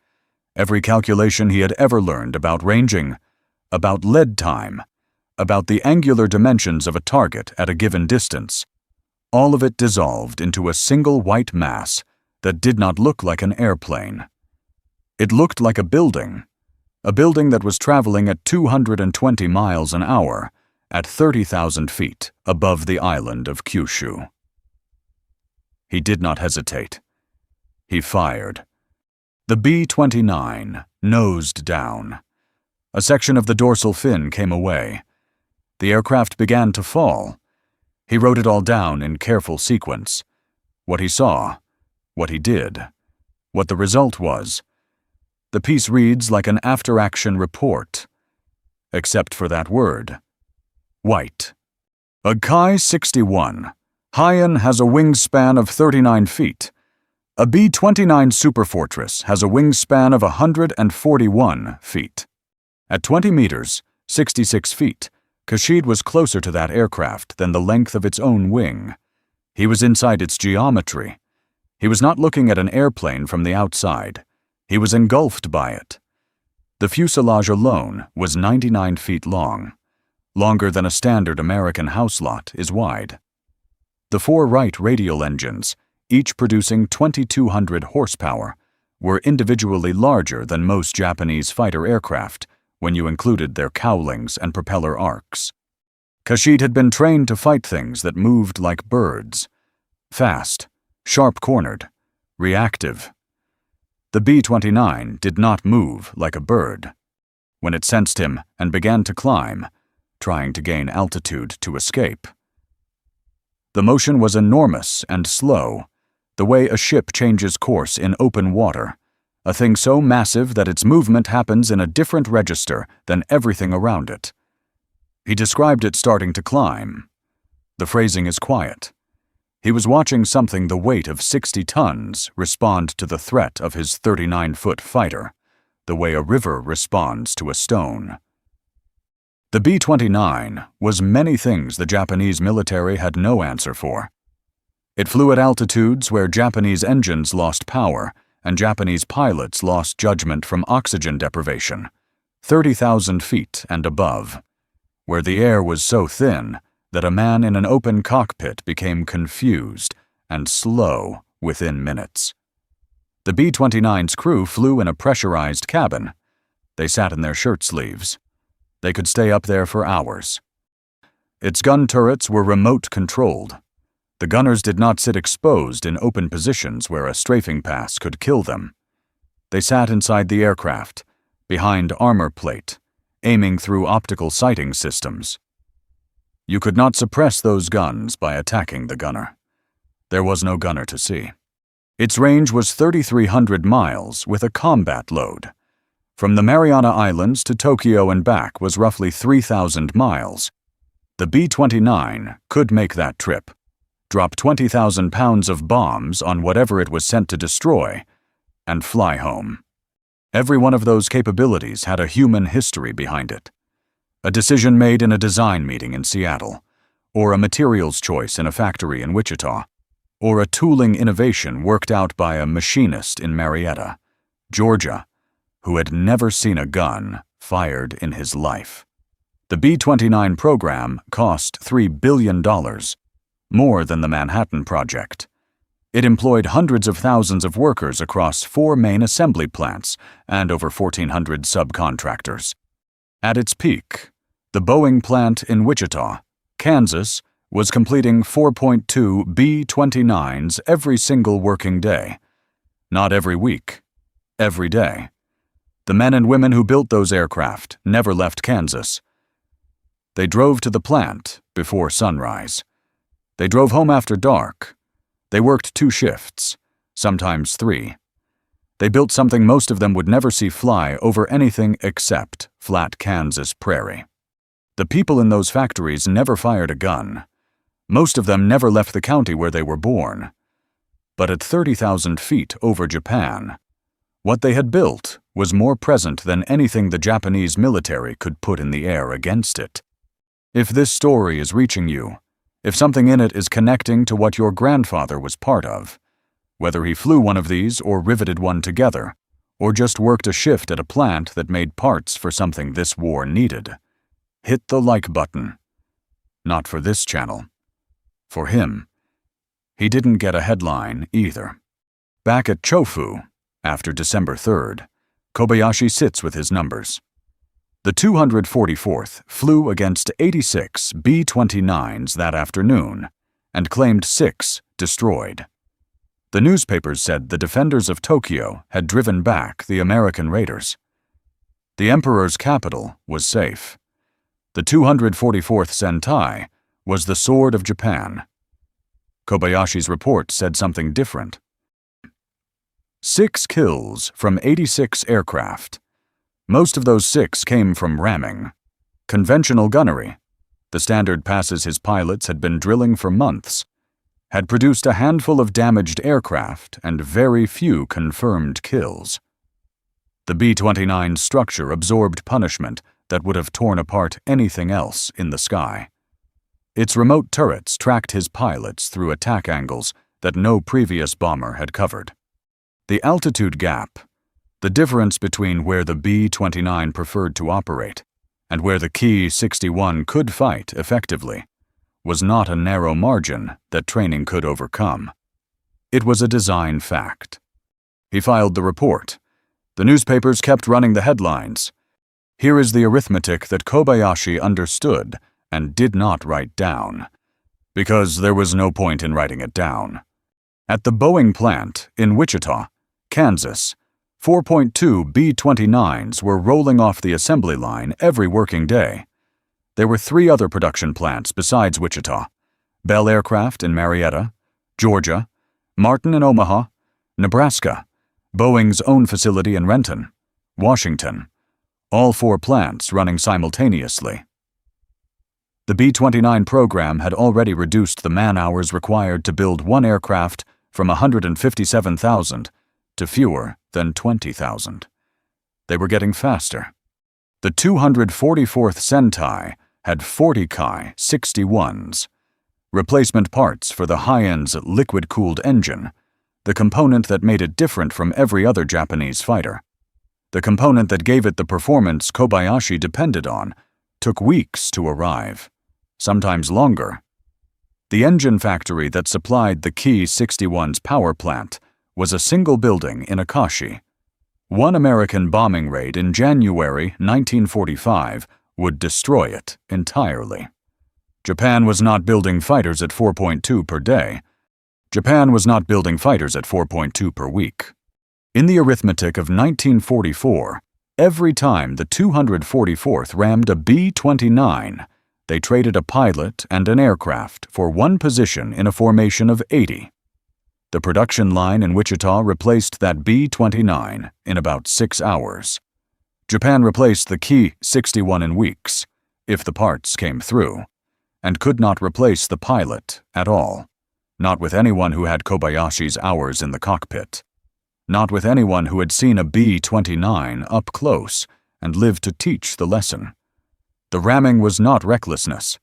Every calculation he had ever learned about ranging, about lead time, about the angular dimensions of a target at a given distance, all of it dissolved into a single white mass that did not look like an airplane. It looked like a building that was traveling at 220 miles an hour at 30,000 feet above the island of Kyushu. He did not hesitate. He fired. The B-29 nosed down. A section of the dorsal fin came away. The aircraft began to fall. He wrote it all down in careful sequence. What he saw, what he did, what the result was. The piece reads like an after-action report. Except for that word. White. A Chi-61. Haiyan has a wingspan of 39 feet. A B-29 Superfortress has a wingspan of 141 feet. At 20 meters, 66 feet, Kashid was closer to that aircraft than the length of its own wing. He was inside its geometry. He was not looking at an airplane from the outside. He was engulfed by it. The fuselage alone was 99 feet long, longer than a standard American house lot is wide. The 4 Wright radial engines, each producing 2,200 horsepower, were individually larger than most Japanese fighter aircraft when you included their cowlings and propeller arcs. Kashid had been trained to fight things that moved like birds. Fast, sharp-cornered, reactive. The B-29 did not move like a bird. When it sensed him and began to climb, trying to gain altitude to escape. The motion was enormous and slow, the way a ship changes course in open water, a thing so massive that its movement happens in a different register than everything around it. He described it starting to climb. The phrasing is quiet. He was watching something the weight of 60 tons respond to the threat of his 39-foot fighter, the way a river responds to a stone. The B-29 was many things the Japanese military had no answer for. It flew at altitudes where Japanese engines lost power and Japanese pilots lost judgment from oxygen deprivation, 30,000 feet and above, where the air was so thin that a man in an open cockpit became confused and slow within minutes. The B-29's crew flew in a pressurized cabin. They sat in their shirt sleeves. They could stay up there for hours. Its gun turrets were remote-controlled. The gunners did not sit exposed in open positions where a strafing pass could kill them. They sat inside the aircraft, behind armor plate, aiming through optical sighting systems. You could not suppress those guns by attacking the gunner. There was no gunner to see. Its range was 3,300 miles with a combat load. From the Mariana Islands to Tokyo and back was roughly 3,000 miles. The B-29 could make that trip, drop 20,000 pounds of bombs on whatever it was sent to destroy, and fly home. Every one of those capabilities had a human history behind it. A decision made in a design meeting in Seattle, or a materials choice in a factory in Wichita, or a tooling innovation worked out by a machinist in Marietta, Georgia, who had never seen a gun fired in his life. The B-29 program cost $3 billion, more than the Manhattan Project. It employed hundreds of thousands of workers across 4 main assembly plants and over 1,400 subcontractors. At its peak, the Boeing plant in Wichita, Kansas, was completing 4.2 B-29s every single working day. Not every week, every day. The men and women who built those aircraft never left Kansas. They drove to the plant before sunrise. They drove home after dark. They worked 2 shifts, sometimes 3. They built something most of them would never see fly over anything except flat Kansas prairie. The people in those factories never fired a gun. Most of them never left the county where they were born. But at 30,000 feet over Japan, what they had built was more present than anything the Japanese military could put in the air against it. If this story is reaching you, if something in it is connecting to what your grandfather was part of, whether he flew one of these or riveted one together, or just worked a shift at a plant that made parts for something this war needed, hit the like button. Not for this channel. For him. He didn't get a headline either. Back at Chofu, after December 3rd, Kobayashi sits with his numbers. The 244th flew against 86 B-29s that afternoon and claimed 6 destroyed. The newspapers said the defenders of Tokyo had driven back the American raiders. The emperor's capital was safe. The 244th Sentai was the sword of Japan. Kobayashi's report said something different. 6 kills from 86 aircraft. Most of those 6 came from ramming. Conventional gunnery, the standard passes his pilots had been drilling for months, had produced a handful of damaged aircraft and very few confirmed kills. The B-29's structure absorbed punishment that would have torn apart anything else in the sky. Its remote turrets tracked his pilots through attack angles that no previous bomber had covered. The altitude gap, the difference between where the B-29 preferred to operate and where the Ki-61 could fight effectively, was not a narrow margin that training could overcome. It was a design fact. He filed the report. The newspapers kept running the headlines. Here is the arithmetic that Kobayashi understood and did not write down, because there was no point in writing it down. At the Boeing plant in Wichita, Kansas, 4.2 B-29s were rolling off the assembly line every working day. There were 3 other production plants besides Wichita: Bell Aircraft in Marietta, Georgia, Martin in Omaha, Nebraska, Boeing's own facility in Renton, Washington, all 4 plants running simultaneously. The B-29 program had already reduced the man-hours required to build one aircraft from 157,000 to fewer than 20,000. They were getting faster. The 244th Sentai had 40 Ki-61s, replacement parts for the high-end's liquid-cooled engine, the component that made it different from every other Japanese fighter. The component that gave it the performance Kobayashi depended on took weeks to arrive, sometimes longer. The engine factory that supplied the Ki-61's power plant was a single building in Akashi. One American bombing raid in January 1945 would destroy it entirely. Japan was not building fighters at 4.2 per day. Japan was not building fighters at 4.2 per week. In the arithmetic of 1944, every time the 244th rammed a B-29, they traded a pilot and an aircraft for one position in a formation of 80. The production line in Wichita replaced that B-29 in about 6 hours. Japan replaced the Ki-61 in weeks, if the parts came through, and could not replace the pilot at all, not with anyone who had Kobayashi's hours in the cockpit, not with anyone who had seen a B-29 up close and lived to teach the lesson. The ramming was not recklessness.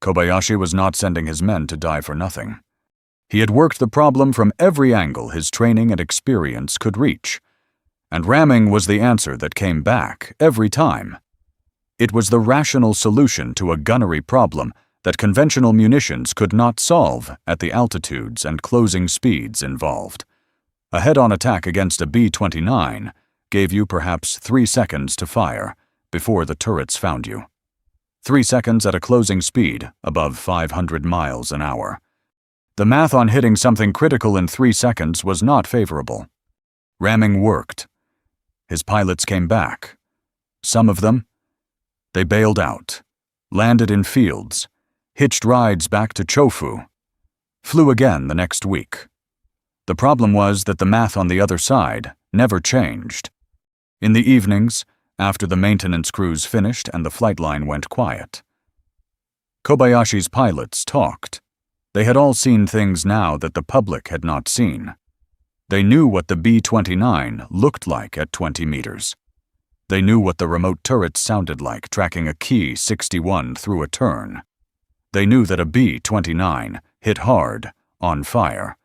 Kobayashi was not sending his men to die for nothing. He had worked the problem from every angle his training and experience could reach, and ramming was the answer that came back every time. It was the rational solution to a gunnery problem that conventional munitions could not solve at the altitudes and closing speeds involved. A head-on attack against a B-29 gave you perhaps 3 seconds to fire before the turrets found you. 3 seconds at a closing speed above 500 miles an hour. The math on hitting something critical in 3 seconds was not favorable. Ramming worked. His pilots came back. Some of them, they bailed out, landed in fields, hitched rides back to Chofu, flew again the next week. The problem was that the math on the other side never changed. In the evenings, after the maintenance crews finished and the flight line went quiet, Kobayashi's pilots talked. They had all seen things now that the public had not seen. They knew what the B-29 looked like at 20 meters. They knew what the remote turrets sounded like tracking a Ki-61 through a turn. They knew that a B-29 hit hard, on fire,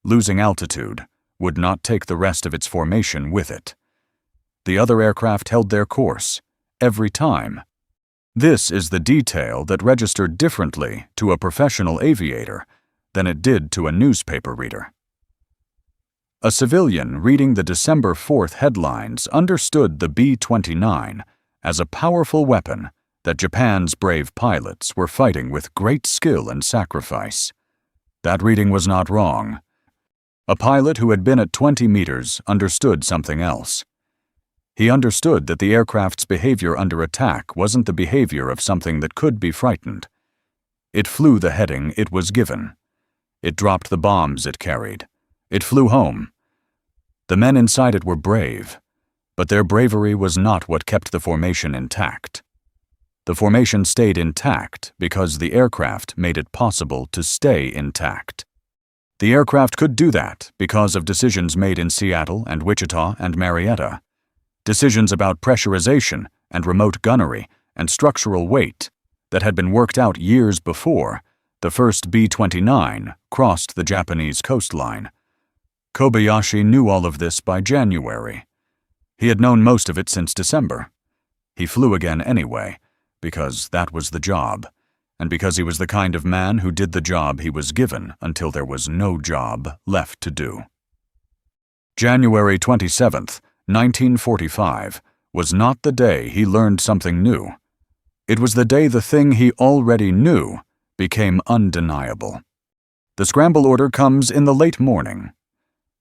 losing altitude, would not take the rest of its formation with it. The other aircraft held their course, every time. This is the detail that registered differently to a professional aviator than it did to a newspaper reader. A civilian reading the December 4th headlines understood the B-29 as a powerful weapon that Japan's brave pilots were fighting with great skill and sacrifice. That reading was not wrong. A pilot who had been at 20 meters understood something else. He understood that the aircraft's behavior under attack wasn't the behavior of something that could be frightened. It flew the heading it was given. It dropped the bombs it carried. It flew home. The men inside it were brave, but their bravery was not what kept the formation intact. The formation stayed intact because the aircraft made it possible to stay intact. The aircraft could do that because of decisions made in Seattle and Wichita and Marietta. Decisions about pressurization and remote gunnery and structural weight that had been worked out years before the first B-29 crossed the Japanese coastline. Kobayashi knew all of this by January. He had known most of it since December. He flew again anyway, because that was the job, and because he was the kind of man who did the job he was given until there was no job left to do. January 27th, 1945, was not the day he learned something new. It was the day the thing he already knew became undeniable. The scramble order comes in the late morning.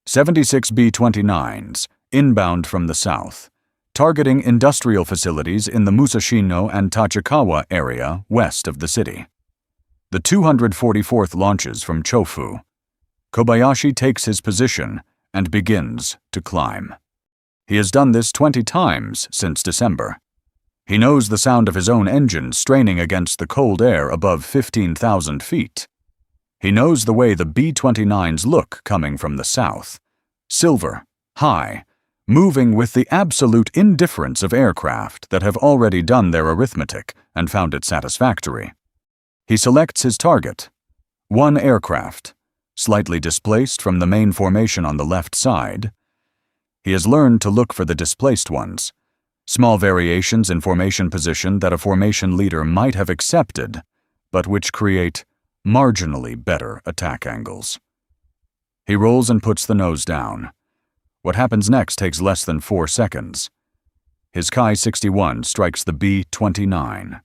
76 B-29s, inbound from the south, targeting industrial facilities in the Musashino and Tachikawa area west of the city. The 244th launches from Chofu. Kobayashi takes his position and begins to climb. He has done this 20 times since December. He knows the sound of his own engine straining against the cold air above 15,000 feet. He knows the way the B-29s look coming from the south. Silver, high, moving with the absolute indifference of aircraft that have already done their arithmetic and found it satisfactory. He selects his target. One aircraft, slightly displaced from the main formation on the left side. He has learned to look for the displaced ones, small variations in formation position that a formation leader might have accepted, but which create marginally better attack angles. He rolls and puts the nose down. What happens next takes less than 4 seconds. His Ki-61 strikes the B-29.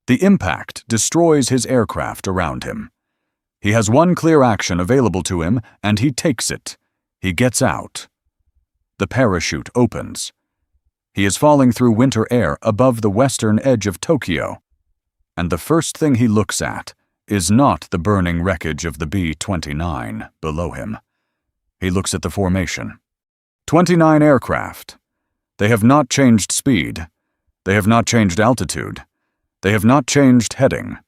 The impact destroys his aircraft around him. He has one clear action available to him, and he takes it. He gets out. The parachute opens. He is falling through winter air above the western edge of Tokyo, and the first thing he looks at is not the burning wreckage of the B-29 below him. He looks at the formation. 29 aircraft. They have not changed speed. They have not changed altitude. They have not changed heading.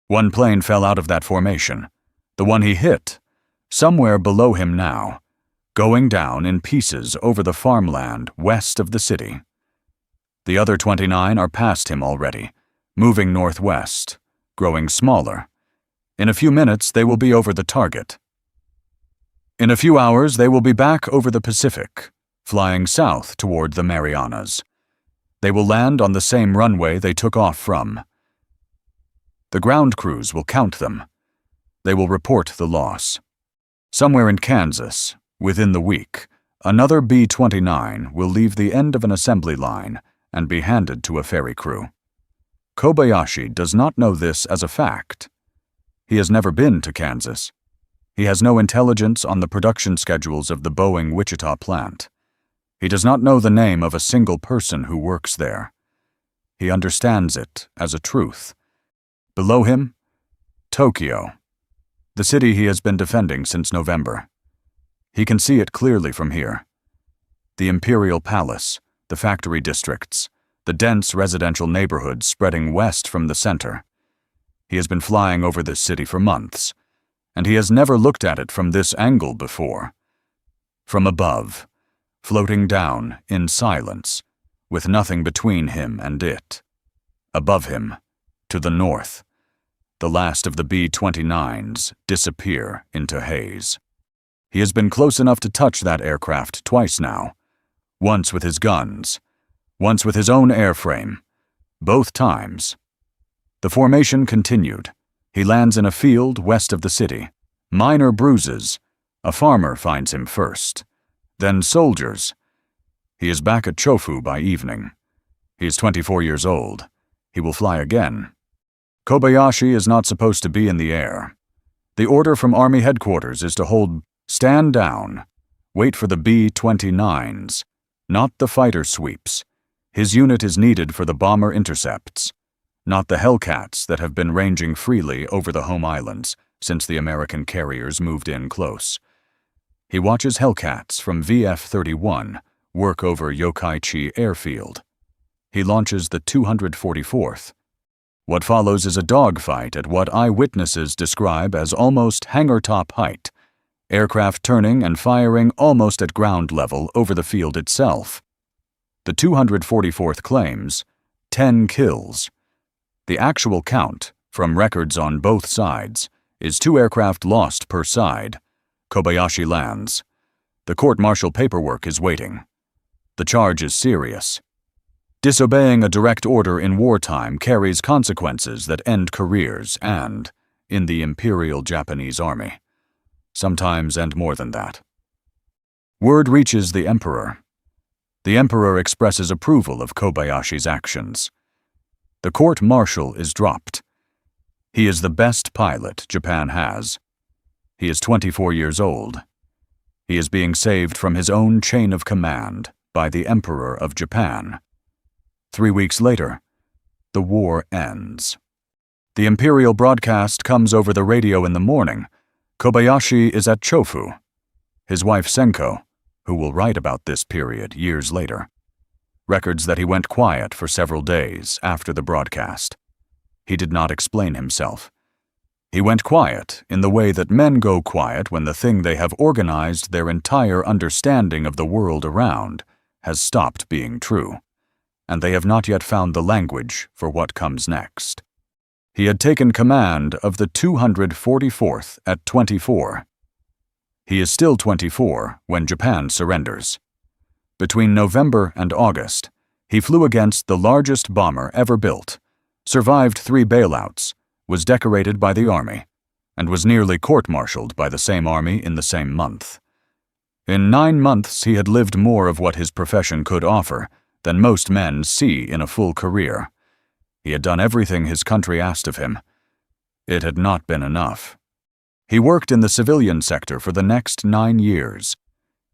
One plane fell out of that formation, the one he hit, somewhere below him now, going down in pieces over the farmland west of the city. The other 29 are past him already, moving northwest, growing smaller. In a few minutes, they will be over the target. In a few hours, they will be back over the Pacific, flying south toward the Marianas. They will land on the same runway they took off from. The ground crews will count them. They will report the loss. Somewhere in Kansas, within the week, another B-29 will leave the end of an assembly line and be handed to a ferry crew. Kobayashi does not know this as a fact. He has never been to Kansas. He has no intelligence on the production schedules of the Boeing Wichita plant. He does not know the name of a single person who works there. He understands it as a truth. Below him, Tokyo, the city he has been defending since November. He can see it clearly from here. The Imperial Palace, the factory districts, the dense residential neighborhoods spreading west from the center. He has been flying over this city for months, and he has never looked at it from this angle before. From above, floating down in silence, with nothing between him and it. Above him, to the north, the last of the B-29s disappear into haze. He has been close enough to touch that aircraft twice now, once with his guns, once with his own airframe, both times. The formation continued. He lands in a field west of the city. Minor bruises. A farmer finds him first. Then soldiers. He is back at Chofu by evening. He is 24 years old. He will fly again. Kobayashi is not supposed to be in the air. The order from Army headquarters is to hold Stand down. Wait for the B-29s, not the fighter sweeps. His unit is needed for the bomber intercepts, not the Hellcats that have been ranging freely over the home islands since the American carriers moved in close. He watches Hellcats from VF-31 work over Yokkaichi airfield. He launches the 244th. What follows is a dogfight at what eyewitnesses describe as almost hangar-top height, aircraft turning and firing almost at ground level over the field itself. The 244th claims 10 kills. The actual count, from records on both sides, is 2 aircraft lost per side. Kobayashi lands. The court-martial paperwork is waiting. The charge is serious. Disobeying a direct order in wartime carries consequences that end careers and, in the Imperial Japanese Army, sometimes end more than that. Word reaches the Emperor. The Emperor expresses approval of Kobayashi's actions. The court-martial is dropped. He is the best pilot Japan has. He is 24 years old. He is being saved from his own chain of command by the Emperor of Japan. 3 weeks later, the war ends. The Imperial broadcast comes over the radio in the morning. Kobayashi is at Chofu. His wife Senko, who will write about this period years later, records that he went quiet for several days after the broadcast. He did not explain himself. He went quiet in the way that men go quiet when the thing they have organized their entire understanding of the world around has stopped being true, and they have not yet found the language for what comes next. He had taken command of the 244th at 24. He is still 24 when Japan surrenders. Between November and August, he flew against the largest bomber ever built, survived 3 bailouts, was decorated by the Army, and was nearly court-martialed by the same Army in the same month. In 9 months he had lived more of what his profession could offer than most men see in a full career. He had done everything his country asked of him. It had not been enough. He worked in the civilian sector for the next 9 years.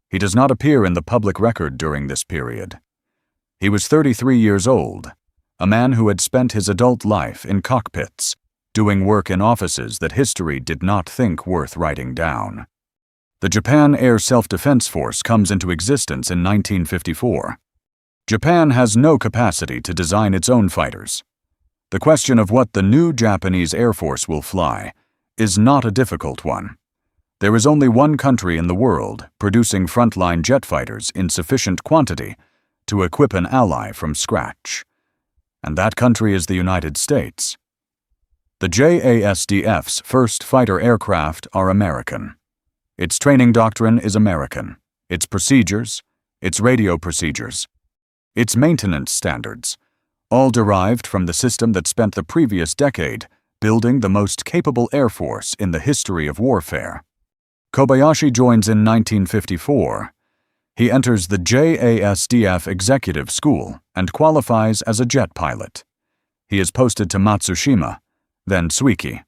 He does not appear in the public record during this period. He was 33 years old, a man who had spent his adult life in cockpits, doing work in offices that history did not think worth writing down. The Japan Air Self-Defense Force comes into existence in 1954. Japan has no capacity to design its own fighters. The question of what the new Japanese Air Force will fly is not a difficult one. There is only one country in the world producing frontline jet fighters in sufficient quantity to equip an ally from scratch, and that country is the United States. The JASDF's first fighter aircraft are American. Its training doctrine is American. Its procedures, its radio procedures, its maintenance standards, all derived from the system that spent the previous decade building the most capable air force in the history of warfare. Kobayashi joins in 1954. He enters the JASDF Executive School and qualifies as a jet pilot. He is posted to Matsushima, then Suiki.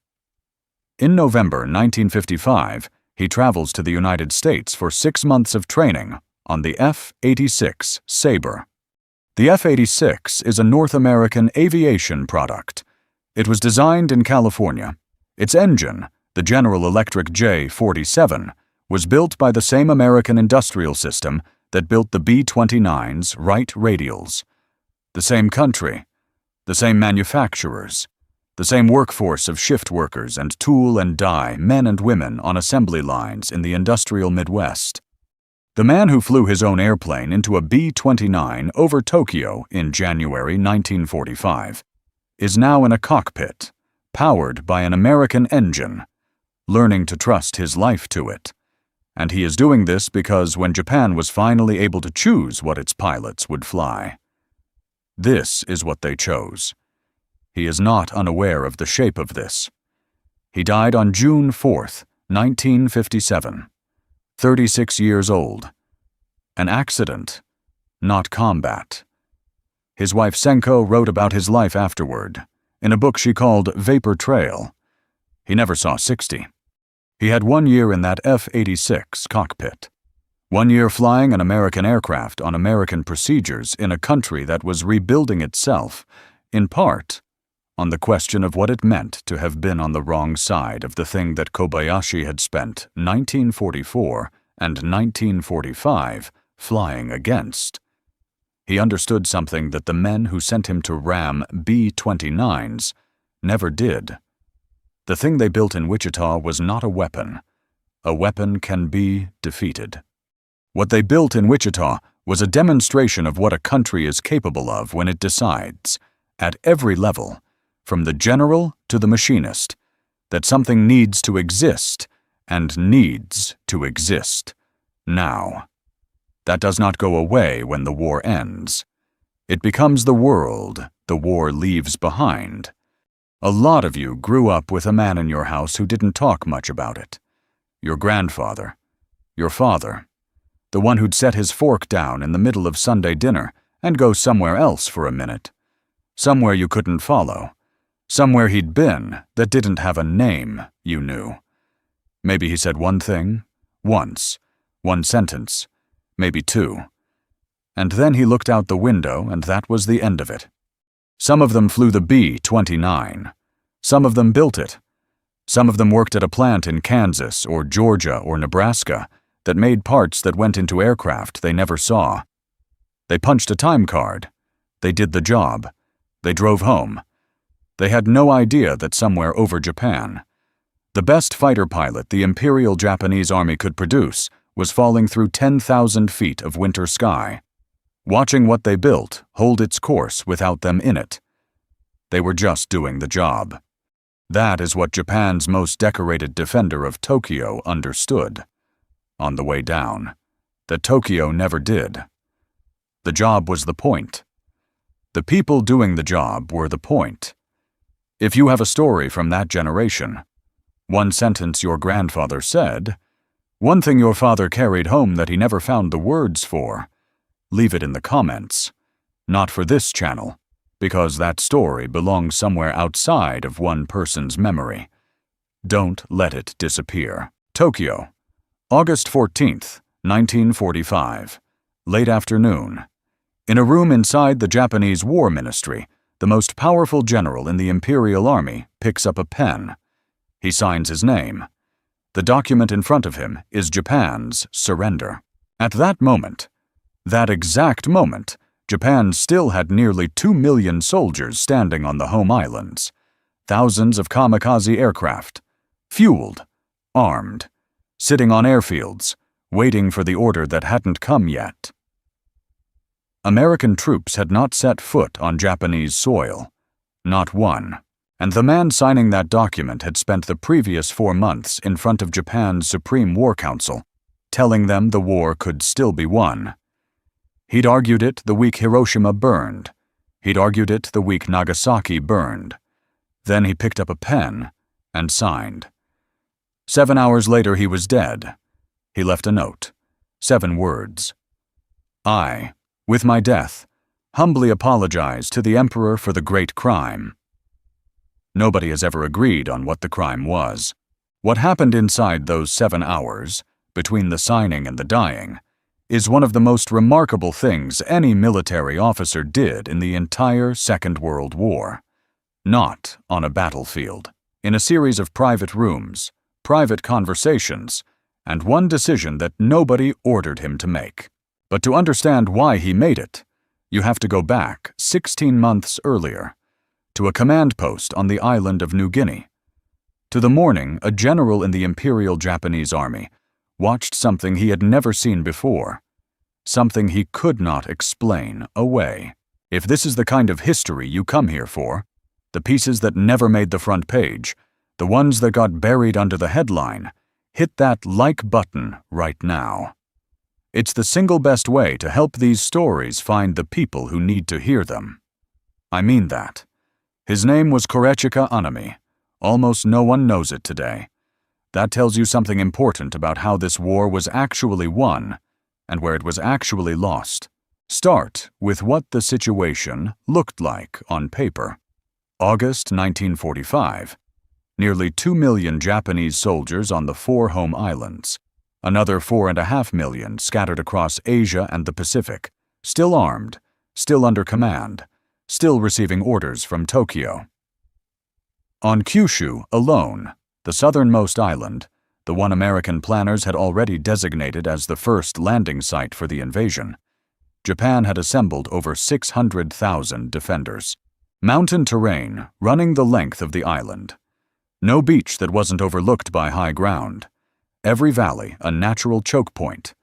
In November 1955, he travels to the United States for 6 months of training on the F-86 Sabre. The F-86 is a North American aviation product. It was designed in California. Its engine, the General Electric J-47, was built by the same American industrial system that built the B-29's Wright radials. The same country, the same manufacturers, the same workforce of shift workers and tool and die men and women on assembly lines in the industrial Midwest. The man who flew his own airplane into a B-29 over Tokyo in January 1945 is now in a cockpit, powered by an American engine, learning to trust his life to it. And he is doing this because when Japan was finally able to choose what its pilots would fly, this is what they chose. He is not unaware of the shape of this. He died on June 4th, 1957, 36 years old. An accident, not combat. His wife Senko wrote about his life afterward, in a book she called Vapor Trail. He never saw 60. He had 1 year in that F-86 cockpit. 1 year flying an American aircraft on American procedures in a country that was rebuilding itself, in part, on the question of what it meant to have been on the wrong side of the thing that Kobayashi had spent 1944 and 1945 flying against. He understood something that the men who sent him to ram B-29s never did. The thing they built in Wichita was not a weapon. A weapon can be defeated. What they built in Wichita was a demonstration of what a country is capable of when it decides, at every level, from the general to the machinist, that something needs to exist and needs to exist now. That does not go away when the war ends. It becomes the world the war leaves behind. A lot of you grew up with a man in your house who didn't talk much about it. Your grandfather, your father, the one who'd set his fork down in the middle of Sunday dinner and go somewhere else for a minute, somewhere you couldn't follow, somewhere he'd been that didn't have a name you knew. Maybe he said one thing, once, one sentence, maybe two. And then he looked out the window and that was the end of it. Some of them flew the B-29. Some of them built it. Some of them worked at a plant in Kansas or Georgia or Nebraska that made parts that went into aircraft they never saw. They punched a time card. They did the job. They drove home. They had no idea that somewhere over Japan, the best fighter pilot the Imperial Japanese Army could produce was falling through 10,000 feet of winter sky, watching what they built hold its course without them in it. They were just doing the job. That is what Japan's most decorated defender of Tokyo understood. On the way down, that Tokyo never did. The job was the point. The people doing the job were the point. If you have a story from that generation, one sentence your grandfather said, one thing your father carried home that he never found the words for, leave it in the comments. Not for this channel, because that story belongs somewhere outside of one person's memory. Don't let it disappear. Tokyo, August 14th, 1945, late afternoon. In a room inside the Japanese War Ministry, the most powerful general in the Imperial Army picks up a pen. He signs his name. The document in front of him is Japan's surrender. At that moment, that exact moment, Japan still had nearly 2 million soldiers standing on the home islands, thousands of kamikaze aircraft, fueled, armed, sitting on airfields, waiting for the order that hadn't come yet. American troops had not set foot on Japanese soil, not one, and the man signing that document had spent the previous 4 months in front of Japan's Supreme War Council, telling them the war could still be won. He'd argued it the week Hiroshima burned. He'd argued it the week Nagasaki burned. Then he picked up a pen and signed. 7 hours later he was dead. He left a note. 7 words. I, with my death, humbly apologize to the Emperor for the great crime. Nobody has ever agreed on what the crime was. What happened inside those 7 hours, between the signing and the dying, is one of the most remarkable things any military officer did in the entire Second World War. Not on a battlefield, in a series of private rooms, private conversations, and one decision that nobody ordered him to make. But to understand why he made it, you have to go back 16 months earlier, to a command post on the island of New Guinea. To the morning a general in the Imperial Japanese Army watched something he had never seen before, something he could not explain away. If this is the kind of history you come here for, the pieces that never made the front page, the ones that got buried under the headline, hit that like button right now. It's the single best way to help these stories find the people who need to hear them. I mean that. His name was Korechika Anami. Almost no one knows it today. That tells you something important about how this war was actually won and where it was actually lost. Start with what the situation looked like on paper. August 1945. nearly 2 million Japanese soldiers on the 4 home islands, another 4.5 million scattered across Asia and the Pacific, still armed, still under command, still receiving orders from Tokyo. On Kyushu alone, the southernmost island, the one American planners had already designated as the first landing site for the invasion, Japan had assembled over 600,000 defenders. Mountain terrain running the length of the island. No beach that wasn't overlooked by high ground. Every valley a natural choke point.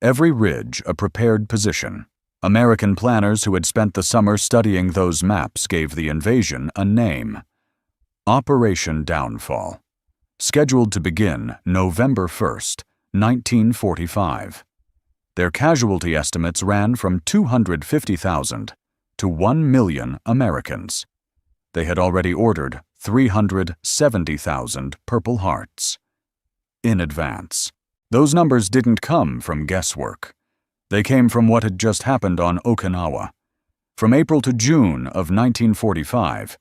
Every ridge a prepared position. American planners who had spent the summer studying those maps gave the invasion a name. Operation Downfall. Scheduled to begin November 1st, 1945. Their casualty estimates ran from 250,000 to 1 million Americans. They had already ordered 370,000 Purple Hearts. In advance. Those numbers didn't come from guesswork. They came from what had just happened on Okinawa. From April to June of 1945,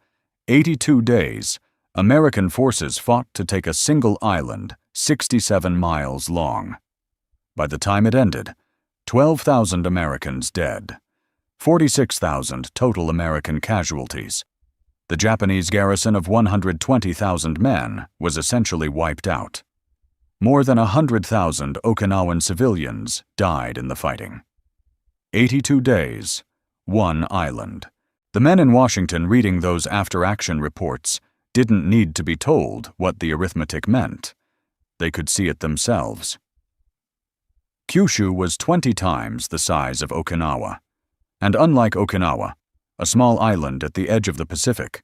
82 days, American forces fought to take a single island 67 miles long. By the time it ended, 12,000 Americans dead, 46,000 total American casualties. The Japanese garrison of 120,000 men was essentially wiped out. More than 100,000 Okinawan civilians died in the fighting. 82 days, 1 island. The men in Washington reading those after-action reports didn't need to be told what the arithmetic meant. They could see it themselves. Kyushu was 20 times the size of Okinawa. And unlike Okinawa, a small island at the edge of the Pacific,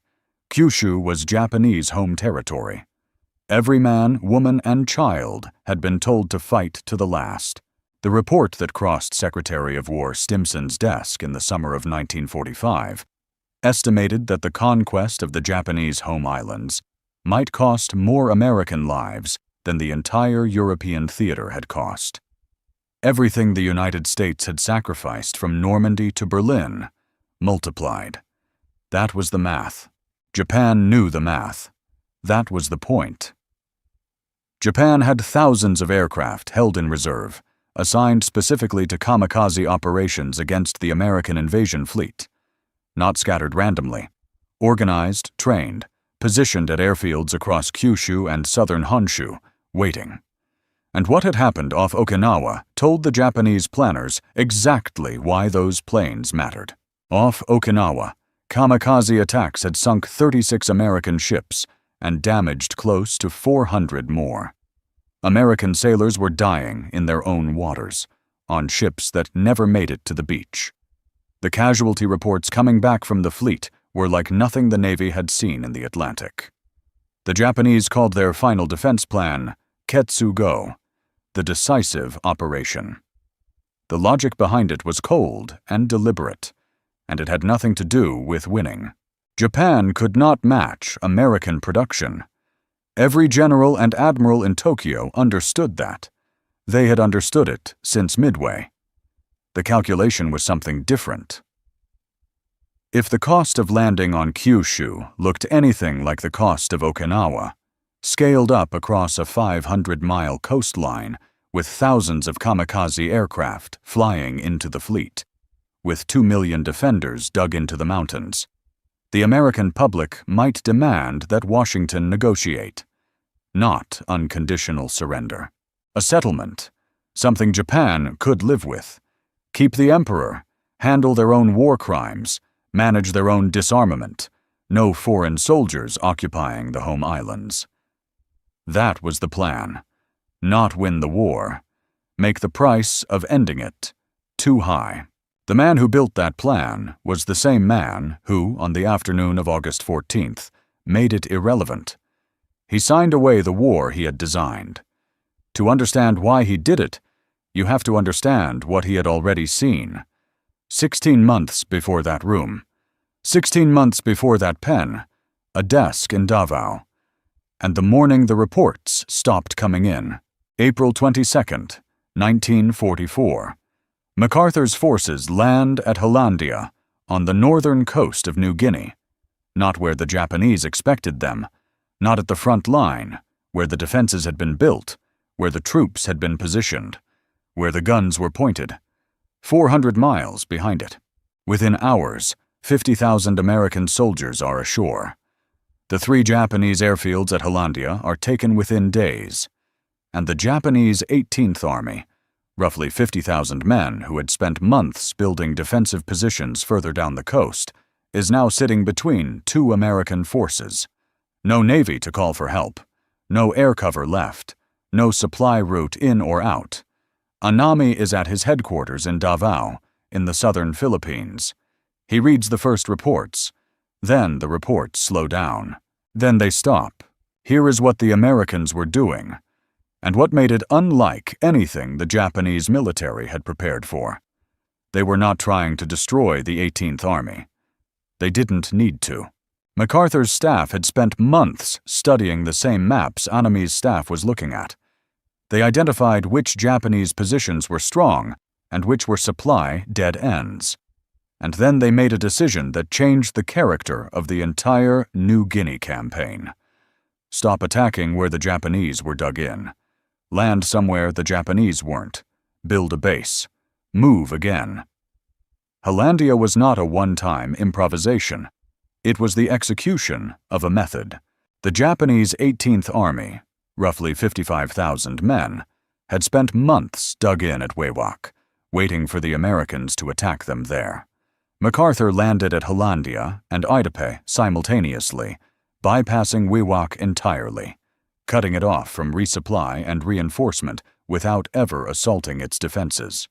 Kyushu was Japanese home territory. Every man, woman, and child had been told to fight to the last. The report that crossed Secretary of War Stimson's desk in the summer of 1945 estimated that the conquest of the Japanese home islands might cost more American lives than the entire European theater had cost. Everything the United States had sacrificed from Normandy to Berlin multiplied. That was the math. Japan knew the math. That was the point. Japan had thousands of aircraft held in reserve, assigned specifically to kamikaze operations against the American invasion fleet. Not scattered randomly. Organized, trained, positioned at airfields across Kyushu and southern Honshu, waiting. And what had happened off Okinawa told the Japanese planners exactly why those planes mattered. Off Okinawa, kamikaze attacks had sunk 36 American ships and damaged close to 400 more. American sailors were dying in their own waters, on ships that never made it to the beach. The casualty reports coming back from the fleet were like nothing the Navy had seen in the Atlantic. The Japanese called their final defense plan Ketsugo, the decisive operation. The logic behind it was cold and deliberate, and it had nothing to do with winning. Japan could not match American production. Every general and admiral in Tokyo understood that. They had understood it since Midway. The calculation was something different. If the cost of landing on Kyushu looked anything like the cost of Okinawa, scaled up across a 500-mile coastline with thousands of kamikaze aircraft flying into the fleet, with 2 million defenders dug into the mountains, the American public might demand that Washington negotiate, not unconditional surrender. A settlement, something Japan could live with. Keep the emperor, handle their own war crimes, manage their own disarmament, no foreign soldiers occupying the home islands. That was the plan. Not win the war. Make the price of ending it too high. The man who built that plan was the same man who, on the afternoon of August 14th, made it irrelevant. He signed away the war he had designed. To understand why he did it, you have to understand what he had already seen. 16 months before that room. 16 months before that pen. A desk in Davao. And the morning the reports stopped coming in. April 22nd, 1944. MacArthur's forces land at Hollandia, on the northern coast of New Guinea. Not where the Japanese expected them, Not at the front line, where the defenses had been built, where the troops had been positioned, where the guns were pointed. 400 miles behind it. Within hours, 50,000 American soldiers are ashore. The 3 Japanese airfields at Hollandia are taken within days, and the Japanese 18th Army, roughly 50,000 men who had spent months building defensive positions further down the coast, is now sitting between 2 American forces. No navy to call for help, no air cover left, no supply route in or out. Anami is at his headquarters in Davao, in the southern Philippines. He reads the first reports. Then the reports slow down. Then they stop. Here is what the Americans were doing, and what made it unlike anything the Japanese military had prepared for. They were not trying to destroy the 18th Army. They didn't need to. MacArthur's staff had spent months studying the same maps Anami's staff was looking at. They identified which Japanese positions were strong and which were supply dead ends. And then they made a decision that changed the character of the entire New Guinea campaign. Stop attacking where the Japanese were dug in. Land somewhere the Japanese weren't. Build a base. Move again. Hollandia was not a one-time improvisation. It was the execution of a method. The Japanese 18th Army, roughly 55,000 men, had spent months dug in at Wewak, waiting for the Americans to attack them there. MacArthur landed at Hollandia and Idape simultaneously, bypassing Wewak entirely, cutting it off from resupply and reinforcement without ever assaulting its defenses.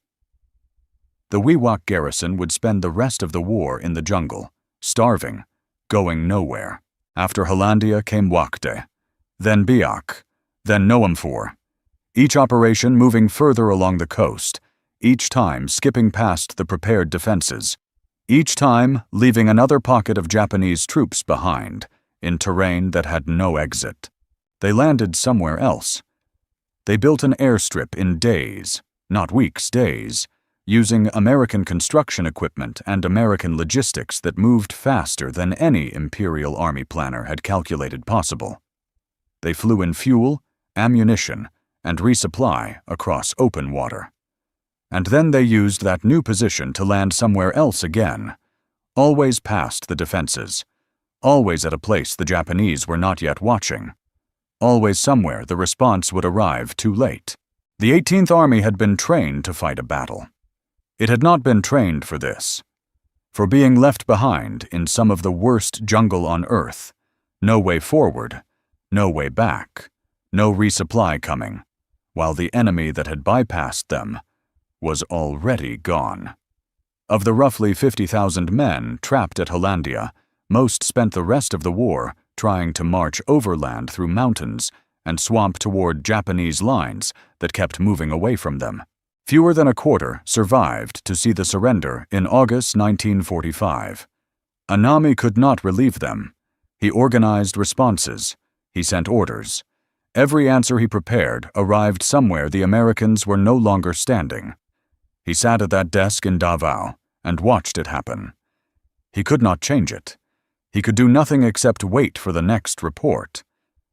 The Wewak garrison would spend the rest of the war in the jungle, starving, going nowhere. After Hollandia came Wakde, then Biak, then Noamfor, each operation moving further along the coast, each time skipping past the prepared defenses, each time leaving another pocket of Japanese troops behind, in terrain that had no exit. They landed somewhere else. They built an airstrip in days, not weeks, days, using American construction equipment and American logistics that moved faster than any Imperial Army planner had calculated possible. They flew in fuel, ammunition, and resupply across open water. And then they used that new position to land somewhere else again, always past the defenses, always at a place the Japanese were not yet watching, always somewhere the response would arrive too late. The 18th Army had been trained to fight a battle. It had not been trained for this, for being left behind in some of the worst jungle on Earth, no way forward, no way back, no resupply coming, while the enemy that had bypassed them was already gone. Of the roughly 50,000 men trapped at Hollandia, most spent the rest of the war trying to march overland through mountains and swamp toward Japanese lines that kept moving away from them. Fewer than a quarter survived to see the surrender in August 1945. Anami could not relieve them. He organized responses. He sent orders. Every answer he prepared arrived somewhere the Americans were no longer standing. He sat at that desk in Davao and watched it happen. He could not change it. He could do nothing except wait for the next report,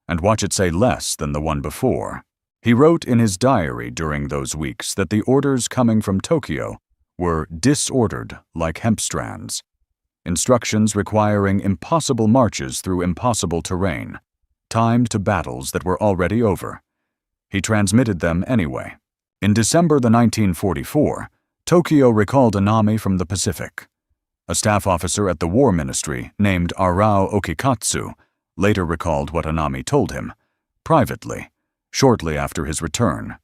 and watch it say less than the one before. He wrote in his diary during those weeks that the orders coming from Tokyo were disordered like hemp strands, instructions requiring impossible marches through impossible terrain, timed to battles that were already over. He transmitted them anyway. In December 1944, Tokyo recalled Anami from the Pacific. A staff officer at the War Ministry named Arao Okikatsu later recalled what Anami told him, privately, shortly after his return.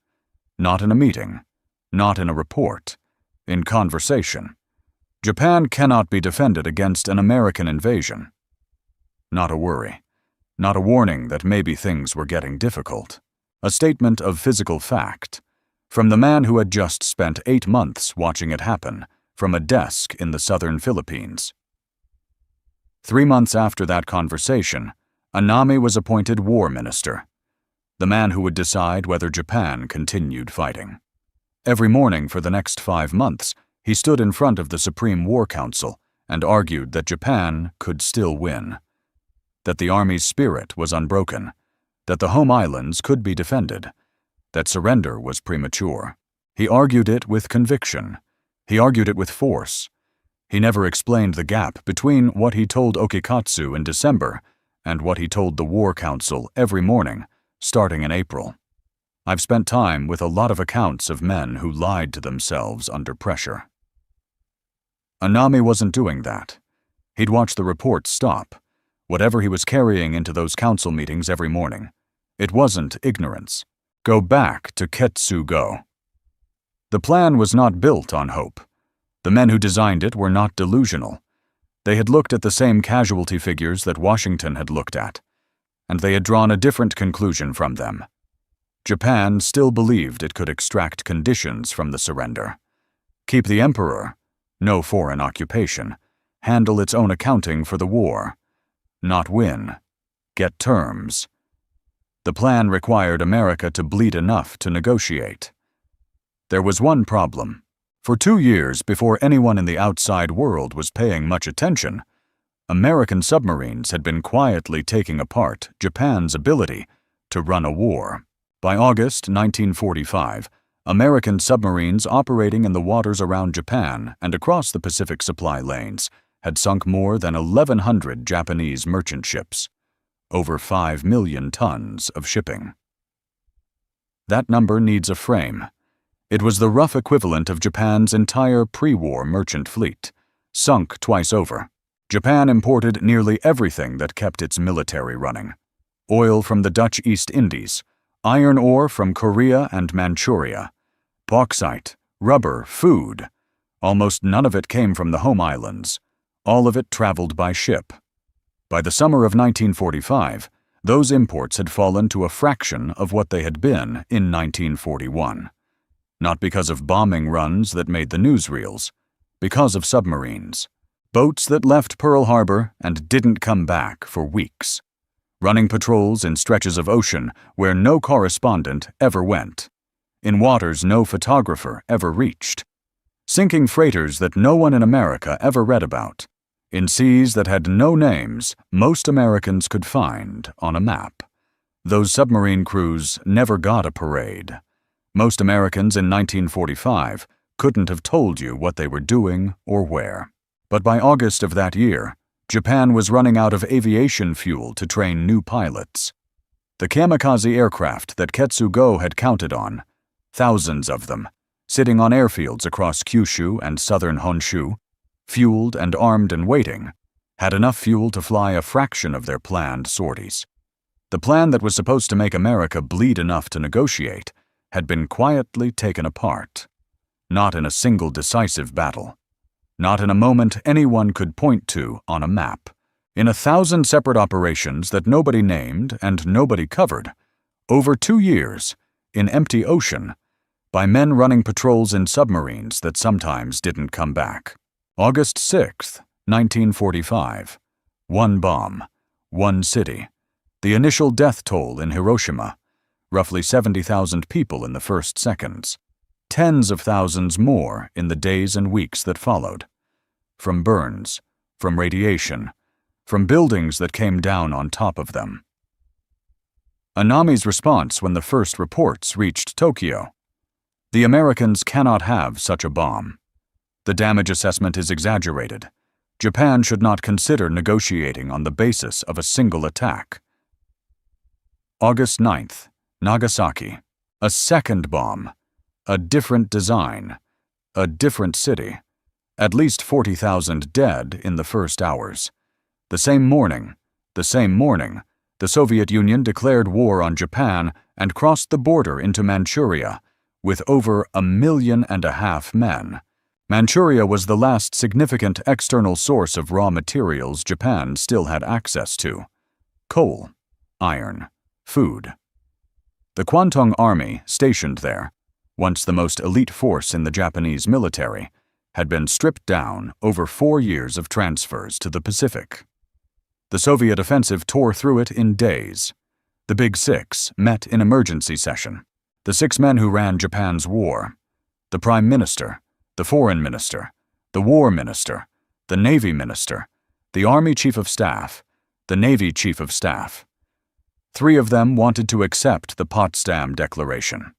Not in a meeting, not in a report, in conversation. Japan cannot be defended against an American invasion. Not a worry, not a warning that maybe things were getting difficult. A statement of physical fact, from the man who had just spent 8 months watching it happen, from a desk in the southern Philippines. 3 months after that conversation, Anami was appointed War Minister, the man who would decide whether Japan continued fighting. Every morning for the next 5 months, he stood in front of the Supreme War Council and argued that Japan could still win. that the Army's spirit was unbroken, that the home islands could be defended, that surrender was premature. He argued it with conviction. He argued it with force. He never explained the gap between what he told Okikatsu in December and what he told the War Council every morning, starting in April. I've spent time with a lot of accounts of men who lied to themselves under pressure. Anami wasn't doing that. He'd watch the reports stop, whatever he was carrying into those council meetings every morning. It wasn't ignorance. Go back to Ketsu-go. The plan was not built on hope. The men who designed it were not delusional. They had looked at the same casualty figures that Washington had looked at, and they had drawn a different conclusion from them. Japan still believed it could extract conditions from the surrender. Keep the emperor, no foreign occupation, handle its own accounting for the war. Not win, get terms. The plan required America to bleed enough to negotiate. There was one problem. For 2 years before anyone in the outside world was paying much attention, American submarines had been quietly taking apart Japan's ability to run a war. By August 1945, American submarines operating in the waters around Japan and across the Pacific supply lanes had sunk more than 1,100 Japanese merchant ships, over 5 million tons of shipping. That number needs a frame. It was the rough equivalent of Japan's entire pre-war merchant fleet, sunk twice over. Japan imported nearly everything that kept its military running. Oil from the Dutch East Indies, iron ore from Korea and Manchuria, bauxite, rubber, food. Almost none of it came from the home islands. All of it traveled by ship. By the summer of 1945, those imports had fallen to a fraction of what they had been in 1941. Not because of bombing runs that made the newsreels, because of submarines. Boats that left Pearl Harbor and didn't come back for weeks. Running patrols in stretches of ocean where no correspondent ever went. In waters no photographer ever reached. Sinking freighters that no one in America ever read about. In seas that had no names most Americans could find on a map. Those submarine crews never got a parade. Most Americans in 1945 couldn't have told you what they were doing or where. But by August of that year, Japan was running out of aviation fuel to train new pilots. The kamikaze aircraft that Ketsu-go had counted on, thousands of them, sitting on airfields across Kyushu and southern Honshu, fueled and armed and waiting, had enough fuel to fly a fraction of their planned sorties. The plan that was supposed to make America bleed enough to negotiate had been quietly taken apart. Not in a single decisive battle. Not in a moment anyone could point to on a map. In 1,000 separate operations that nobody named and nobody covered. Over 2 years, in empty ocean, by men running patrols in submarines that sometimes didn't come back. August 6, 1945. One bomb. One city. The initial death toll in Hiroshima. Roughly 70,000 people in the first seconds. Tens of thousands more in the days and weeks that followed. From burns, from radiation, from buildings that came down on top of them. Anami's response when the first reports reached Tokyo. The Americans cannot have such a bomb. The damage assessment is exaggerated. Japan should not consider negotiating on the basis of a single attack. August 9th. Nagasaki. A second bomb. A different design. A different city. At least 40,000 dead in the first hours. The same morning, the Soviet Union declared war on Japan and crossed the border into Manchuria with over 1.5 million men. Manchuria was the last significant external source of raw materials Japan still had access to. Coal, iron, food. The Kwantung Army, stationed there, once the most elite force in the Japanese military, had been stripped down over 4 years of transfers to the Pacific. The Soviet offensive tore through it in days. The Big Six met in emergency session. The 6 men who ran Japan's war. The Prime Minister, the Foreign Minister, the War Minister, the Navy Minister, the Army Chief of Staff, the Navy Chief of Staff. 3 of them wanted to accept the Potsdam Declaration.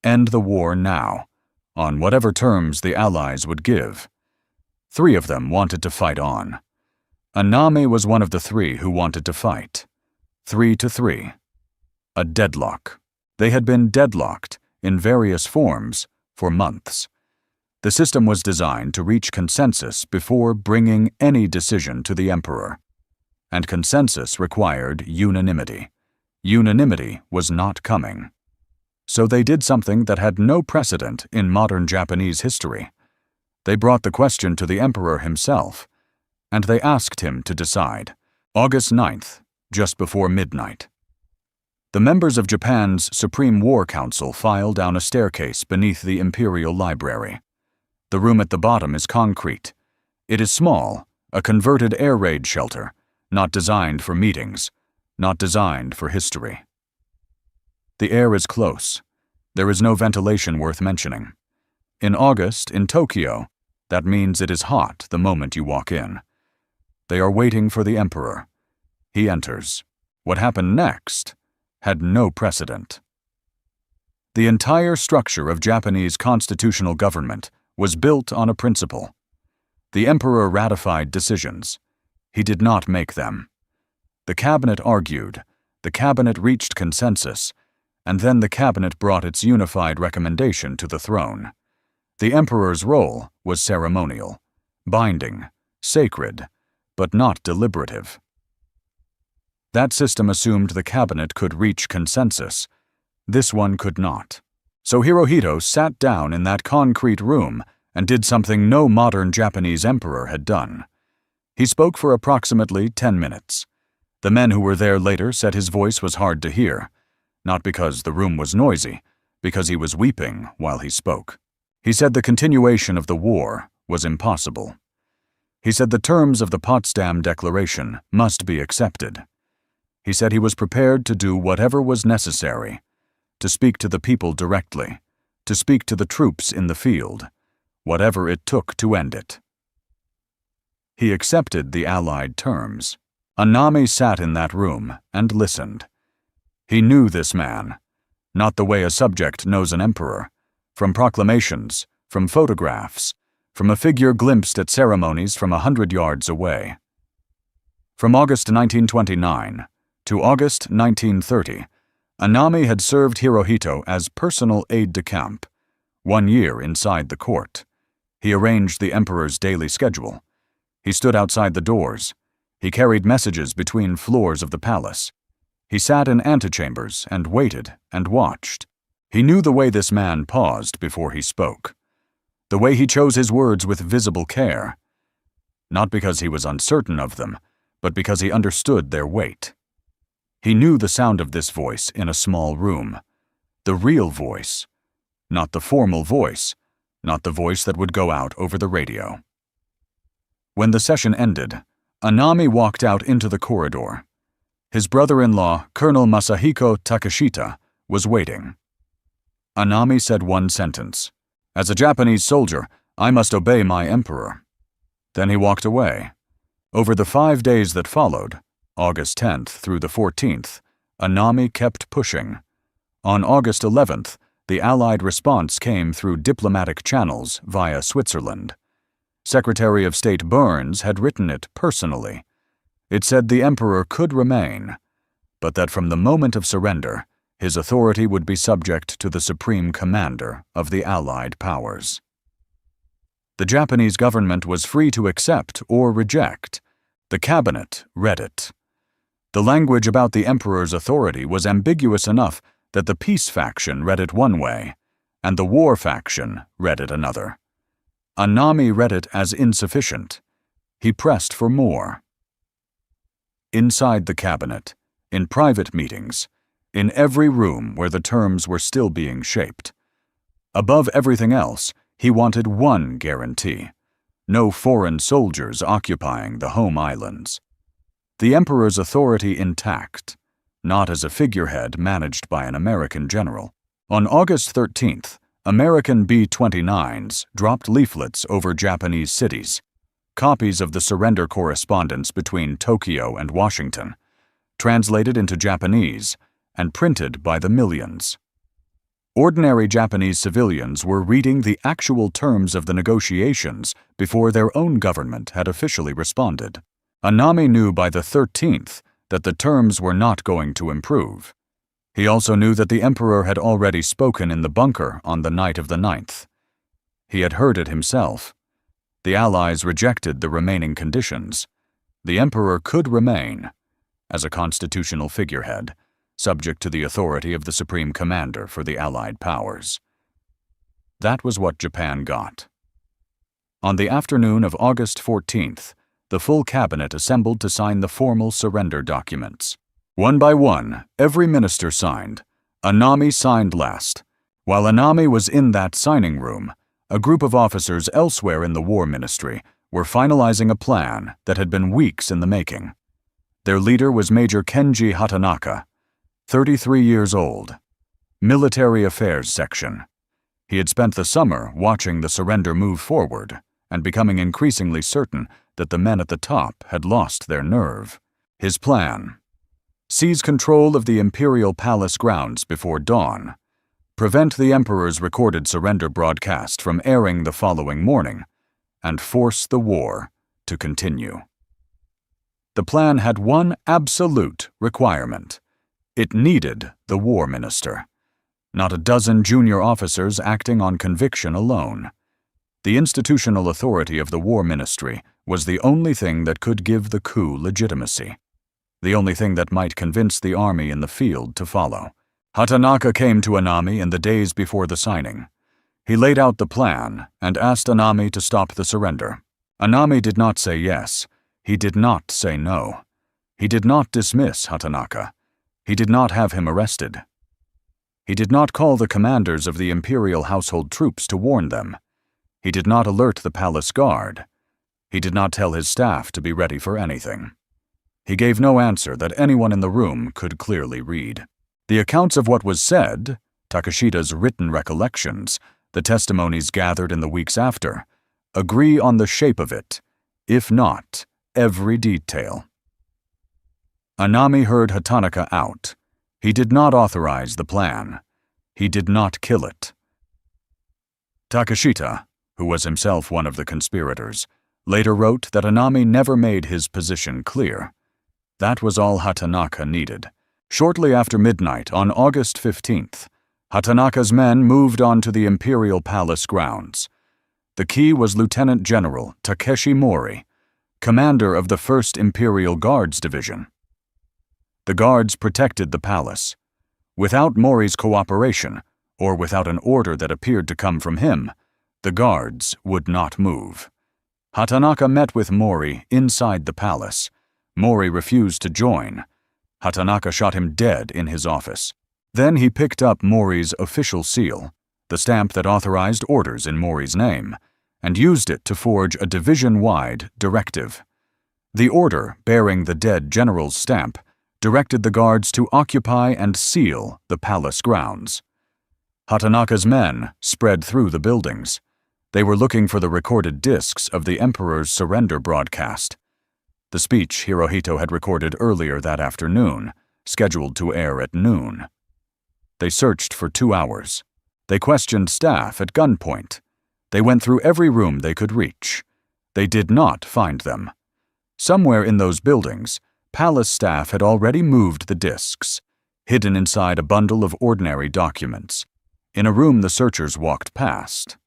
End the war now, on whatever terms the Allies would give. 3 of them wanted to fight on. Anami was one of the 3 who wanted to fight. 3-3. A deadlock. They had been deadlocked, in various forms, for months. The system was designed to reach consensus before bringing any decision to the emperor. And consensus required unanimity. Unanimity was not coming. So they did something that had no precedent in modern Japanese history. They brought the question to the emperor himself, and they asked him to decide. August 9th, just before midnight. The members of Japan's Supreme War Council file down a staircase beneath the Imperial Library. The room at the bottom is concrete. It is small, a converted air raid shelter, not designed for meetings, not designed for history. The air is close. There is no ventilation worth mentioning. In August, in Tokyo, that means it is hot the moment you walk in. They are waiting for the emperor. He enters. What happened next had no precedent. The entire structure of Japanese constitutional government was built on a principle. The emperor ratified decisions. He did not make them. The cabinet argued, the cabinet reached consensus, and then the cabinet brought its unified recommendation to the throne. The emperor's role was ceremonial, binding, sacred, but not deliberative. That system assumed the cabinet could reach consensus. This one could not. So Hirohito sat down in that concrete room and did something no modern Japanese emperor had done. He spoke for approximately 10 minutes. The men who were there later said his voice was hard to hear, not because the room was noisy, because he was weeping while he spoke. He said the continuation of the war was impossible. He said the terms of the Potsdam Declaration must be accepted. He said he was prepared to do whatever was necessary, to speak to the people directly, to speak to the troops in the field, whatever it took to end it. He accepted the Allied terms. Anami sat in that room and listened. He knew this man, not the way a subject knows an emperor, from proclamations, from photographs, from a figure glimpsed at ceremonies from 100 yards away. From August 1929 to August 1930, Anami had served Hirohito as personal aide-de-camp, 1 year inside the court. He arranged the emperor's daily schedule. He stood outside the doors. He carried messages between floors of the palace. He sat in antechambers and waited and watched. He knew the way this man paused before he spoke, the way he chose his words with visible care, not because he was uncertain of them, but because he understood their weight. He knew the sound of this voice in a small room, the real voice, not the formal voice, not the voice that would go out over the radio. When the session ended, Anami walked out into the corridor. His brother-in-law, Colonel Masahiko Takeshita, was waiting. Anami said one sentence. "As a Japanese soldier, I must obey my emperor." Then he walked away. Over the 5 days that followed, August 10th through the 14th, Anami kept pushing. On August 11th, the Allied response came through diplomatic channels via Switzerland. Secretary of State Burns had written it personally. It said the emperor could remain, but that from the moment of surrender, his authority would be subject to the supreme commander of the Allied powers. The Japanese government was free to accept or reject. The cabinet read it. The language about the emperor's authority was ambiguous enough that the peace faction read it one way, and the war faction read it another. Anami read it as insufficient. He pressed for more. Inside the cabinet, in private meetings, in every room where the terms were still being shaped. Above everything else, he wanted one guarantee: no foreign soldiers occupying the home islands. The emperor's authority intact, not as a figurehead managed by an American general. On August 13th, American B-29s dropped leaflets over Japanese cities. copies of the surrender correspondence between Tokyo and Washington, translated into Japanese and printed by the millions. Ordinary Japanese civilians were reading the actual terms of the negotiations before their own government had officially responded. Anami knew by the 13th that the terms were not going to improve. He also knew that the emperor had already spoken in the bunker on the night of the 9th. He had heard it himself. The Allies rejected the remaining conditions. The emperor could remain, as a constitutional figurehead, subject to the authority of the Supreme Commander for the Allied powers. That was what Japan got. On the afternoon of August 14th, the full cabinet assembled to sign the formal surrender documents. One by one, every minister signed. Anami signed last. While Anami was in that signing room, a group of officers elsewhere in the War Ministry were finalizing a plan that had been weeks in the making. Their leader was Major Kenji Hatanaka, 33 years old, Military Affairs Section. He had spent the summer watching the surrender move forward and becoming increasingly certain that the men at the top had lost their nerve. His plan: seize control of the Imperial Palace grounds before dawn, prevent the Emperor's recorded surrender broadcast from airing the following morning, and force the war to continue. The plan had one absolute requirement. It needed the War Minister, not a dozen junior officers acting on conviction alone. The institutional authority of the War Ministry was the only thing that could give the coup legitimacy, the only thing that might convince the army in the field to follow. Hatanaka came to Anami in the days before the signing. He laid out the plan and asked Anami to stop the surrender. Anami did not say yes. He did not say no. He did not dismiss Hatanaka. He did not have him arrested. He did not call the commanders of the Imperial household troops to warn them. He did not alert the palace guard. He did not tell his staff to be ready for anything. He gave no answer that anyone in the room could clearly read. The accounts of what was said, Takeshita's written recollections, the testimonies gathered in the weeks after, agree on the shape of it, if not every detail. Anami heard Hatanaka out. He did not authorize the plan. He did not kill it. Takeshita, who was himself one of the conspirators, later wrote that Anami never made his position clear. That was all Hatanaka needed. Shortly after midnight on August 15th, Hatanaka's men moved on to the Imperial Palace grounds. The key was Lieutenant General Takeshi Mori, commander of the 1st Imperial Guards Division. The guards protected the palace. Without Mori's cooperation, or without an order that appeared to come from him, the guards would not move. Hatanaka met with Mori inside the palace. Mori refused to join. Hatanaka shot him dead in his office. Then he picked up Mori's official seal, the stamp that authorized orders in Mori's name, and used it to forge a division-wide directive. The order, bearing the dead general's stamp, directed the guards to occupy and seal the palace grounds. Hatanaka's men spread through the buildings. They were looking for the recorded discs of the Emperor's surrender broadcast, the speech Hirohito had recorded earlier that afternoon, scheduled to air at noon. They searched for 2 hours. They questioned staff at gunpoint. They went through every room they could reach. They did not find them. Somewhere in those buildings, palace staff had already moved the discs, hidden inside a bundle of ordinary documents, in a room the searchers walked past.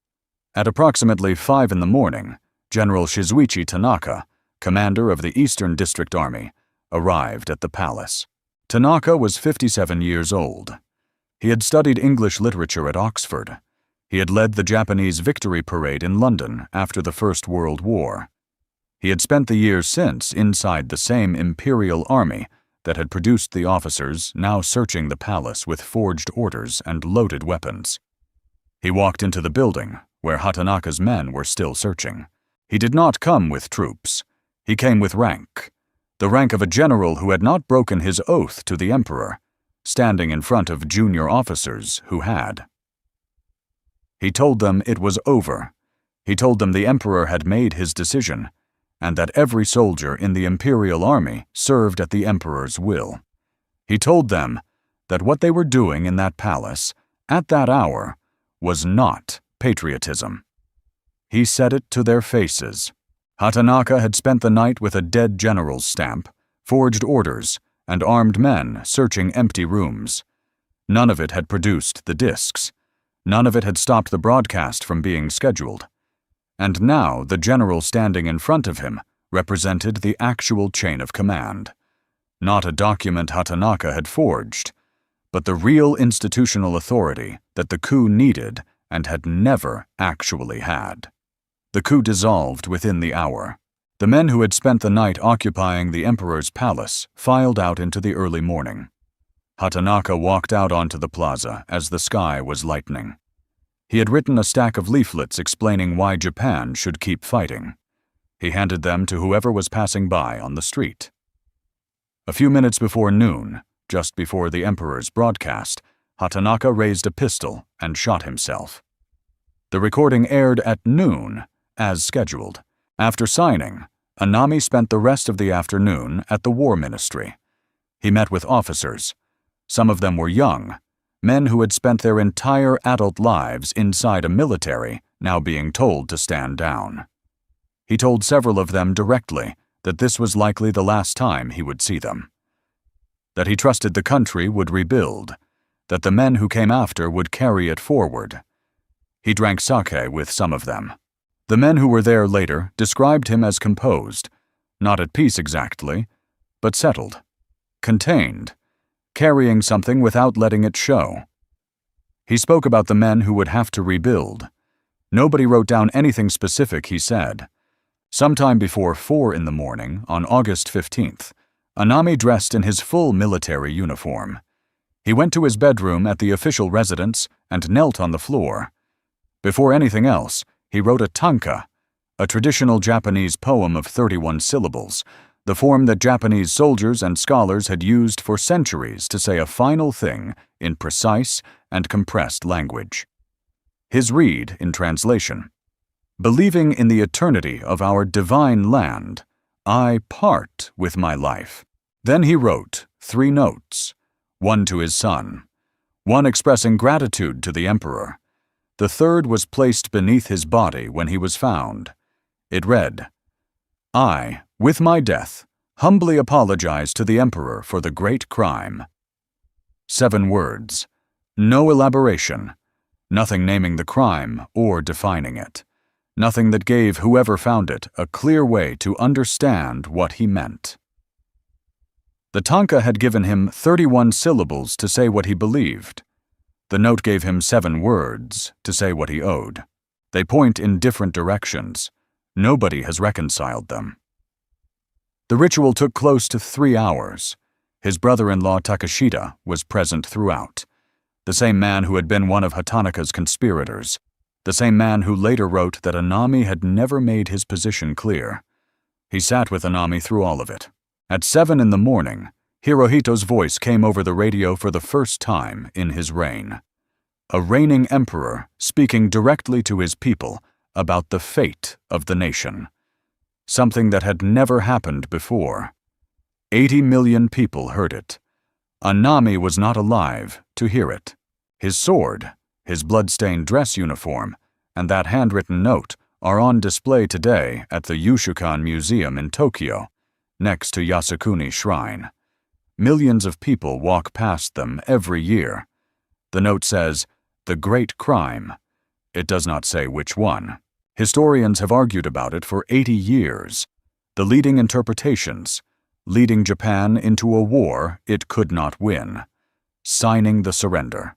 At approximately 5 in the morning, General Shizuichi Tanaka, commander of the Eastern District Army, arrived at the palace. Tanaka was 57 years old. He had studied English literature at Oxford. He had led the Japanese Victory Parade in London after the First World War. He had spent the years since inside the same imperial army that had produced the officers now searching the palace with forged orders and loaded weapons. He walked into the building, where Hatanaka's men were still searching. He did not come with troops. He came with rank, the rank of a general who had not broken his oath to the emperor, standing in front of junior officers who had. He told them it was over. He told them the emperor had made his decision. and that every soldier in the imperial army served at the emperor's will. He told them that what they were doing in that palace, at that hour, was not patriotism. He said it to their faces. Hatanaka had spent the night with a dead general's stamp, forged orders, and armed men searching empty rooms. None of it had produced the discs. None of it had stopped the broadcast from being scheduled. And now the general standing in front of him represented the actual chain of command. Not a document Hatanaka had forged, but the real institutional authority that the coup needed and had never actually had. The coup dissolved within the hour. The men who had spent the night occupying the emperor's palace filed out into the early morning. Hatanaka walked out onto the plaza as the sky was lightening. He had written a stack of leaflets explaining why Japan should keep fighting. He handed them to whoever was passing by on the street. A few minutes before noon, just before the emperor's broadcast, Hatanaka raised a pistol and shot himself. The recording aired at noon, as scheduled. After signing, Anami spent the rest of the afternoon at the War Ministry. He met with officers. Some of them were young, men who had spent their entire adult lives inside a military, now being told to stand down. He told several of them directly that this was likely the last time he would see them. That he trusted the country would rebuild, that the men who came after would carry it forward. He drank sake with some of them. The men who were there later described him as composed, not at peace exactly, but settled, contained, carrying something without letting it show. He spoke about the men who would have to rebuild. Nobody wrote down anything specific, he said. Sometime before 4 in the morning, on August 15th, Anami dressed in his full military uniform. He went to his bedroom at the official residence and knelt on the floor. Before anything else, he wrote a tanka, a traditional Japanese poem of 31 syllables, the form that Japanese soldiers and scholars had used for centuries to say a final thing in precise and compressed language. His read, in translation: "Believing in the eternity of our divine land, I part with my life." Then he wrote 3 notes, one to his son, one expressing gratitude to the emperor. The third was placed beneath his body when he was found. It read, "I, with my death, humbly apologize to the emperor for the great crime." 7 words, no elaboration, nothing naming the crime or defining it, nothing that gave whoever found it a clear way to understand what he meant. The tanka had given him 31 syllables to say what he believed. The note gave him 7 words to say what he owed. They point in different directions. Nobody has reconciled them. The ritual took close to 3 hours. His brother-in-law Takashita was present throughout. The same man who had been one of Hatanaka's conspirators. The same man who later wrote that Anami had never made his position clear. He sat with Anami through all of it. At 7 in the morning, Hirohito's voice came over the radio for the first time in his reign. A reigning emperor speaking directly to his people about the fate of the nation. Something that had never happened before. 80 million people heard it. Anami was not alive to hear it. His sword, his blood-stained dress uniform, and that handwritten note are on display today at the Yushukan Museum in Tokyo, next to Yasukuni Shrine. Millions of people walk past them every year. The note says, "The Great Crime." It does not say which one. Historians have argued about it for 80 years. The leading interpretations: leading Japan into a war it could not win, signing the surrender,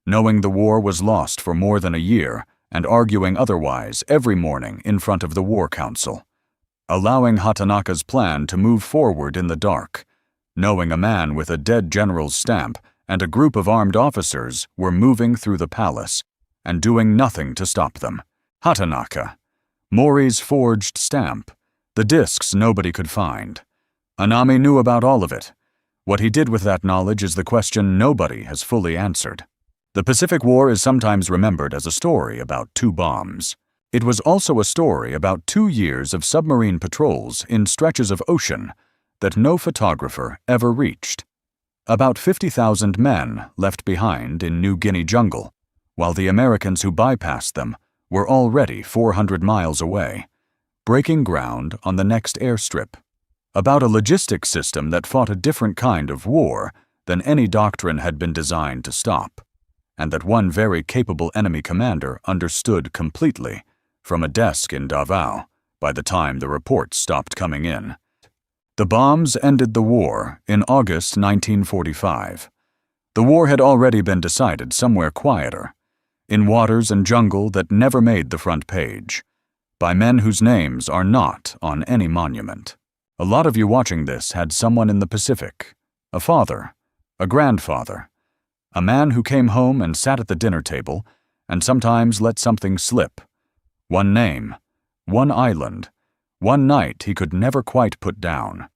knowing the war was lost for more than a year and arguing otherwise every morning in front of the War Council, allowing Hatanaka's plan to move forward in the dark, knowing a man with a dead general's stamp and a group of armed officers were moving through the palace and doing nothing to stop them. Hatanaka. Mori's forged stamp. The discs nobody could find. Anami knew about all of it. What he did with that knowledge is the question nobody has fully answered. The Pacific War is sometimes remembered as a story about 2 bombs. It was also a story about 2 years of submarine patrols in stretches of ocean that no photographer ever reached. About 50,000 men left behind in New Guinea jungle, while the Americans who bypassed them were already 400 miles away, breaking ground on the next airstrip. About a logistics system that fought a different kind of war than any doctrine had been designed to stop, and that one very capable enemy commander understood completely from a desk in Davao by the time the reports stopped coming in. The bombs ended the war in August 1945. The war had already been decided somewhere quieter, in waters and jungle that never made the front page, by men whose names are not on any monument. A lot of you watching this had someone in the Pacific, a father, a grandfather, a man who came home and sat at the dinner table and sometimes let something slip. One name, one island, one night he could never quite put down.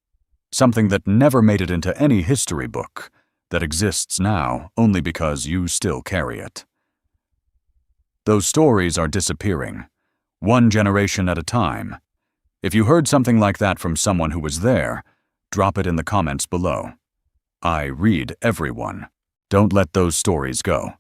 Something that never made it into any history book that exists now only because you still carry it. Those stories are disappearing, one generation at a time. If you heard something like that from someone who was there, drop it in the comments below. I read everyone. Don't let those stories go.